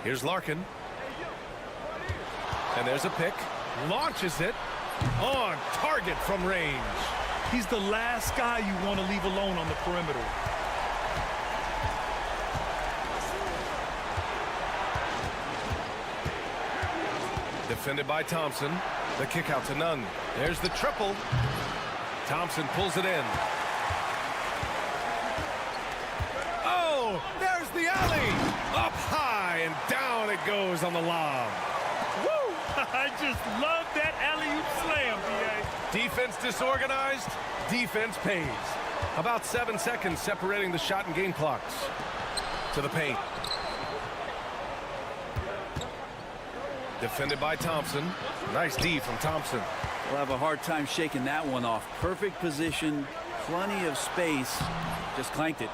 Here's Larkin. And there's a pick. Launches it. On target from range. He's the last guy you want to leave alone on the perimeter. Defended by Thompson. The kick out to Nunn. There's the triple. Thompson pulls it in. Oh, there's the alley. Up high and down it goes on the lob. Woo! I just love that alley-oop slam, B.A. Defense disorganized. Defense pays. About 7 seconds separating the shot and game clocks. To the paint. Defended by Thompson. Nice D from Thompson. We'll have a hard time shaking that one off. Perfect position, plenty of space. Just clanked it.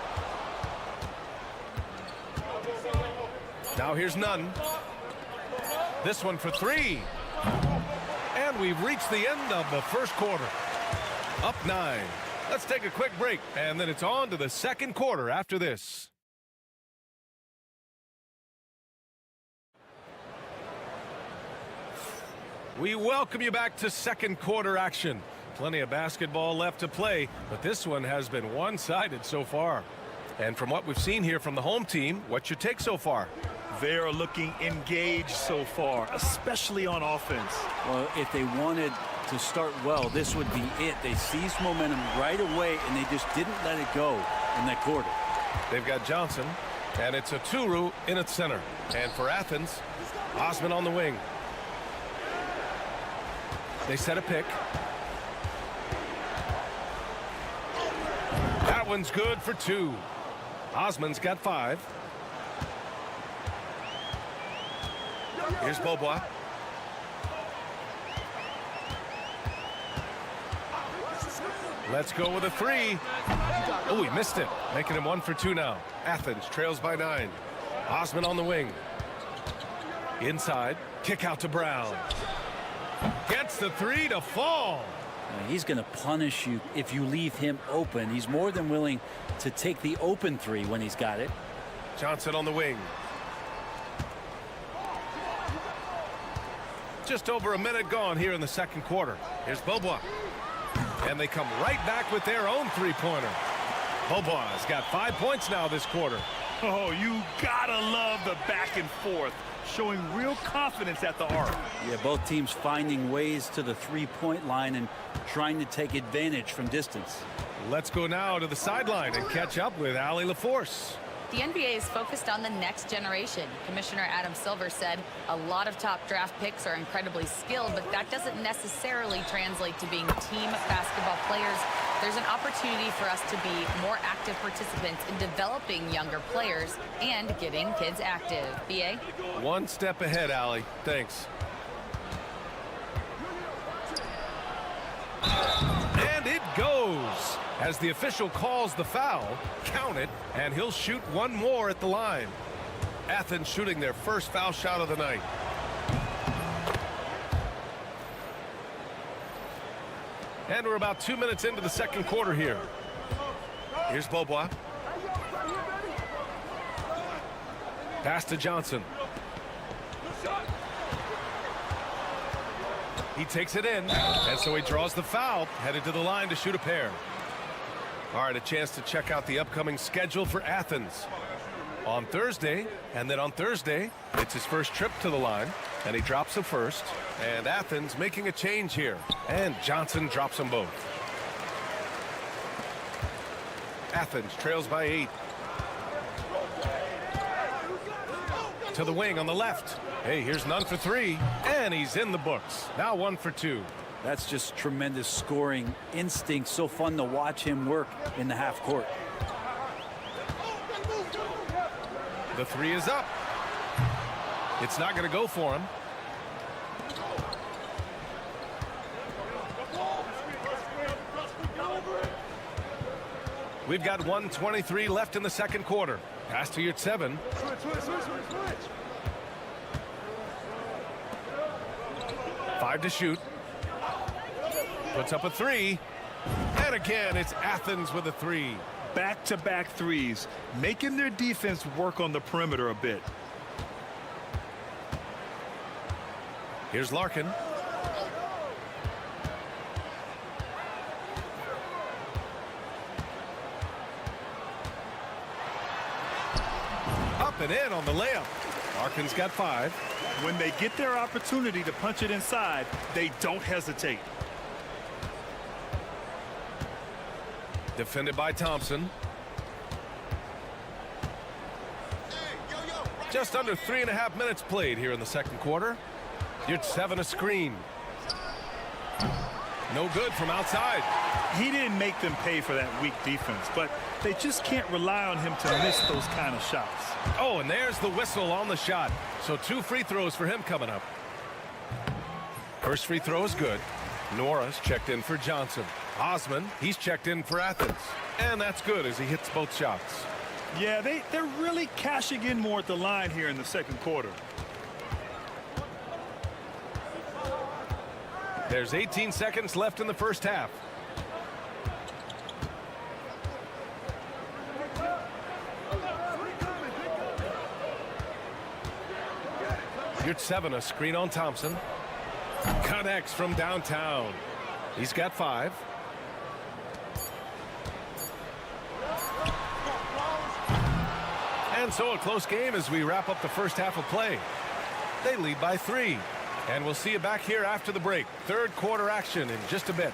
Now here's Nunn. This one for 3. And we've reached the end of the first quarter. Up 9. Let's take a quick break, and then it's on to the second quarter after this. We welcome you back to second quarter action. Plenty of basketball left to play, but this one has been one-sided so far. And from what we've seen here from the home team, what's your take so far? They are looking engaged so far, especially on offense. Well, if they wanted to start well, this would be it. They seized momentum right away, and they just didn't let it go in that quarter. They've got Johnson, and it's a Turu in its center. And for Athens, Osman on the wing. They set a pick. That one's good for 2. Osman's got 5. Here's Beaubois. Let's go with a 3. Oh, he missed it. Making him 1 for 2 now. Athens trails by 9. Osman on the wing. Inside. Kick out to Brown. Gets the 3 to fall. He's going to punish you if you leave him open. He's more than willing to take the open 3 when he's got it. Johnson on the wing. Just over a minute gone here in the second quarter. Here's Beaubois. And they come right back with their own 3-pointer. Beaubois has got 5 points now this quarter. Oh, you gotta love the back and forth. Showing real confidence at the arc. Yeah, both teams finding ways to the 3-point line and trying to take advantage from distance. Let's go now to the sideline and catch up with Allie LaForce. The NBA is focused on the next generation. Commissioner Adam Silver said a lot of top draft picks are incredibly skilled, but that doesn't necessarily translate to being team basketball players. There's an opportunity for us to be more active participants in developing younger players and getting kids active. BA? One step ahead, Allie. Thanks. And it goes. As the official calls the foul, count it, and he'll shoot one more at the line. Athens shooting their first foul shot of the night. And we're about 2 minutes into the second quarter here. Here's Beaubois. Pass to Johnson. He takes it in, and so he draws the foul, headed to the line to shoot a pair. All right, a chance to check out the upcoming schedule for Athens. On Thursday, and then on Thursday, it's his first trip to the line, and he drops the first. And Athens making a change here, and Johnson drops them both. Athens trails by 8. To the wing on the left. Hey, here's none for 3, and he's in the books. Now 1 for 2. That's just tremendous scoring instinct. So fun to watch him work in the half court. The 3 is up. It's not going to go for him. We've got 1:23 left in the second quarter. Pass to Yurtseven. Five to shoot. Puts up a 3. And again, it's Athens with a 3. Back-to-back threes, making their defense work on the perimeter a bit. Here's Larkin. Up and in on the layup. Larkin's got 5. When they get their opportunity to punch it inside, they don't hesitate. Defended by Thompson. Just under 3.5 minutes played here in the second quarter. Yurtseven a screen. No good from outside. He didn't make them pay for that weak defense, but they just can't rely on him to miss those kind of shots. Oh, and there's the whistle on the shot. So 2 free throws for him coming up. First free throw is good. Nora's checked in for Johnson. Osman, he's checked in for Athens. And that's good as he hits both shots. Yeah, they're really cashing in more at the line here in the second quarter. There's 18 seconds left in the first half. Yurtseven a screen on Thompson. Connects from downtown. He's got 5. And so a close game as we wrap up the first half of play. They lead by 3. And we'll see you back here after the break. Third quarter action in just a bit.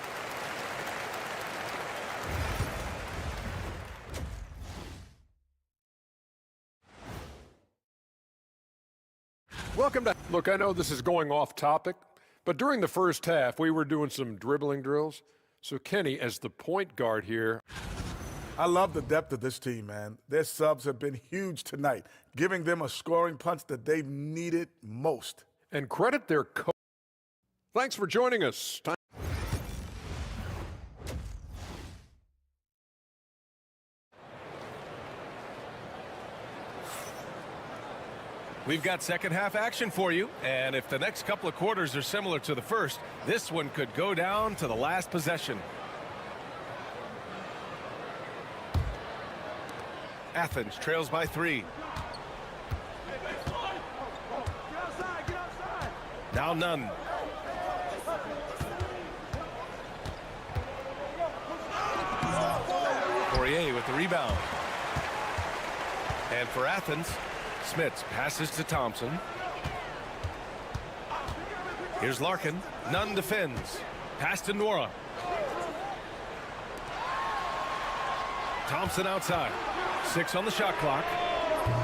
Welcome to... Look, I know this is going off topic, but during the first half, we were doing some dribbling drills. So Kenny, as the point guard here... I love the depth of this team, man. Their subs have been huge tonight, giving them a scoring punch that they've needed most. And credit their coach. Thanks for joining us. We've got second half action for you, and if the next couple of quarters are similar to the first, this one could go down to the last possession. Athens trails by 3. Now none. Poirier with the rebound. And for Athens, Smits passes to Thompson. Here's Larkin. Nunn defends. Pass to Nora. Thompson outside. 6 on the shot clock.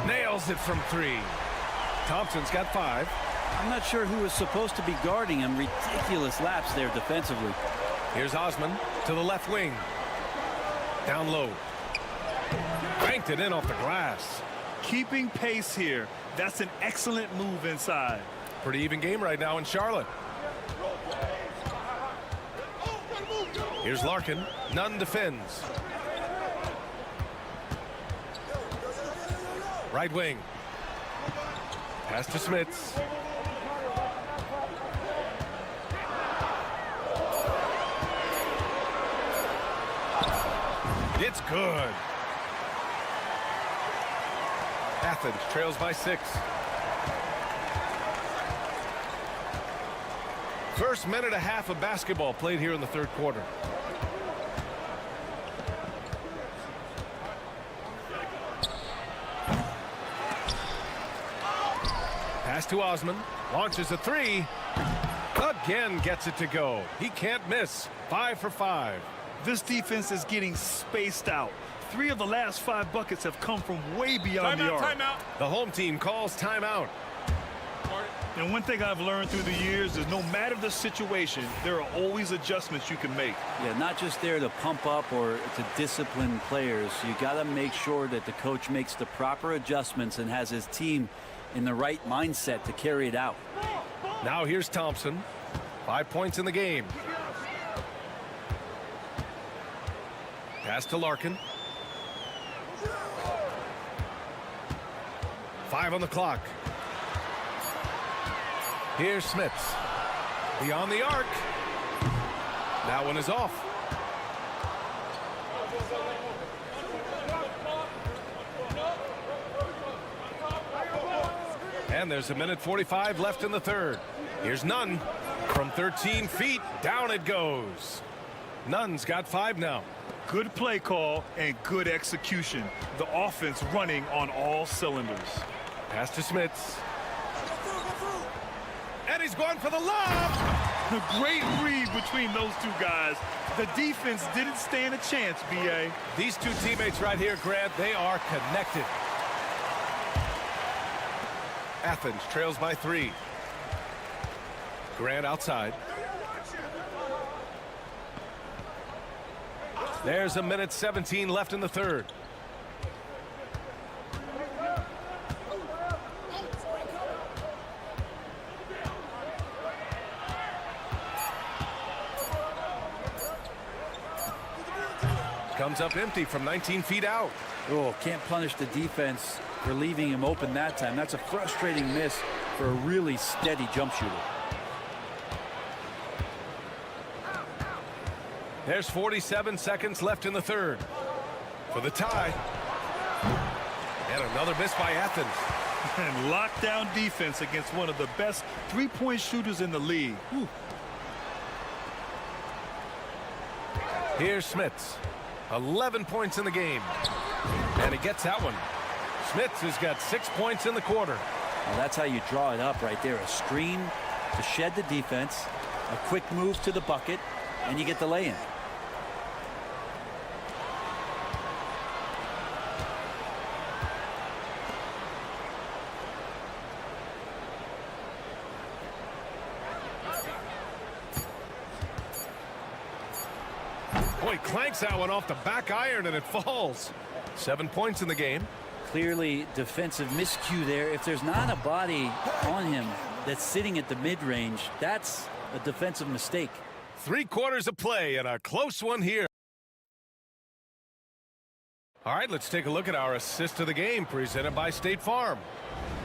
Nails it from 3. Thompson's got 5. I'm not sure who was supposed to be guarding him. Ridiculous lapse there defensively. Here's Osman to the left wing. Down low. Banked it in off the glass. Keeping pace here. That's an excellent move inside. Pretty even game right now in Charlotte. Here's Larkin. Nunn defends. Right wing. Pass to Smits. It's good. Athens trails by 6. First minute and a half of basketball played here in the third quarter. Pass to Osman. Launches a 3. Again gets it to go. He can't miss. 5 for 5. This defense is getting spaced out. 3 of the last 5 buckets have come from way beyond the arc. Timeout. The home team calls timeout. And one thing I've learned through the years is no matter the situation, there are always adjustments you can make. Yeah, not just there to pump up or to discipline players. You got to make sure that the coach makes the proper adjustments and has his team in the right mindset to carry it out. Now here's Thompson. 5 points in the game. Pass to Larkin. 5 on the clock. Here's Smits. Beyond the arc. That one is off. And there's a minute 45 left in the third. Here's Nunn. From 13 feet, down it goes. Nunn's got 5 now. Good play call and good execution. The offense running on all cylinders. Pass to Smits. And he's going for the lob. The great read between those two guys. The defense didn't stand a chance, B.A. These two teammates right here, Grant, they are connected. Athens trails by 3. Grant outside. There's a minute 17 left in the third. Comes up empty from 19 feet out. Oh, can't punish the defense for leaving him open that time. That's a frustrating miss for a really steady jump shooter. There's 47 seconds left in the third. For the tie. And another miss by Athens. And lockdown defense against one of the best three-point shooters in the league. Whew. Here's Smits. 11 points in the game. And he gets that one. Smits has got 6 points in the quarter. Well, that's how you draw it up right there. A screen to shed the defense, a quick move to the bucket, and you get the lay-in. Boy, clanks that one off the back iron and it falls. 7 points in the game. Clearly defensive miscue there. If there's not a body on him that's sitting at the mid-range, that's a defensive mistake. 3 quarters of play and a close one here. All right, let's take a look at our assist of the game presented by State Farm.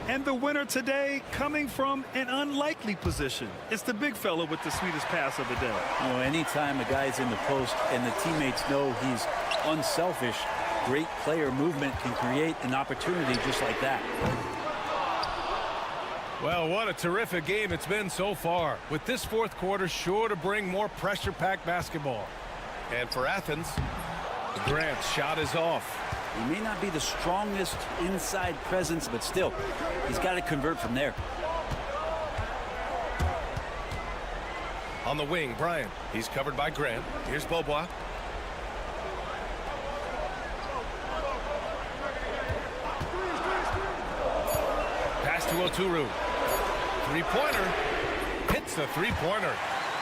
And the winner today coming from an unlikely position. It's the big fella with the sweetest pass of the day. You know, anytime a guy's in the post and the teammates know he's unselfish, great player movement can create an opportunity just like that. Well, what a terrific game it's been so far. With this fourth quarter sure to bring more pressure-packed basketball. And for Athens, Grant's shot is off. He may not be the strongest inside presence, but still, he's got to convert from there. On the wing, Bryant. He's covered by Grant. Here's Beaubois. Pass to Oturu. Three-pointer. Hits the three-pointer.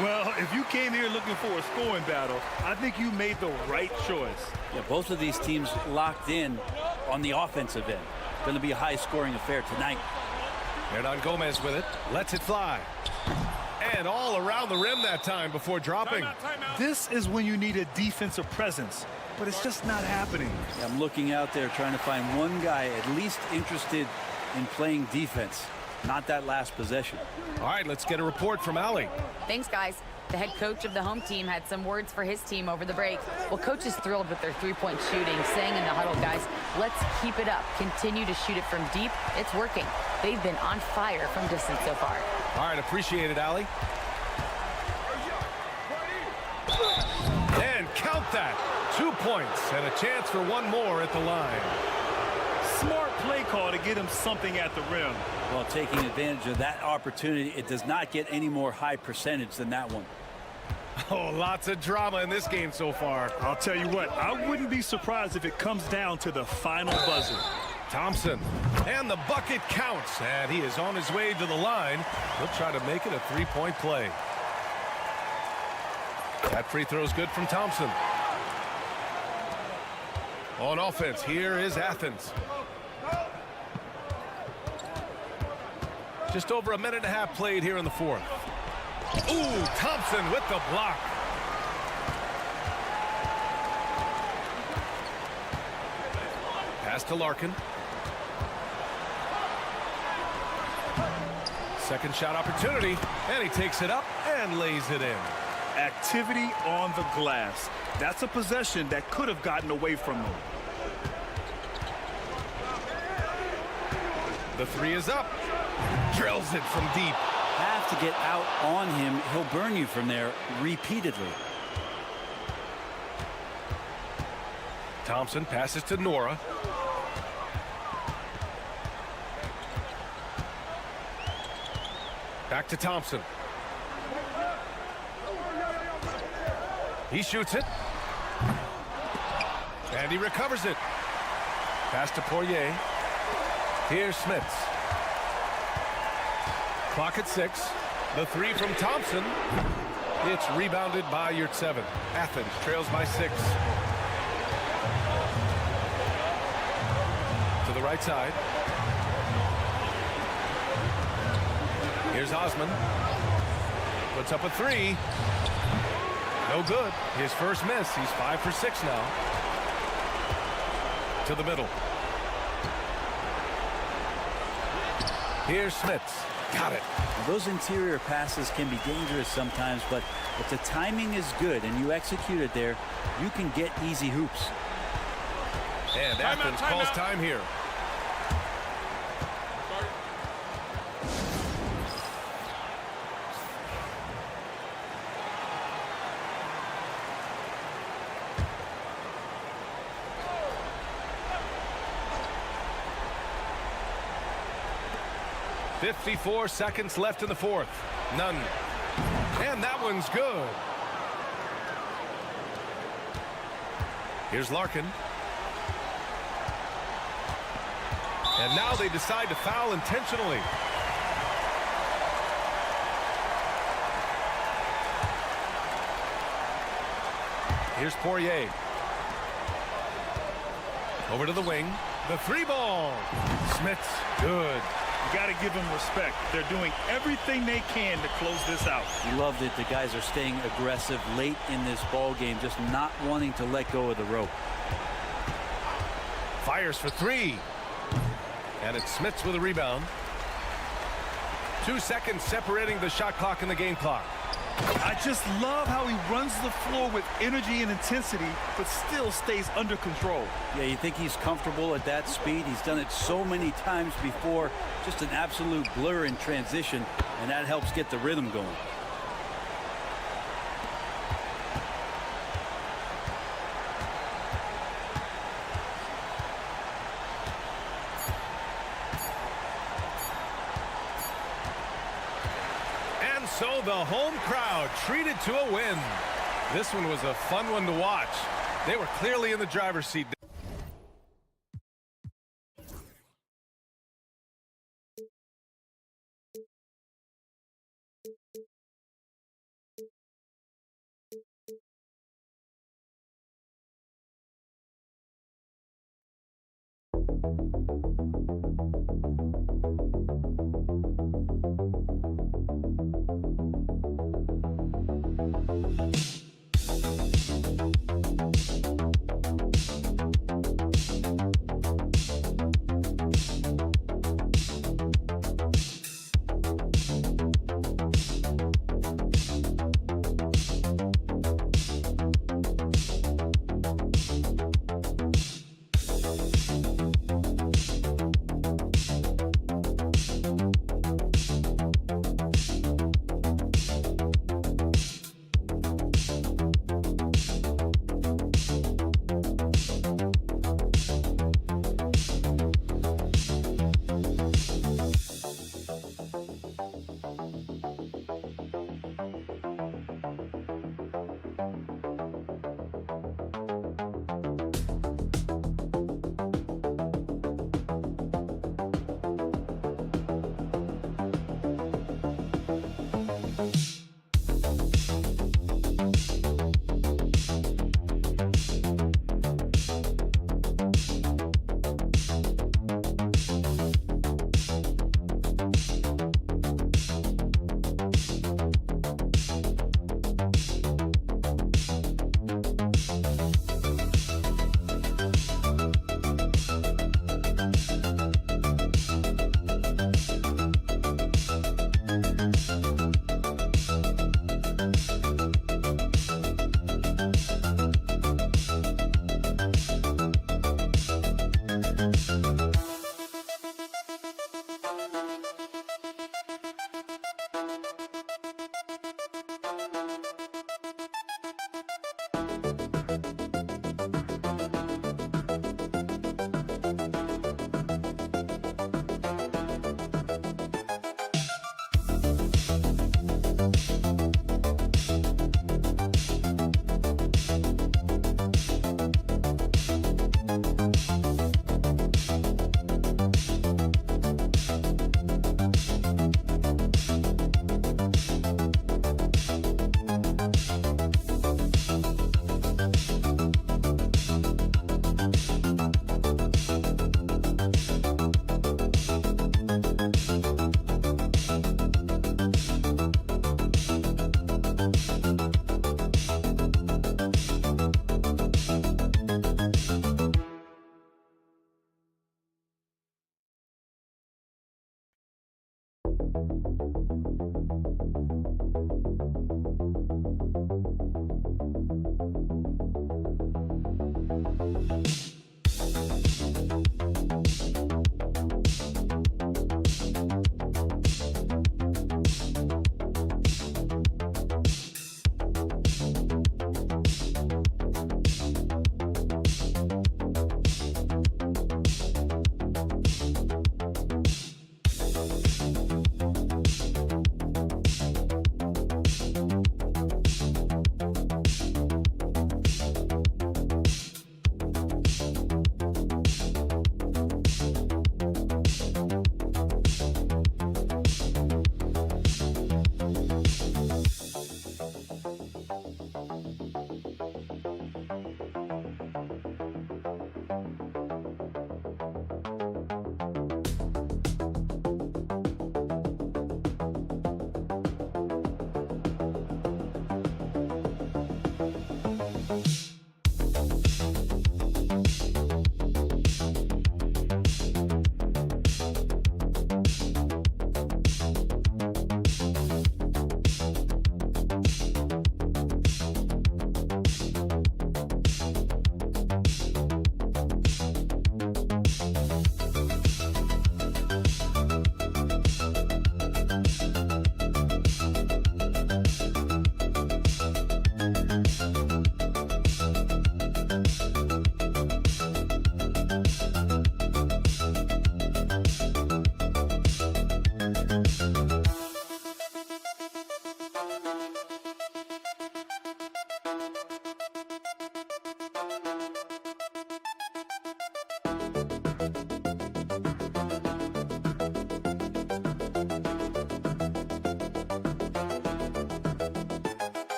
Well, if you came here looking for a scoring battle, I think you made the right choice. Yeah, both of these teams locked in on the offensive end. Going to be a high-scoring affair tonight. Hernan Gomez with it. Lets it fly. And all around the rim that time before dropping. This is when you need a defensive presence, but it's just not happening. Yeah, I'm looking out there trying to find one guy at least interested in playing defense. Not that last possession. All right, let's get a report from Allie. Thanks, guys. The head coach of the home team had some words for his team over the break. Well, coach is thrilled with their three-point shooting, saying in the huddle, guys, let's keep it up. Continue to shoot it from deep. It's working. They've been on fire from distance so far. All right, appreciate it, Allie. And count that. 2 points and a chance for one more at the line. Smart play call to get him something at the rim. Well, taking advantage of that opportunity, it does not get any more high percentage than that one. Oh, lots of drama in this game so far. I'll tell you what, I wouldn't be surprised if it comes down to the final buzzer. Thompson, and the bucket counts, and he is on his way to the line. He'll try to make it a three-point play. That free throw is good from Thompson. On offense, here is Athens. Just over a minute and a half played here in the fourth. Ooh, Thompson with the block. Pass to Larkin. Second shot opportunity, and he takes it up and lays it in. Activity on the glass. That's a possession that could have gotten away from them. The three is up. Drills it from deep. Have to get out on him. He'll burn you from there repeatedly. Thompson passes to Nora. Back to Thompson. He shoots it. And he recovers it. Pass to Poirier. Here's Smits. Clock at 6. The three from Thompson. It's rebounded by Yurtseven. Athens trails by 6. To the right side. Here's Osman. Puts up a three. No good. His first miss. He's 5 for 6 now. To the middle. Here's Smits. Got it. Those interior passes can be dangerous sometimes, but if the timing is good and you execute it there, you can get easy hoops. And Athens calls time here. .54 seconds left in the fourth. None. And that one's good. Here's Larkin. And now they decide to foul intentionally. Here's Poirier. Over to the wing. The three ball. Smits. Good. You got to give them respect. They're doing everything they can to close this out. Loved it. The guys are staying aggressive late in this ball game, just not wanting to let go of the rope. Fires for three. And it's Smits with a rebound. 2 seconds separating the shot clock and the game clock. I just love how he runs the floor with energy and intensity, but still stays under control. Yeah, you think he's comfortable at that speed? He's done it so many times before. Just an absolute blur in transition, and that helps get the rhythm going. So the home crowd treated to a win. This one was a fun one to watch. They were clearly in the driver's seat.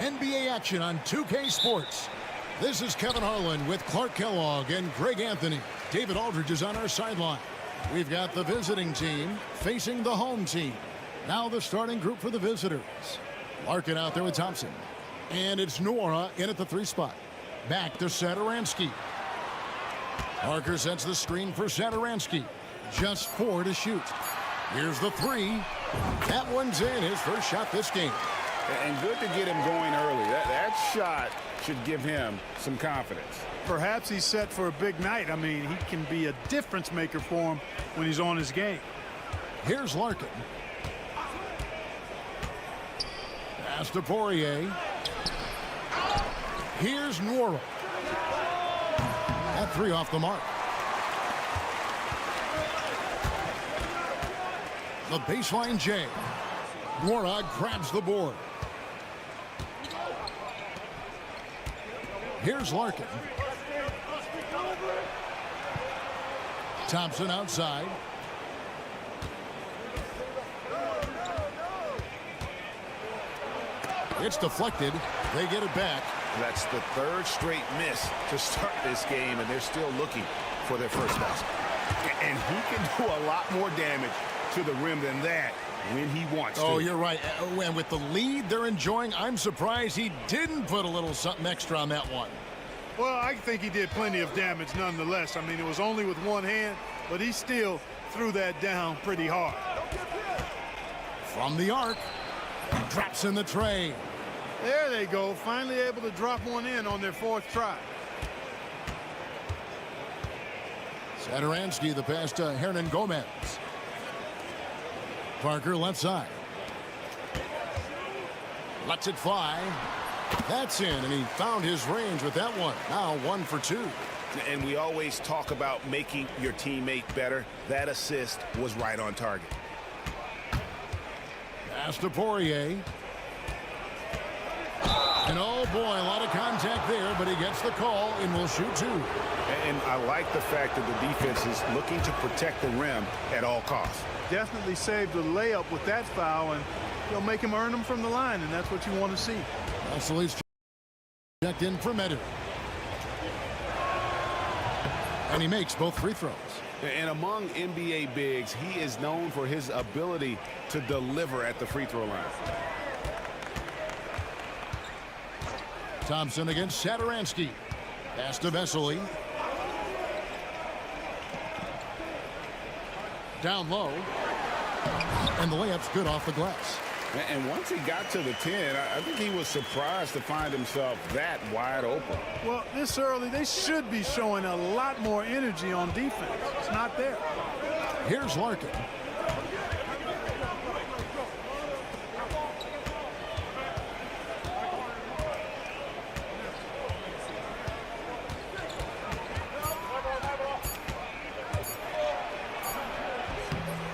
NBA action on 2K Sports. This is Kevin Harlan with Clark Kellogg and Greg Anthony. David Aldridge is on our sideline. We've got the visiting team facing the home team. Now the starting group for the visitors. Larkin out there with Thompson. And it's Nora in at the 3 spot. Back to Satoransky. Parker sets the screen for Satoransky. Just 4 to shoot. Here's the 3. That one's in, his first shot this game. And good to get him going early. That shot should give him some confidence. Perhaps he's set for a big night. I mean, he can be a difference maker for him when he's on his game. Here's Larkin. Pass to Poirier. Here's Nora. That 3 off the mark. The baseline J. Nora grabs the board. Here's Larkin. Thompson outside. It's deflected. They get it back. That's the 3rd straight miss to start this game, and they're still looking for their first basket. And he can do a lot more damage to the rim than that when he wants to. Oh, you're right. And with the lead they're enjoying, I'm surprised he didn't put a little something extra on that one. Well, I think he did plenty of damage nonetheless. I mean, it was only with one hand, but he still threw that down pretty hard. From the arc, drops in the tray. There they go, finally able to drop one in on their 4th try. Satoransky, the pass to Hernan Gomez. Parker left side. Lets it fly. That's in, and he found his range with that one. Now 1 for 2. And we always talk about making your teammate better. That assist was right on target. Pass to Poirier. And oh boy, a lot of contact there, but he gets the call and will shoot 2. And I like the fact that the defense is looking to protect the rim at all costs. Definitely saved the layup with that foul, and you'll make him earn them from the line, and that's what you want to see. Vassili's checked in for Medu. And he makes both free throws. And among NBA bigs, he is known for his ability to deliver at the free throw line. Thompson against Satoransky. Pass to Vesely. Down low. And the layup's good off the glass. And once he got to the 10, I think he was surprised to find himself that wide open. Well, this early, they should be showing a lot more energy on defense. It's not there. Here's Larkin.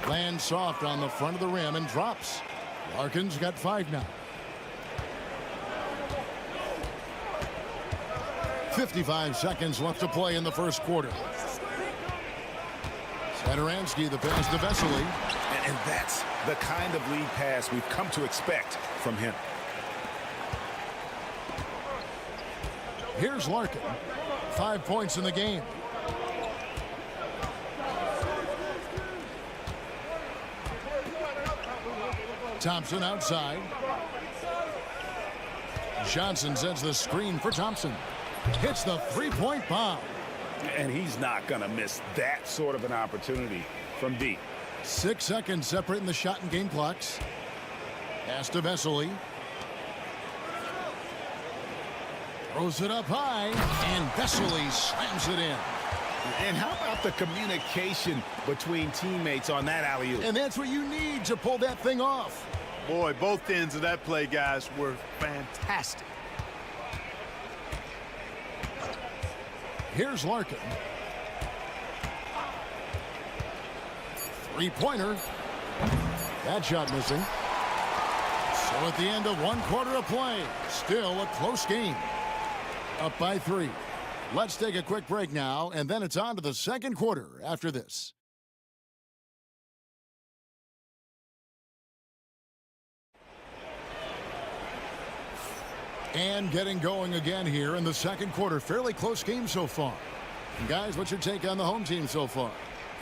Lands soft on the front of the rim and drops. Larkin's got 5 now. 55 seconds left to play in the first quarter. Satoransky, the pass to Vesely. And that's the kind of lead pass we've come to expect from him. Here's Larkin. 5 points in the game. Thompson outside. Johnson sends the screen for Thompson. Hits the 3-point bomb. And he's not going to miss that sort of an opportunity from deep. 6 seconds separating the shot and game clocks. Pass to Vesely. Throws it up high, and Vesely slams it in. And how about the communication between teammates on that alley-oop? And that's what you need to pull that thing off. Boy, both ends of that play, guys, were fantastic. Here's Larkin. 3-pointer. That shot missing. So at the end of 1 quarter of play, still a close game. Up by 3. Let's take a quick break now, and then it's on to the second quarter after this. And getting going again here in the second quarter. Fairly close game so far. And guys, what's your take on the home team so far?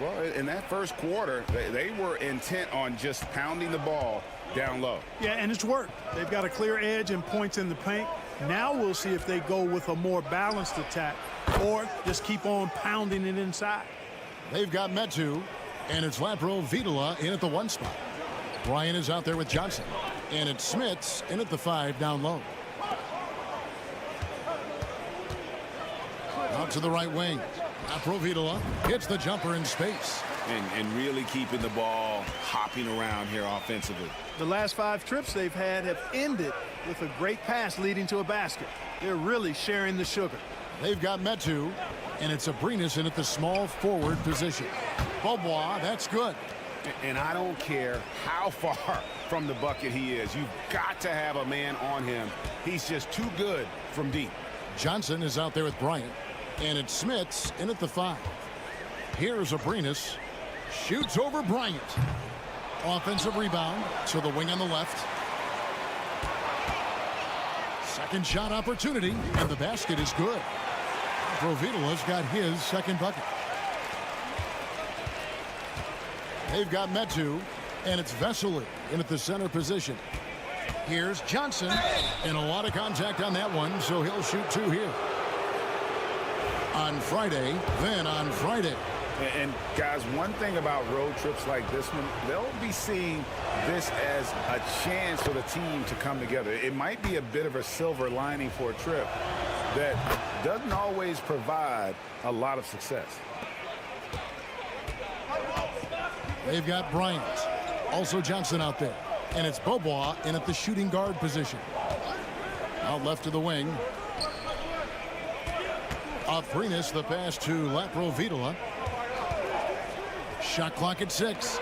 Well, in that first quarter, they were intent on just pounding the ball down low. Yeah, and it's worked. They've got a clear edge and points in the paint. Now we'll see if they go with a more balanced attack or just keep on pounding it inside. They've got Metu, and it's Lapro-Vitola in at the 1 spot. Bryant is out there with Johnson, and it's Smits in at the 5 down low. Out to the right wing. Lapro-Vitola hits the jumper in space. And really keeping the ball hopping around here offensively. The last 5 trips they've had have ended with a great pass leading to a basket. They're really sharing the sugar. They've got Metu, and it's Abrinas in at the small forward position. Beaubois, that's good. And I don't care how far from the bucket he is. You've got to have a man on him. He's just too good from deep. Johnson is out there with Bryant, and it's Smits in at the 5. Here's Abrinas. Shoots over Bryant. Offensive rebound to the wing on the left. Second shot opportunity, and the basket is good. Provitola's got his second bucket. They've got Metu, and it's Vesely in at the center position. Here's Johnson, and a lot of contact on that one, so he'll shoot 2 here. On Friday, then on Friday. And guys, one thing about road trips like this one, they'll be seeing this as a chance for the team to come together. It might be a bit of a silver lining for a trip that doesn't always provide a lot of success. They've got Bryant, also Johnson out there, and it's Beaubois in at the shooting guard position. Out left to the wing. Abrinas, the pass to Lapro-Vitola. Shot clock at 6.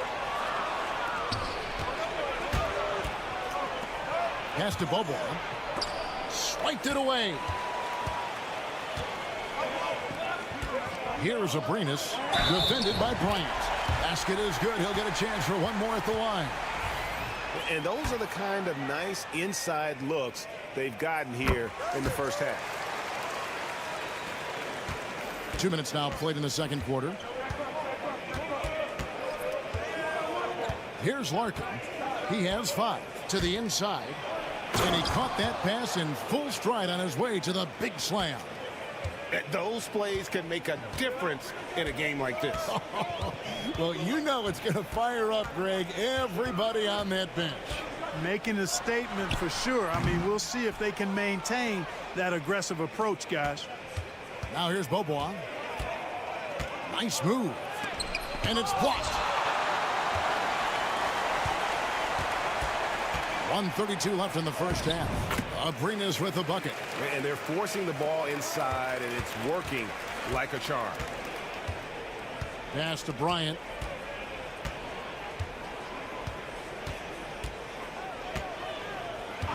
Pass to Beaubois. Swiped it away. Here's Abrinas, defended by Bryant. Basket is good. He'll get a chance for one more at the line. And those are the kind of nice inside looks they've gotten here in the first half. 2 minutes now played in the second quarter. Here's Larkin. He has 5 to the inside. And he caught that pass in full stride on his way to the big slam. Those plays can make a difference in a game like this. Well, you know it's going to fire up, Greg, everybody on that bench. Making a statement for sure. I mean, we'll see if they can maintain that aggressive approach, guys. Now here's Beaubois. Nice move. And it's blocked. 1:32 left in the first half. Abrinas with a bucket. And they're forcing the ball inside, and it's working like a charm. Pass to Bryant.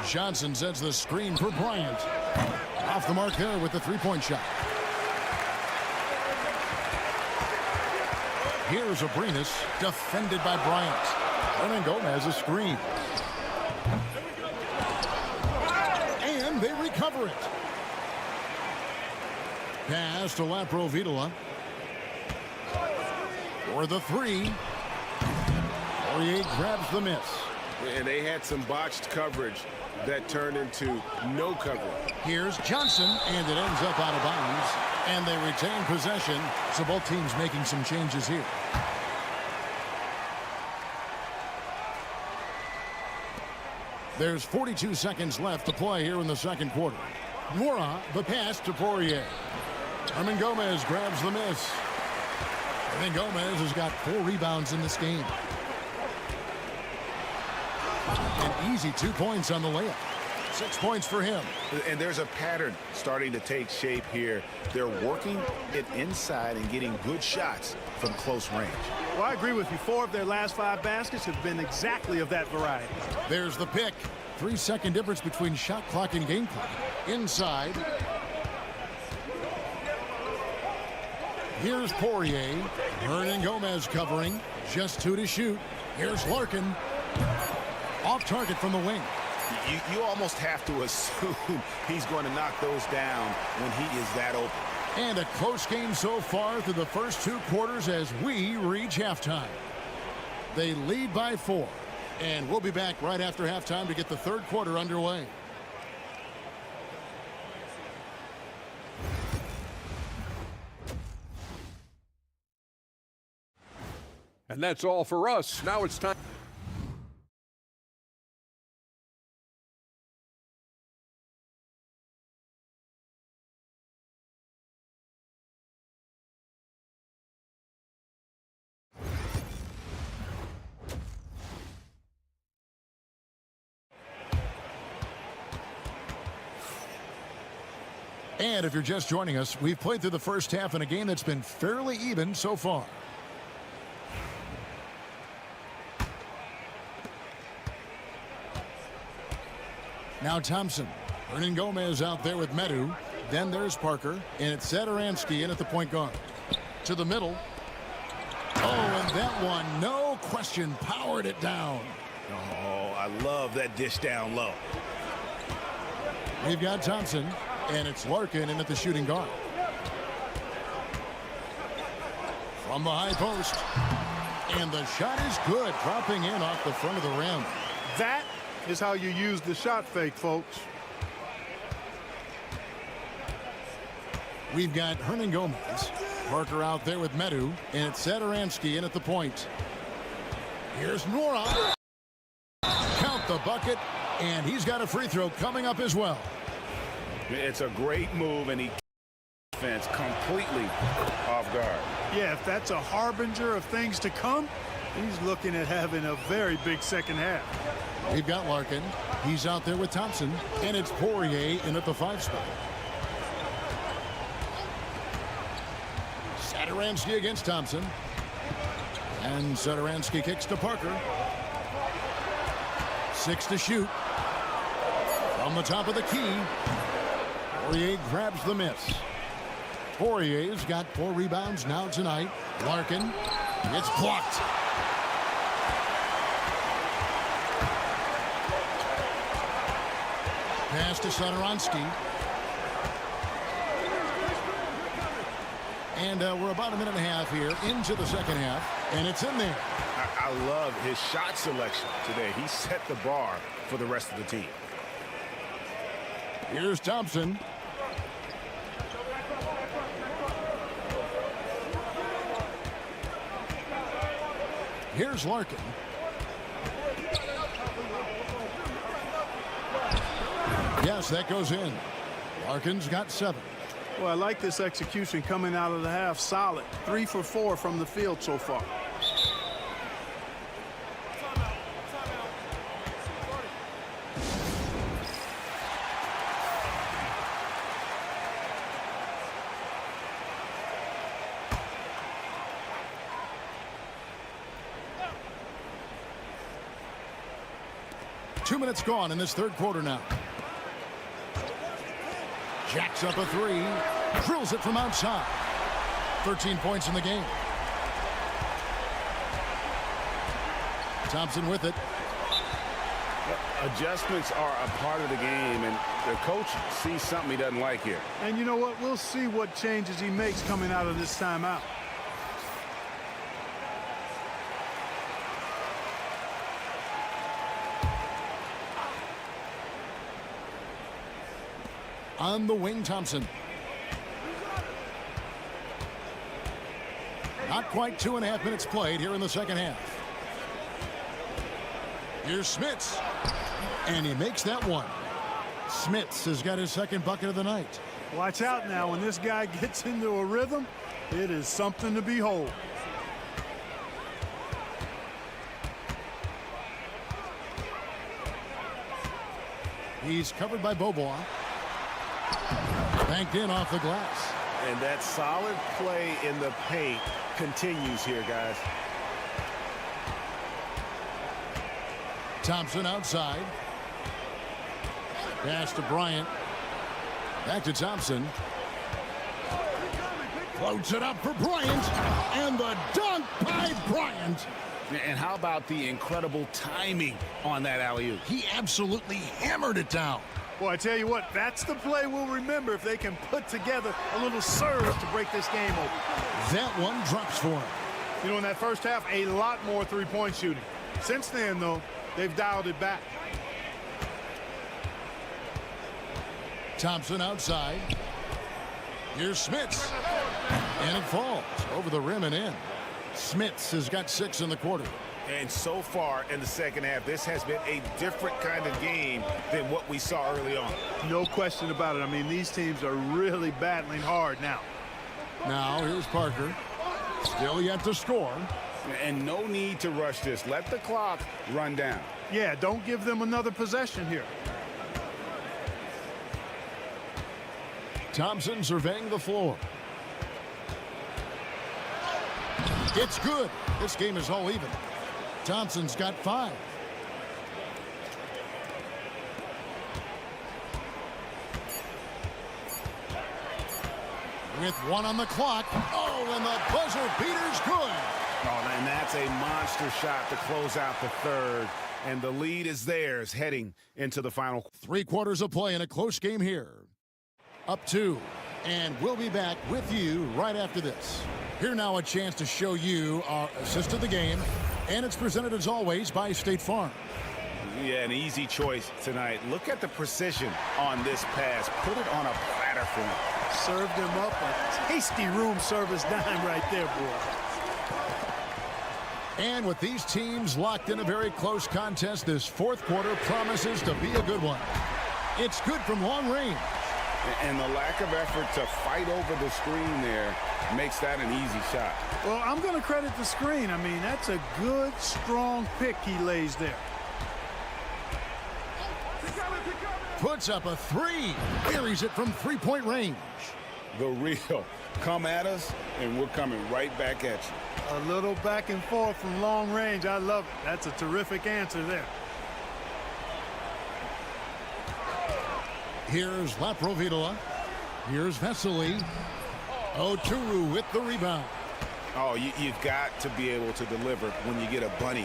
Johnson sets the screen for Bryant. Off the mark there with the three-point shot. Here's Abrinas, defended by Bryant. Hernan Gomez a screen. And they recover it. Pass to Lapro-Vitola. For the 3. Poirier grabs the miss. And they had some botched coverage that turned into no coverage. Here's Johnson, and it ends up out of bounds. And they retain possession, so both teams making some changes here. There's 42 seconds left to play here in the second quarter. Mora, the pass to Poirier. Hernan Gomez grabs the miss. Hernan Gomez has got 4 rebounds in this game. An easy 2 points on the layup. 6 points for him. And there's a pattern starting to take shape here. They're working it inside and getting good shots from close range. Well, I agree with you. 4 of their last 5 baskets have been exactly of that variety. There's the pick. 3-second difference between shot clock and game clock. Inside. Here's Poirier. Hernan Gomez covering. Just 2 to shoot. Here's Larkin. Off target from the wing. You almost have to assume he's going to knock those down when he is that open. And a close game so far through the first 2 quarters as we reach halftime. They lead by 4. And we'll be back right after halftime to get the third quarter underway. And that's all for us. Now it's time. And if you're just joining us, we've played through the first half in a game that's been fairly even so far. Now Thompson. Hernan Gomez out there with Medu. Then there's Parker. And it's Satoransky in at the point guard. To the middle. Oh, and that one, no question, powered it down. Oh, I love that dish down low. We've got Thompson. And it's Larkin in at the shooting guard. From the high post. And the shot is good, dropping in off the front of the rim. That is how you use the shot fake, folks. We've got Hernan Gomez. Parker out there with Medu. And it's Satoransky in at the point. Here's Nora. Count the bucket. And he's got a free throw coming up as well. It's a great move, and he defense completely off guard. Yeah, if that's a harbinger of things to come, he's looking at having a very big second half. We've got Larkin. He's out there with Thompson. And it's Poirier in at the 5 spot. Satoransky against Thompson. And Satoransky kicks to Parker. 6 to shoot. From the top of the key. Poirier grabs the miss. Poirier's got 4 rebounds now tonight. Larkin gets blocked. Pass to Satoransky. And we're about a minute and a half here into the second half. And it's in there. I love his shot selection today. He set the bar for the rest of the team. Here's Thompson. Here's Larkin. Yes, that goes in. Larkin's got 7. Well, I like this execution coming out of the half. Solid. 3 for 4 from the field so far. Two minutes gone in this third quarter now. Jacks up a 3. Drills it from outside. 13 points in the game. Thompson with it. Adjustments are a part of the game, and the coach sees something he doesn't like here. And you know what? We'll see what changes he makes coming out of this timeout. On the wing, Thompson. Not quite 2.5 minutes played here in the second half. Here's Smits. And he makes that one. Smits has got his second bucket of the night. Watch out now. When this guy gets into a rhythm, it is something to behold. He's covered by Bobois. Banked in off the glass. And that solid play in the paint continues here, guys. Thompson outside. Pass to Bryant. Back to Thompson. Floats it up for Bryant. And the dunk by Bryant. And how about the incredible timing on that alley-oop? He absolutely hammered it down. Well, I tell you what, that's the play we'll remember if they can put together a little serve to break this game open. That one drops for him. You know, in that first half, a lot more three-point shooting. Since then, though, they've dialed it back. Thompson outside. Here's Smits. And it falls over the rim and in. Smits has got 6 in the quarter. And so far in the second half, this has been a different kind of game than what we saw early on. No question about it. I mean, these teams are really battling hard now. Now, here's Parker. Still yet to score. And no need to rush this. Let the clock run down. Yeah, don't give them another possession here. Thompson surveying the floor. It's good. This game is all even. Thompson's got 5. With 1 on the clock. Oh, and the buzzer beater's good. Oh, and that's a monster shot to close out the third. And the lead is theirs heading into the final. 3 quarters of play in a close game here. Up 2. And we'll be back with you right after this. Here now a chance to show you our assist of the game. And it's presented as always by State Farm. Yeah, an easy choice tonight. Look at the precision on this pass. Put it on a platter for him. Served him up a tasty room service dime right there, boy. And with these teams locked in a very close contest, this fourth quarter promises to be a good one. It's good from long range. And the lack of effort to fight over the screen there makes that an easy shot. Well, I'm going to credit the screen. I mean, that's a good, strong pick he lays there. Puts up a 3. Buries it from 3-point range. The real. Come at us, and we're coming right back at you. A little back and forth from long range. I love it. That's a terrific answer there. Here's Laprovitola. Here's Vesely. Oturu with the rebound. Oh, you've got to be able to deliver when you get a bunny.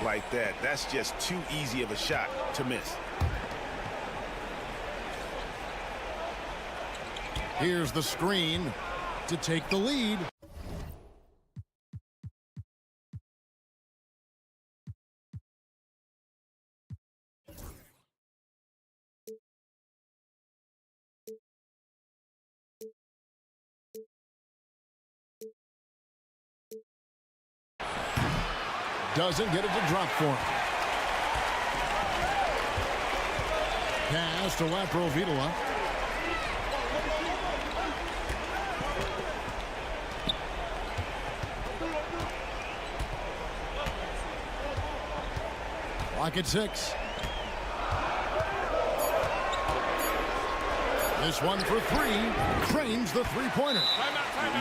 Like that. That's just too easy of a shot to miss. Here's the screen to take the lead. Doesn't get it to drop for him. Pass to Laprovitola. Clock at 6. This one for 3. Cranes the three-pointer.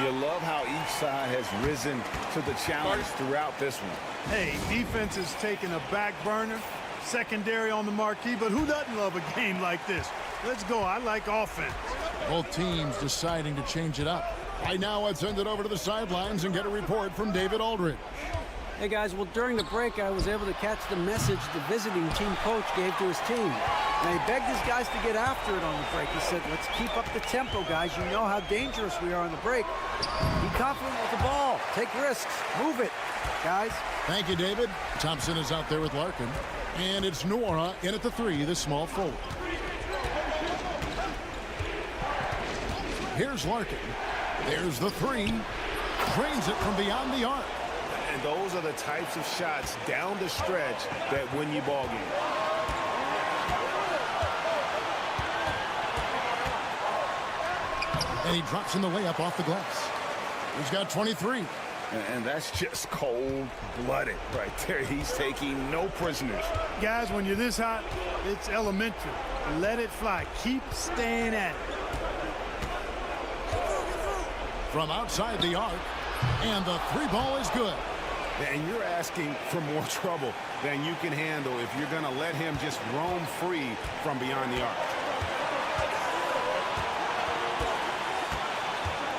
You love how each side has risen to the challenge throughout this one. Hey, defense is taking a back burner, secondary on the marquee, but who doesn't love a game like this? Let's go. I like offense. Both teams deciding to change it up. Right now, let's send it over to the sidelines and get a report from David Aldridge. Hey, guys, well, during the break, I was able to catch the message the visiting team coach gave to his team. Now, he begged his guys to get after it on the break. He said, let's keep up the tempo, guys. You know how dangerous we are on the break. Be confident with the ball. Take risks. Move it, guys. Thank you, David. Thompson is out there with Larkin. And it's Nora in at the 3, the small forward. Here's Larkin. There's the 3. Drains it from beyond the arc. And those are the types of shots down the stretch that win you ball games. And he drops in the layup off the glass. He's got 23. And that's just cold-blooded right there. He's taking no prisoners. Guys, when you're this hot, it's elementary. Let it fly. Keep staying at it. From outside the arc, and the 3 ball is good. And you're asking for more trouble than you can handle if you're going to let him just roam free from beyond the arc.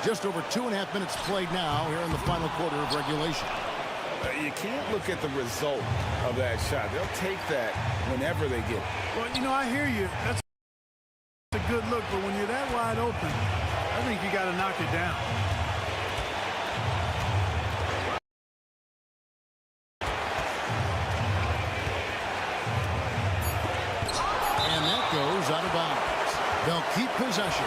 Just over 2.5 minutes played now here in the final quarter of regulation. You can't look at the result of that shot. They'll take that whenever they get it. Well, you know, I hear you. That's a good look, but when you're that wide open, I think you got to knock it down. And that goes out of bounds. They'll keep possession.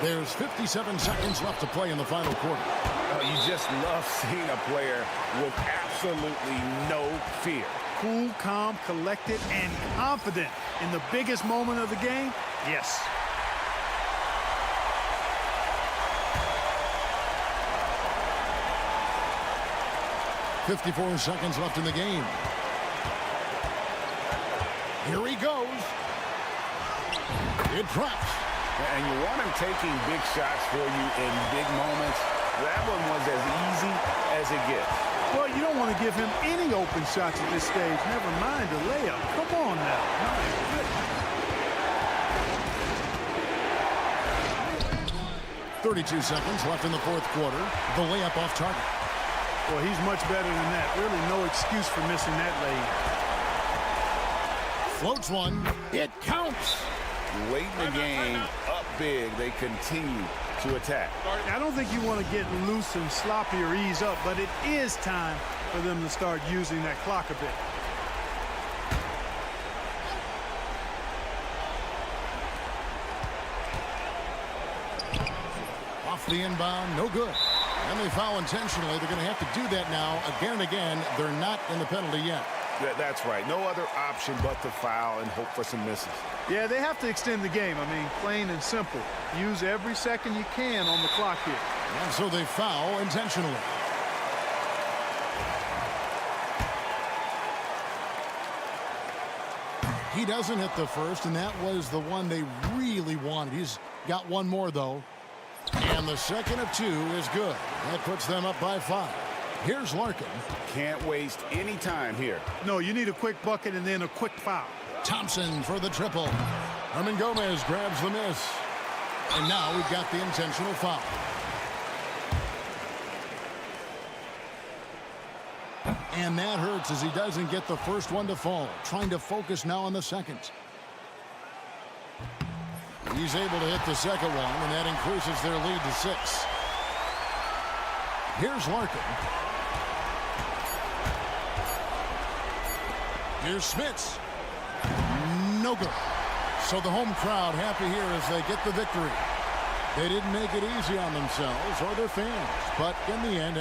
There's 57 seconds left to play in the final quarter. You just love seeing a player with absolutely no fear. Cool, calm, collected, and confident in the biggest moment of the game. Yes. .54 seconds left in the game. Here he goes. It drops. And you want him taking big shots for you in big moments. That one was as easy as it gets. Well, you don't want to give him any open shots at this stage. Never mind a layup. Come on now. 32 seconds left in the fourth quarter. The layup off target. Well, he's much better than that. Really no excuse for missing that layup. Floats one. It counts. Late in the game, up big, they continue to attack. I don't think you want to get loose and sloppy or ease up, but it is time for them to start using that clock a bit. Off the inbound, no good. And they foul intentionally. They're going to have to do that now again and again. They're not in the penalty yet. That's right. No other option but to foul and hope for some misses. Yeah, they have to extend the game. I mean, plain and simple. Use every second you can on the clock here. And so they foul intentionally. He doesn't hit the first, and that was the one they really wanted. He's got one more, though. And the second of 2 is good. That puts them up by 5. Here's Larkin. Can't waste any time here. No, you need a quick bucket and then a quick foul. Thompson for the triple. Herman Gomez grabs the miss. And now we've got the intentional foul. And that hurts as he doesn't get the first one to fall. Trying to focus now on the second. He's able to hit the second one, and that increases their lead to 6. Here's Larkin. Here's Smits. No good. So the home crowd happy here as they get the victory. They didn't make it easy on themselves or their fans, but in the end,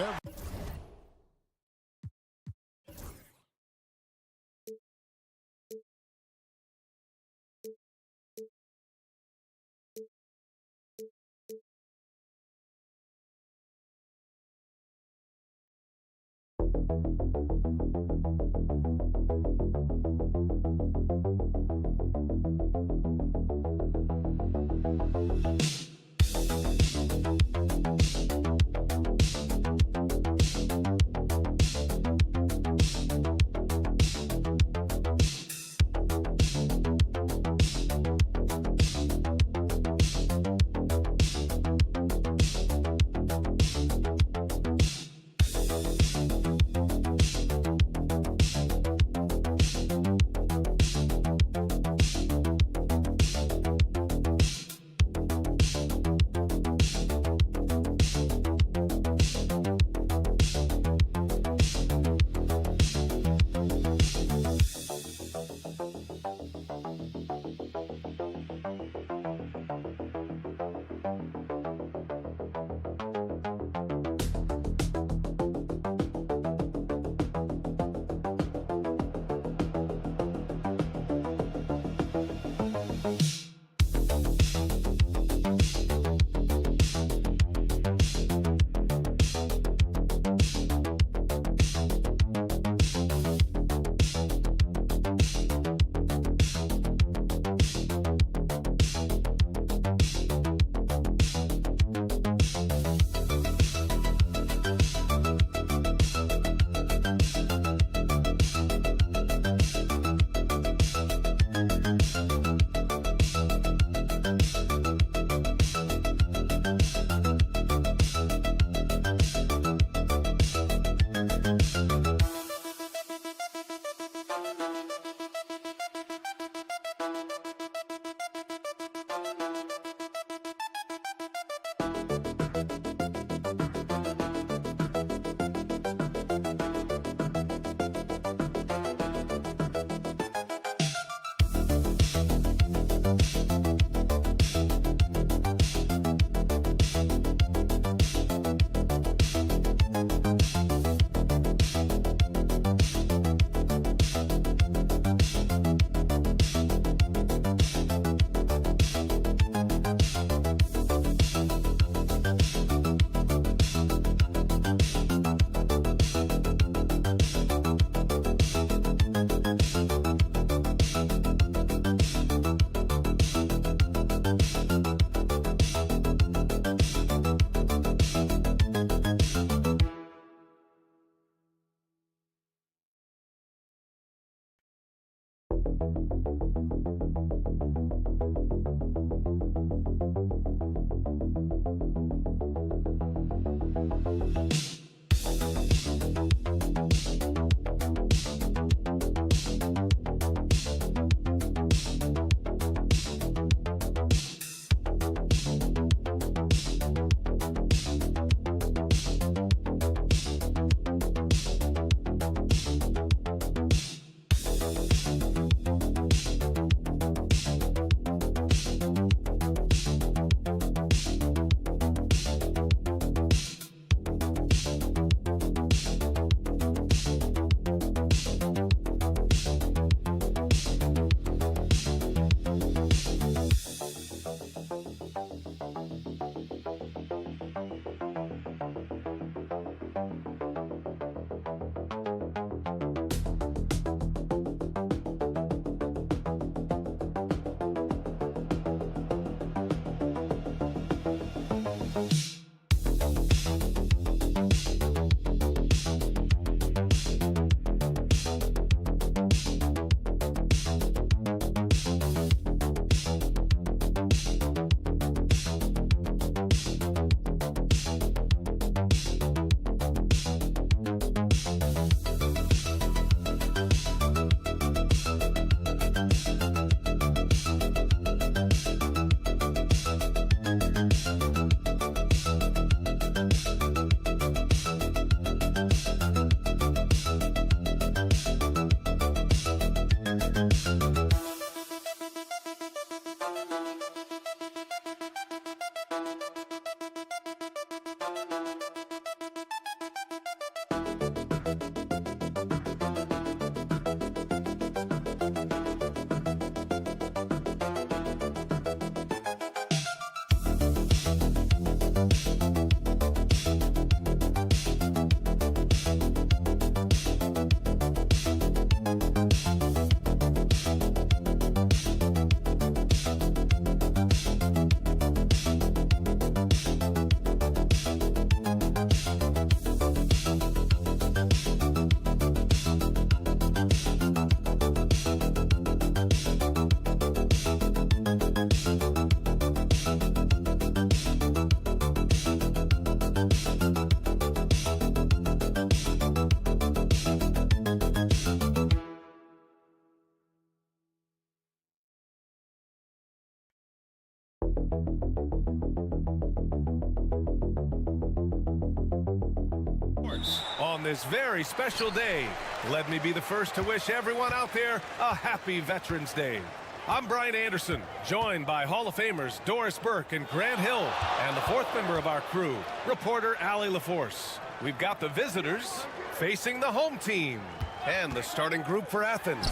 on this very special day. Let me be the first to wish everyone out there a happy Veterans Day. I'm Brian Anderson, joined by Hall of Famers Doris Burke and Grant Hill, and the fourth member of our crew, reporter Allie LaForce. We've got the visitors facing the home team, and the starting group for Athens.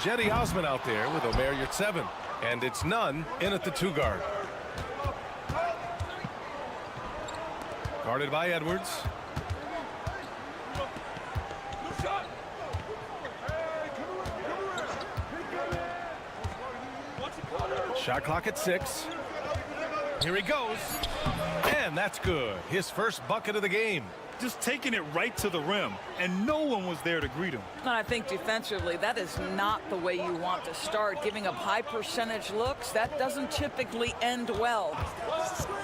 Jetty Osman out there with Omer Yurtseven, and it's Nunn in at the 2 guard. Guarded by Edwards. Shot clock at 6. Here he goes. And that's good. His first bucket of the game. Just taking it right to the rim, and no one was there to greet him. And I think defensively, that is not the way you want to start. Giving up high percentage looks, that doesn't typically end well.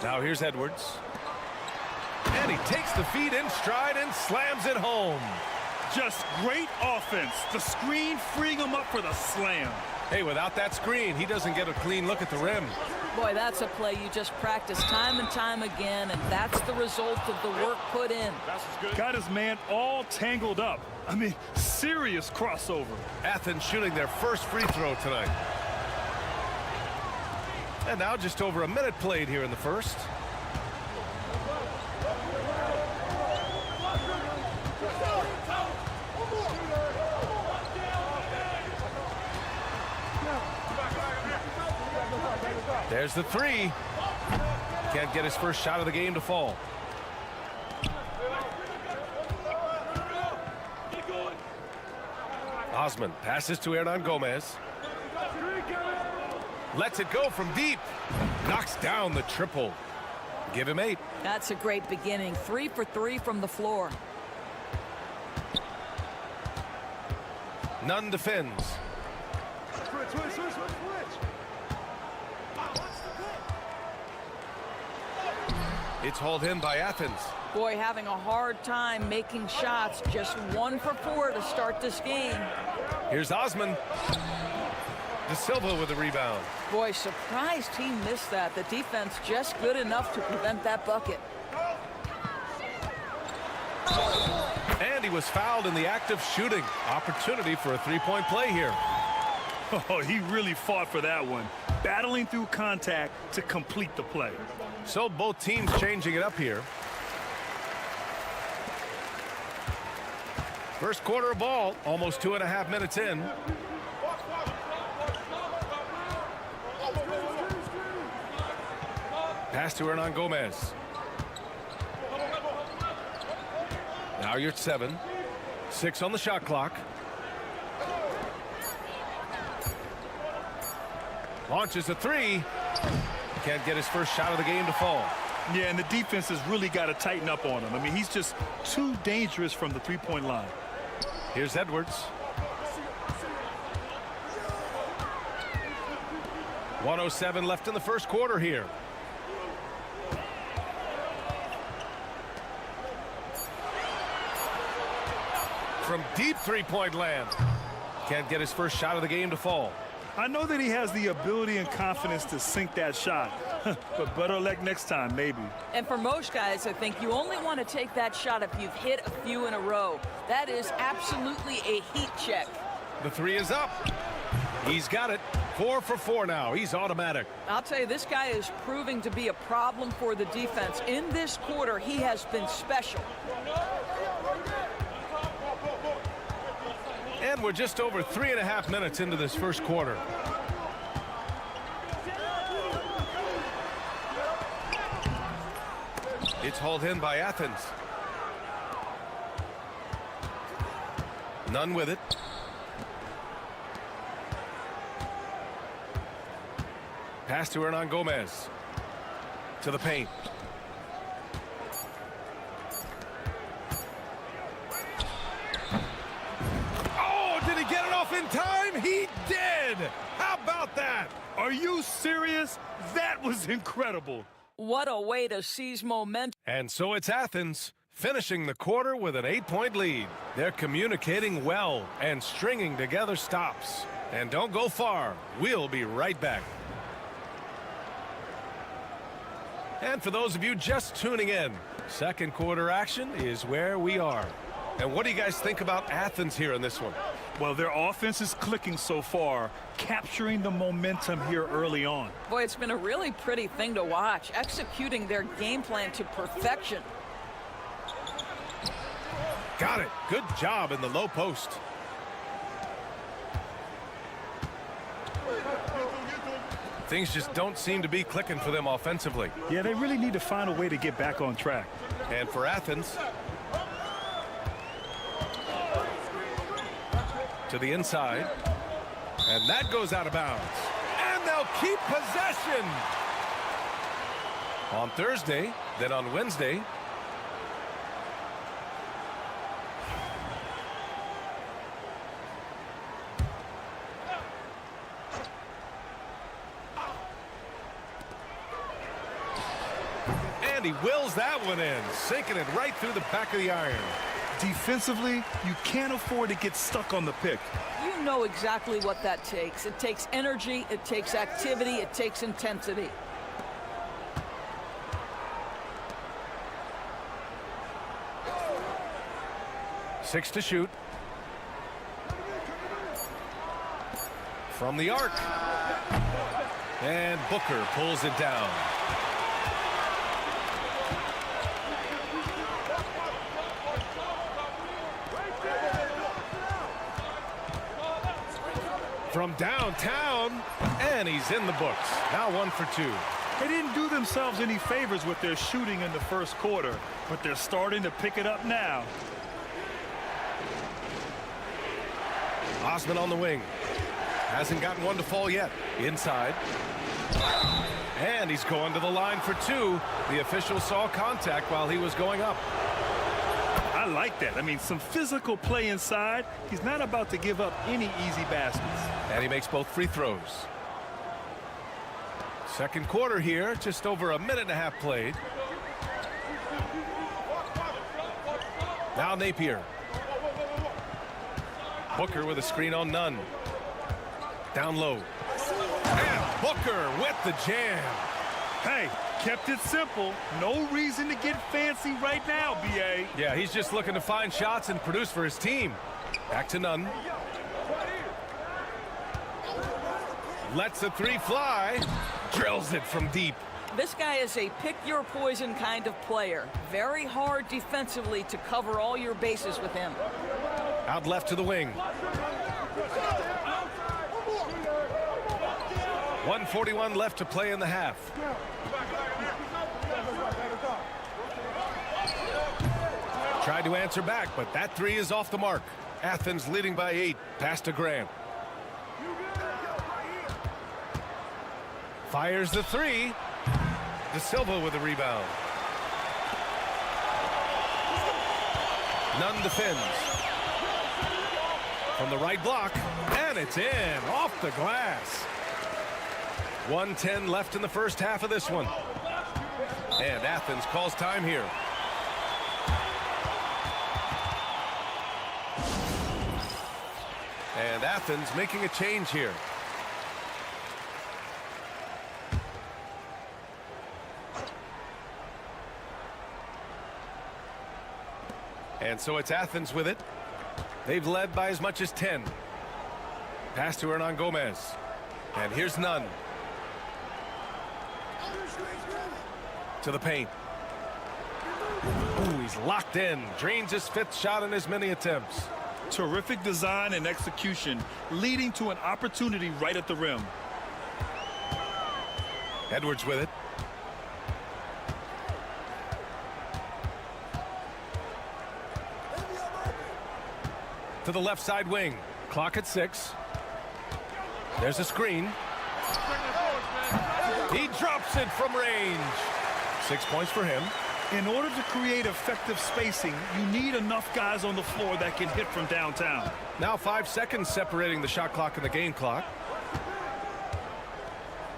Now here's Edwards. And he takes the feed in stride and slams it home. Just great offense. The screen freeing him up for the slam. Hey, without that screen, he doesn't get a clean look at the rim. Boy, that's a play you just practice time and time again, and that's the result of the work put in. Got his man all tangled up. I mean, serious crossover. Athens shooting their first free throw tonight. And now just over a minute played here in the first. There's the 3. Can't get his first shot of the game to fall. Osman passes to Hernan Gomez. Lets it go from deep. Knocks down the triple. Give him 8. That's a great beginning. 3 for 3 from the floor. Nunn defends. It's hauled in by Athens. Boy, having a hard time making shots. Just 1 for 4 to start this game. Here's Osman. De Silva with the rebound. Boy, surprised he missed that. The defense just good enough to prevent that bucket. And he was fouled in the act of shooting. Opportunity for a 3-point play here. Oh, he really fought for that one. Battling through contact to complete the play. So both teams changing it up here. First quarter of ball, almost 2.5 minutes in. Pass to Hernan Gomez. Now you're at 7. 6 on the shot clock. Launches a 3. Can't get his first shot of the game to fall. Yeah, and the defense has really got to tighten up on him. I mean, he's just too dangerous from the 3-point line. Here's Edwards. 1:07 left in the first quarter here. From deep 3-point land. Can't get his first shot of the game to fall. I know that he has the ability and confidence to sink that shot, but better luck next time, maybe. And for most guys, I think you only want to take that shot if you've hit a few in a row. That is absolutely a heat check. The 3 is up. He's got it. 4 for 4 now. He's automatic. I'll tell you, this guy is proving to be a problem for the defense. In this quarter, he has been special. And we're just over 3.5 minutes into this first quarter. It's hauled in by Athens. Nunn with it. Pass to Hernan Gomez. To the paint. In time, he did. How about that? Are you serious? That was incredible. What a way to seize momentum. And so it's Athens finishing the quarter with an 8-point lead. They're communicating well and stringing together stops. And don't go far. We'll be right back. And for those of you just tuning in, second quarter action is where we are. And what do you guys think about Athens here in this one? Well, their offense is clicking so far, capturing the momentum here early on. Boy, it's been a really pretty thing to watch, executing their game plan to perfection. Got it. Good job in the low post. Things just don't seem to be clicking for them offensively. Yeah, they really need to find a way to get back on track. And for Athens, to the inside, and that goes out of bounds. And they'll keep possession. On Thursday, then on Wednesday, and he wills that one in, sinking it right through the back of the iron. Defensively, you can't afford to get stuck on the pick. You know exactly what that takes. It takes energy, it takes activity, it takes intensity. Six to shoot. From the arc. And Booker pulls it down. From downtown, and he's in the books. Now 1 for 2. They didn't do themselves any favors with their shooting in the first quarter, but they're starting to pick it up now. Osman on the wing. Hasn't gotten one to fall yet. Inside. And he's going to the line for 2. The official saw contact while he was going up. I like that. I mean, some physical play inside. He's not about to give up any easy baskets. And he makes both free throws. Second quarter here, just over a minute and a half played. Now Napier. Booker with a screen on Nunn. Down low. And Booker with the jam. Hey, kept it simple. No reason to get fancy right now, B.A. Yeah, he's just looking to find shots and produce for his team. Back to Nunn. Lets the three fly. Drills it from deep. This guy is a pick-your-poison kind of player. Very hard defensively to cover all your bases with him. Out left to the wing. 1:41 left to play in the half. Tried to answer back, but that three is off the mark. Athens leading by 8. Pass to Grant. Fires the three. De Silva with a rebound. Nunn defends. From the right block, and it's in, off the glass. 1:10 left in the first half of this one. And Athens calls time here. And Athens making a change here. And so it's Athens with it. They've led by as much as 10. Pass to Hernan Gomez. And here's Nunn. To the paint. Ooh, he's locked in. Drains his 5th shot in as many attempts. Terrific design and execution, leading to an opportunity right at the rim. Edwards with it. To the left side wing. Clock at 6. There's a screen. He drops it from range. 6 points for him. In order to create effective spacing, you need enough guys on the floor that can hit from downtown. Now 5 seconds separating the shot clock and the game clock.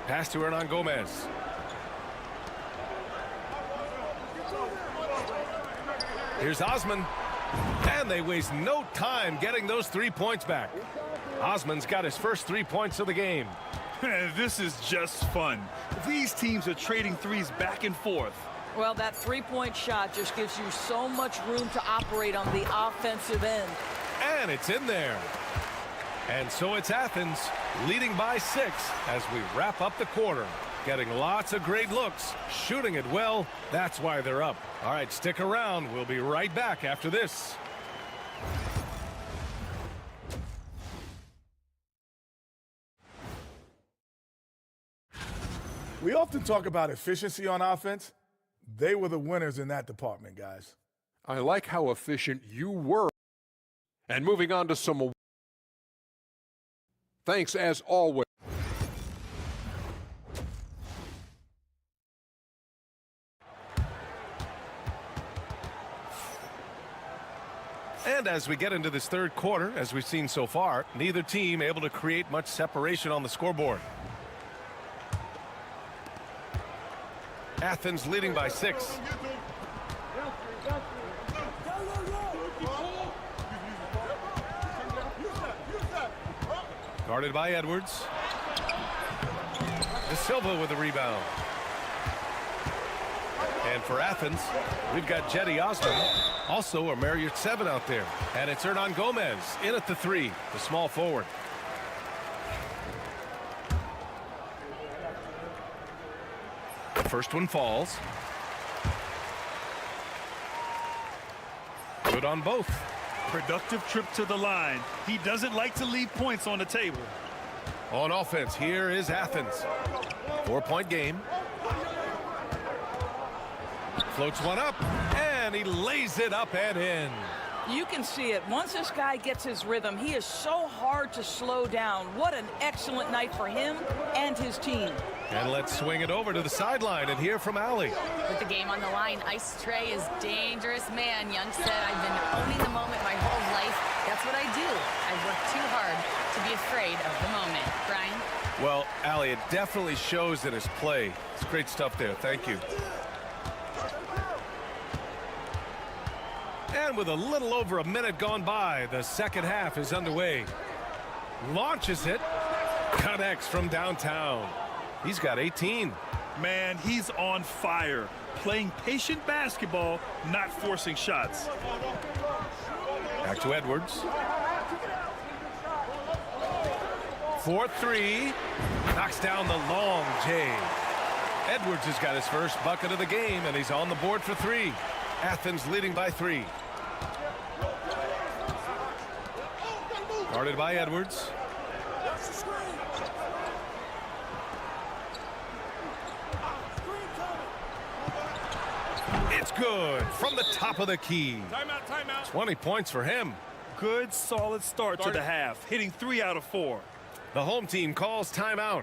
Pass to Hernan Gomez. Here's Osman. And they waste no time getting those 3 points back. Osman's got his first 3 points of the game. This is just fun. These teams are trading threes back and forth. Well, that three-point shot just gives you so much room to operate on the offensive end. And it's in there. And so it's Athens leading by 6 as we wrap up the quarter. Getting lots of great looks, shooting it well. That's why they're up. All right, stick around. We'll be right back after this. We often talk about efficiency on offense. They were the winners in that department, guys. I like how efficient you were. And moving on to some. Thanks as always. And as we get into this third quarter, as we've seen so far, neither team able to create much separation on the scoreboard. Athens leading by 6. Guarded by Edwards. De Silva with the rebound. And for Athens, we've got Jetty Osman, also a Marriott 7 out there. And it's Hernan Gomez in at the 3, the small forward. The first one falls. Good on both. Productive trip to the line. He doesn't like to leave points on the table. On offense, here is Athens. 4-point game. Floats one up, and he lays it up and in. You can see it. Once this guy gets his rhythm, he is so hard to slow down. What an excellent night for him and his team. And let's swing it over to the sideline and hear from Allie. With the game on the line, Ice Trey is dangerous man. Young said, I've been owning the moment my whole life. That's what I do. I work too hard to be afraid of the moment. Brian? Well, Allie, it definitely shows in his play. It's great stuff there. Thank you. And with a little over a minute gone by, the second half is underway. Launches it. Connects from downtown. He's got 18. Man, he's on fire. Playing patient basketball, not forcing shots. Back to Edwards. 4-3. Knocks down the long J. Edwards has got his first bucket of the game, and he's on the board for 3. Athens leading by 3. Guarded by Edwards. It's good from the top of the key. Timeout, timeout. 20 points for him. Good, solid start to the half, hitting 3 out of 4. The home team calls timeout.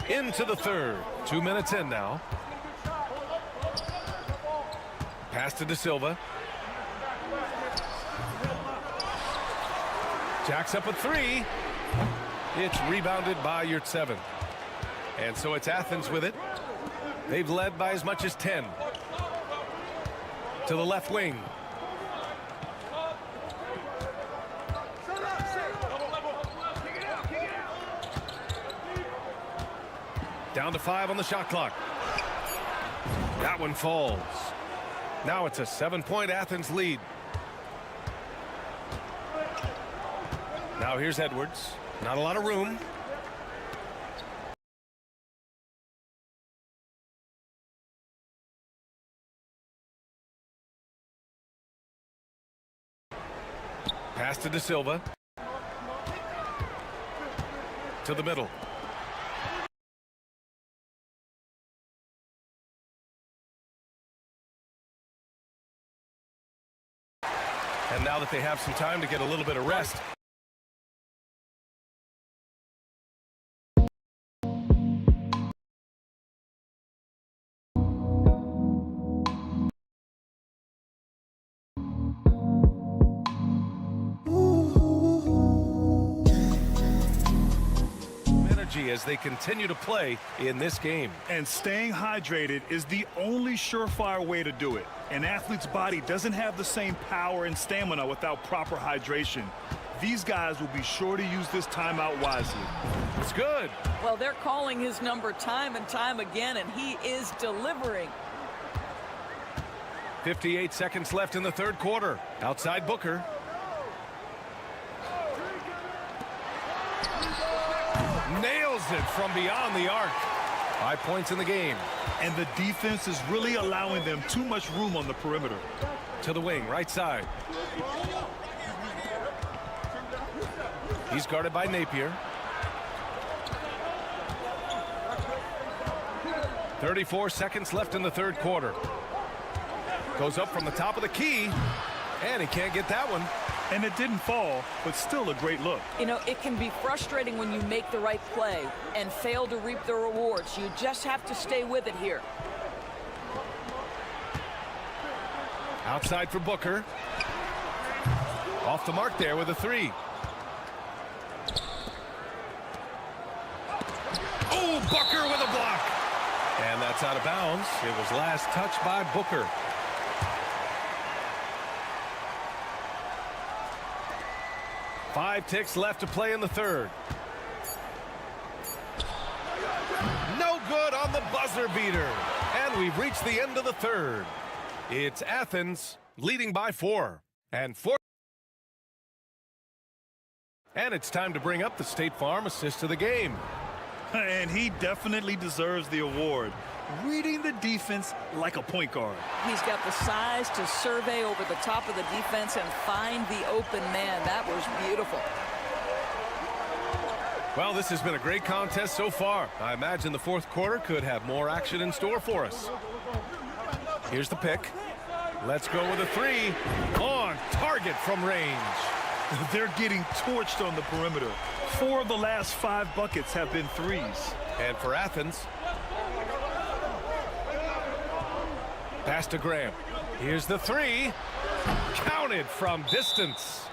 Into the third. 2 minutes in now. Pass to De Silva. Jacks up a 3. It's rebounded by Yurtseven. And so it's Athens with it. They've led by as much as 10. To the left wing. Down to 5 on the shot clock. That one falls. Now it's a 7-point Athens lead. Now here's Edwards. Not a lot of room. Pass to De Silva. To the middle. And now that they have some time to get a little bit of rest. stay as they continue to play in this game. And staying hydrated is the only surefire way to do it. An athlete's body doesn't have the same power and stamina without proper hydration. These guys will be sure to use this timeout wisely. It's good. Well, they're calling his number time and time again, and he is delivering. 58 seconds left in the third quarter. Outside Booker. Nails it from beyond the arc. 5 points in the game. And the defense is really allowing them too much room on the perimeter. To the wing, right side. He's guarded by Napier. 34 seconds left in the third quarter. Goes up from the top of the key, and he can't get that one. And it didn't fall, but still a great look. You know, it can be frustrating when you make the right play and fail to reap the rewards. You just have to stay with it here. Outside for Booker. Off the mark there with a three. Oh, Booker with a block. And that's out of bounds. It was last touched by Booker. Five ticks left to play in the third. No good on the buzzer beater. And we've reached the end of the third. It's Athens leading by 4. And it's time to bring up the State Farm assist of the game. And he definitely deserves the award. Reading the defense like a point guard. He's got the size to survey over the top of the defense and find the open man. That was beautiful. Well, this has been a great contest so far. I imagine the fourth quarter could have more action in store for us. Here's the pick. Let's go with a three. On target from range. They're getting torched on the perimeter. 4 of the last 5 buckets have been threes. And for Athens, pass to Graham. Here's the three. Counted from distance.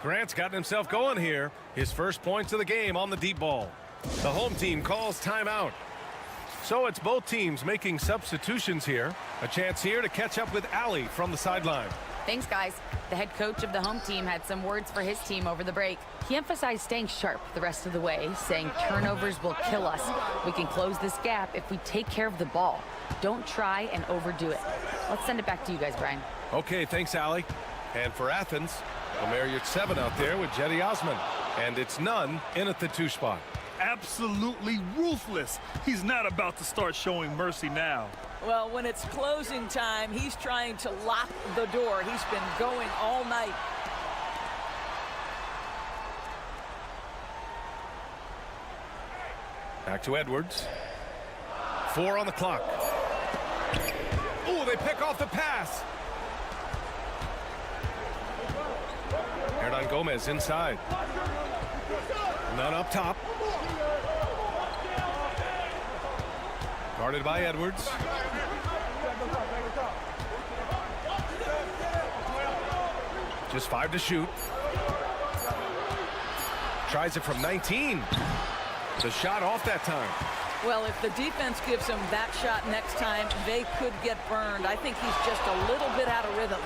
Grant's gotten himself going here. His first points of the game on the deep ball. The home team calls timeout. So it's both teams making substitutions here. A chance here to catch up with Allie from the sideline. Thanks, guys. The head coach of the home team had some words for his team over the break. He emphasized staying sharp the rest of the way, saying turnovers will kill us. We can close this gap if we take care of the ball. Don't try and overdo it. Let's send it back to you guys, Brian. Okay, thanks, Allie. And for Athens, Omer Yurtseven out there with Jetty Osman. And it's none in at the 2 spot. Absolutely ruthless. He's not about to start showing mercy now. Well, when it's closing time, he's trying to lock the door. He's been going all night. Back to Edwards. 4 on the clock. Oh, they pick off the pass. Hernan Gomez inside. None up top. Guarded by Edwards. Just 5 to shoot. Tries it from 19. The shot off that time. Well, if the defense gives him that shot next time, they could get burned. I think he's just a little bit out of rhythm.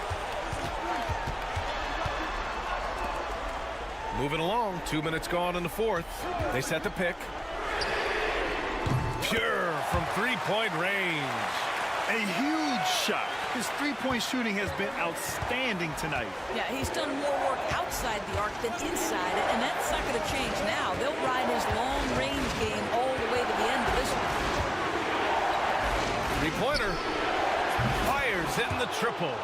Moving along, 2 minutes gone in the fourth. They set the pick. Pure from three-point range. A huge shot. His three-point shooting has been outstanding tonight. Yeah, he's done more work outside the arc than inside it, and that's not going to change now. They'll ride his long-range game all the way to the end of this one. Three-pointer. Fires hitting the triple.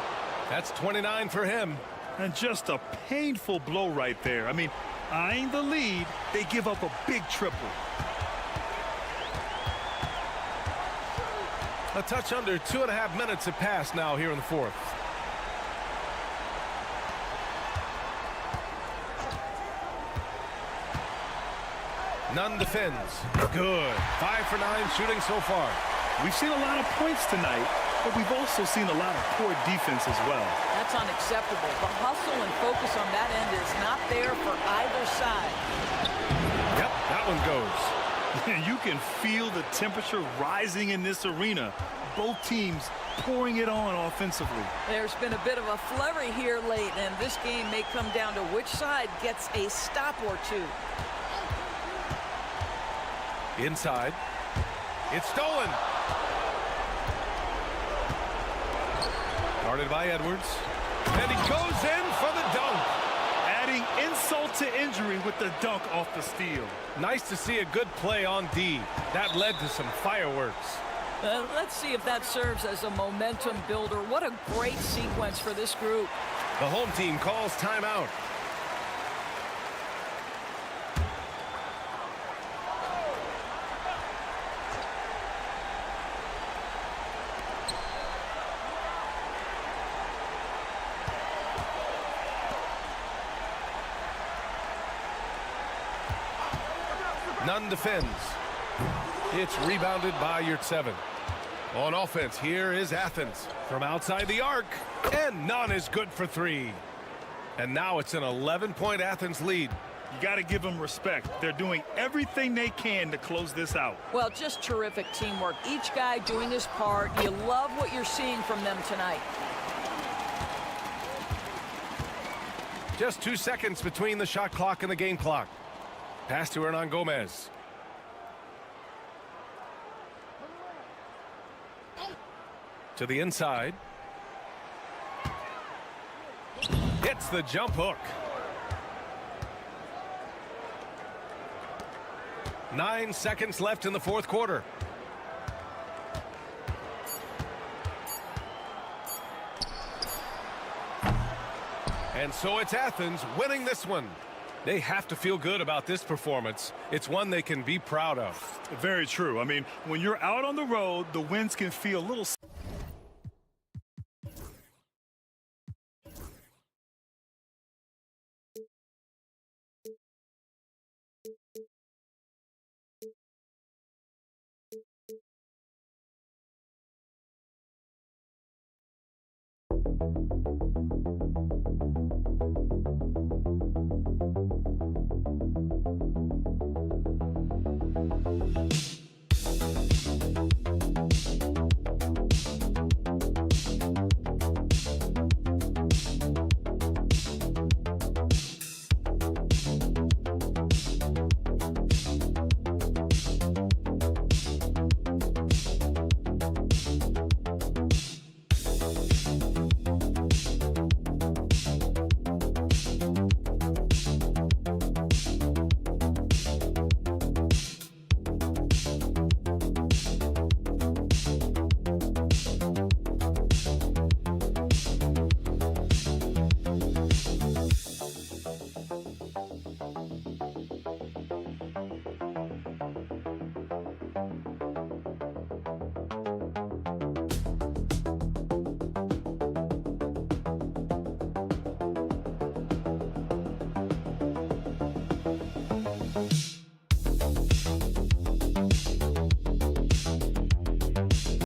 That's 29 for him. And just a painful blow right there. I mean, eyeing the lead, they give up a big triple. A touch under 2.5 minutes have passed now here in the fourth. Nunn defends. Good. 5 for 9 shooting so far. We've seen a lot of points tonight, but we've also seen a lot of poor defense as well. That's unacceptable. The hustle and focus on that end is not there for either side. Yep, that one goes. You can feel the temperature rising in this arena. Both teams pouring it on offensively. There's been a bit of a flurry here late, and this game may come down to which side gets a stop or two. Inside. It's stolen. Guarded by Edwards. And he goes in for the dunk. Adding insult to injury with the dunk off the steal. Nice to see a good play on D. That led to some fireworks. Let's see if that serves as a momentum builder. What a great sequence for this group. The home team calls timeout. Nunn defends. It's rebounded by Yurtseven. On offense, here is Athens from outside the arc, and Nunn is good for three. And now it's an 11-point Athens lead. You got to give them respect. They're doing everything they can to close this out. Well, just terrific teamwork. Each guy doing his part. You love what you're seeing from them tonight. Just 2 seconds between the shot clock and the game clock. Pass to Hernan Gomez. To the inside. Hits the jump hook. 9 seconds left in the fourth quarter. And so it's Athens winning this one. They have to feel good about this performance. It's one they can be proud of. Very true. I mean, when you're out on the road, the wins can feel a little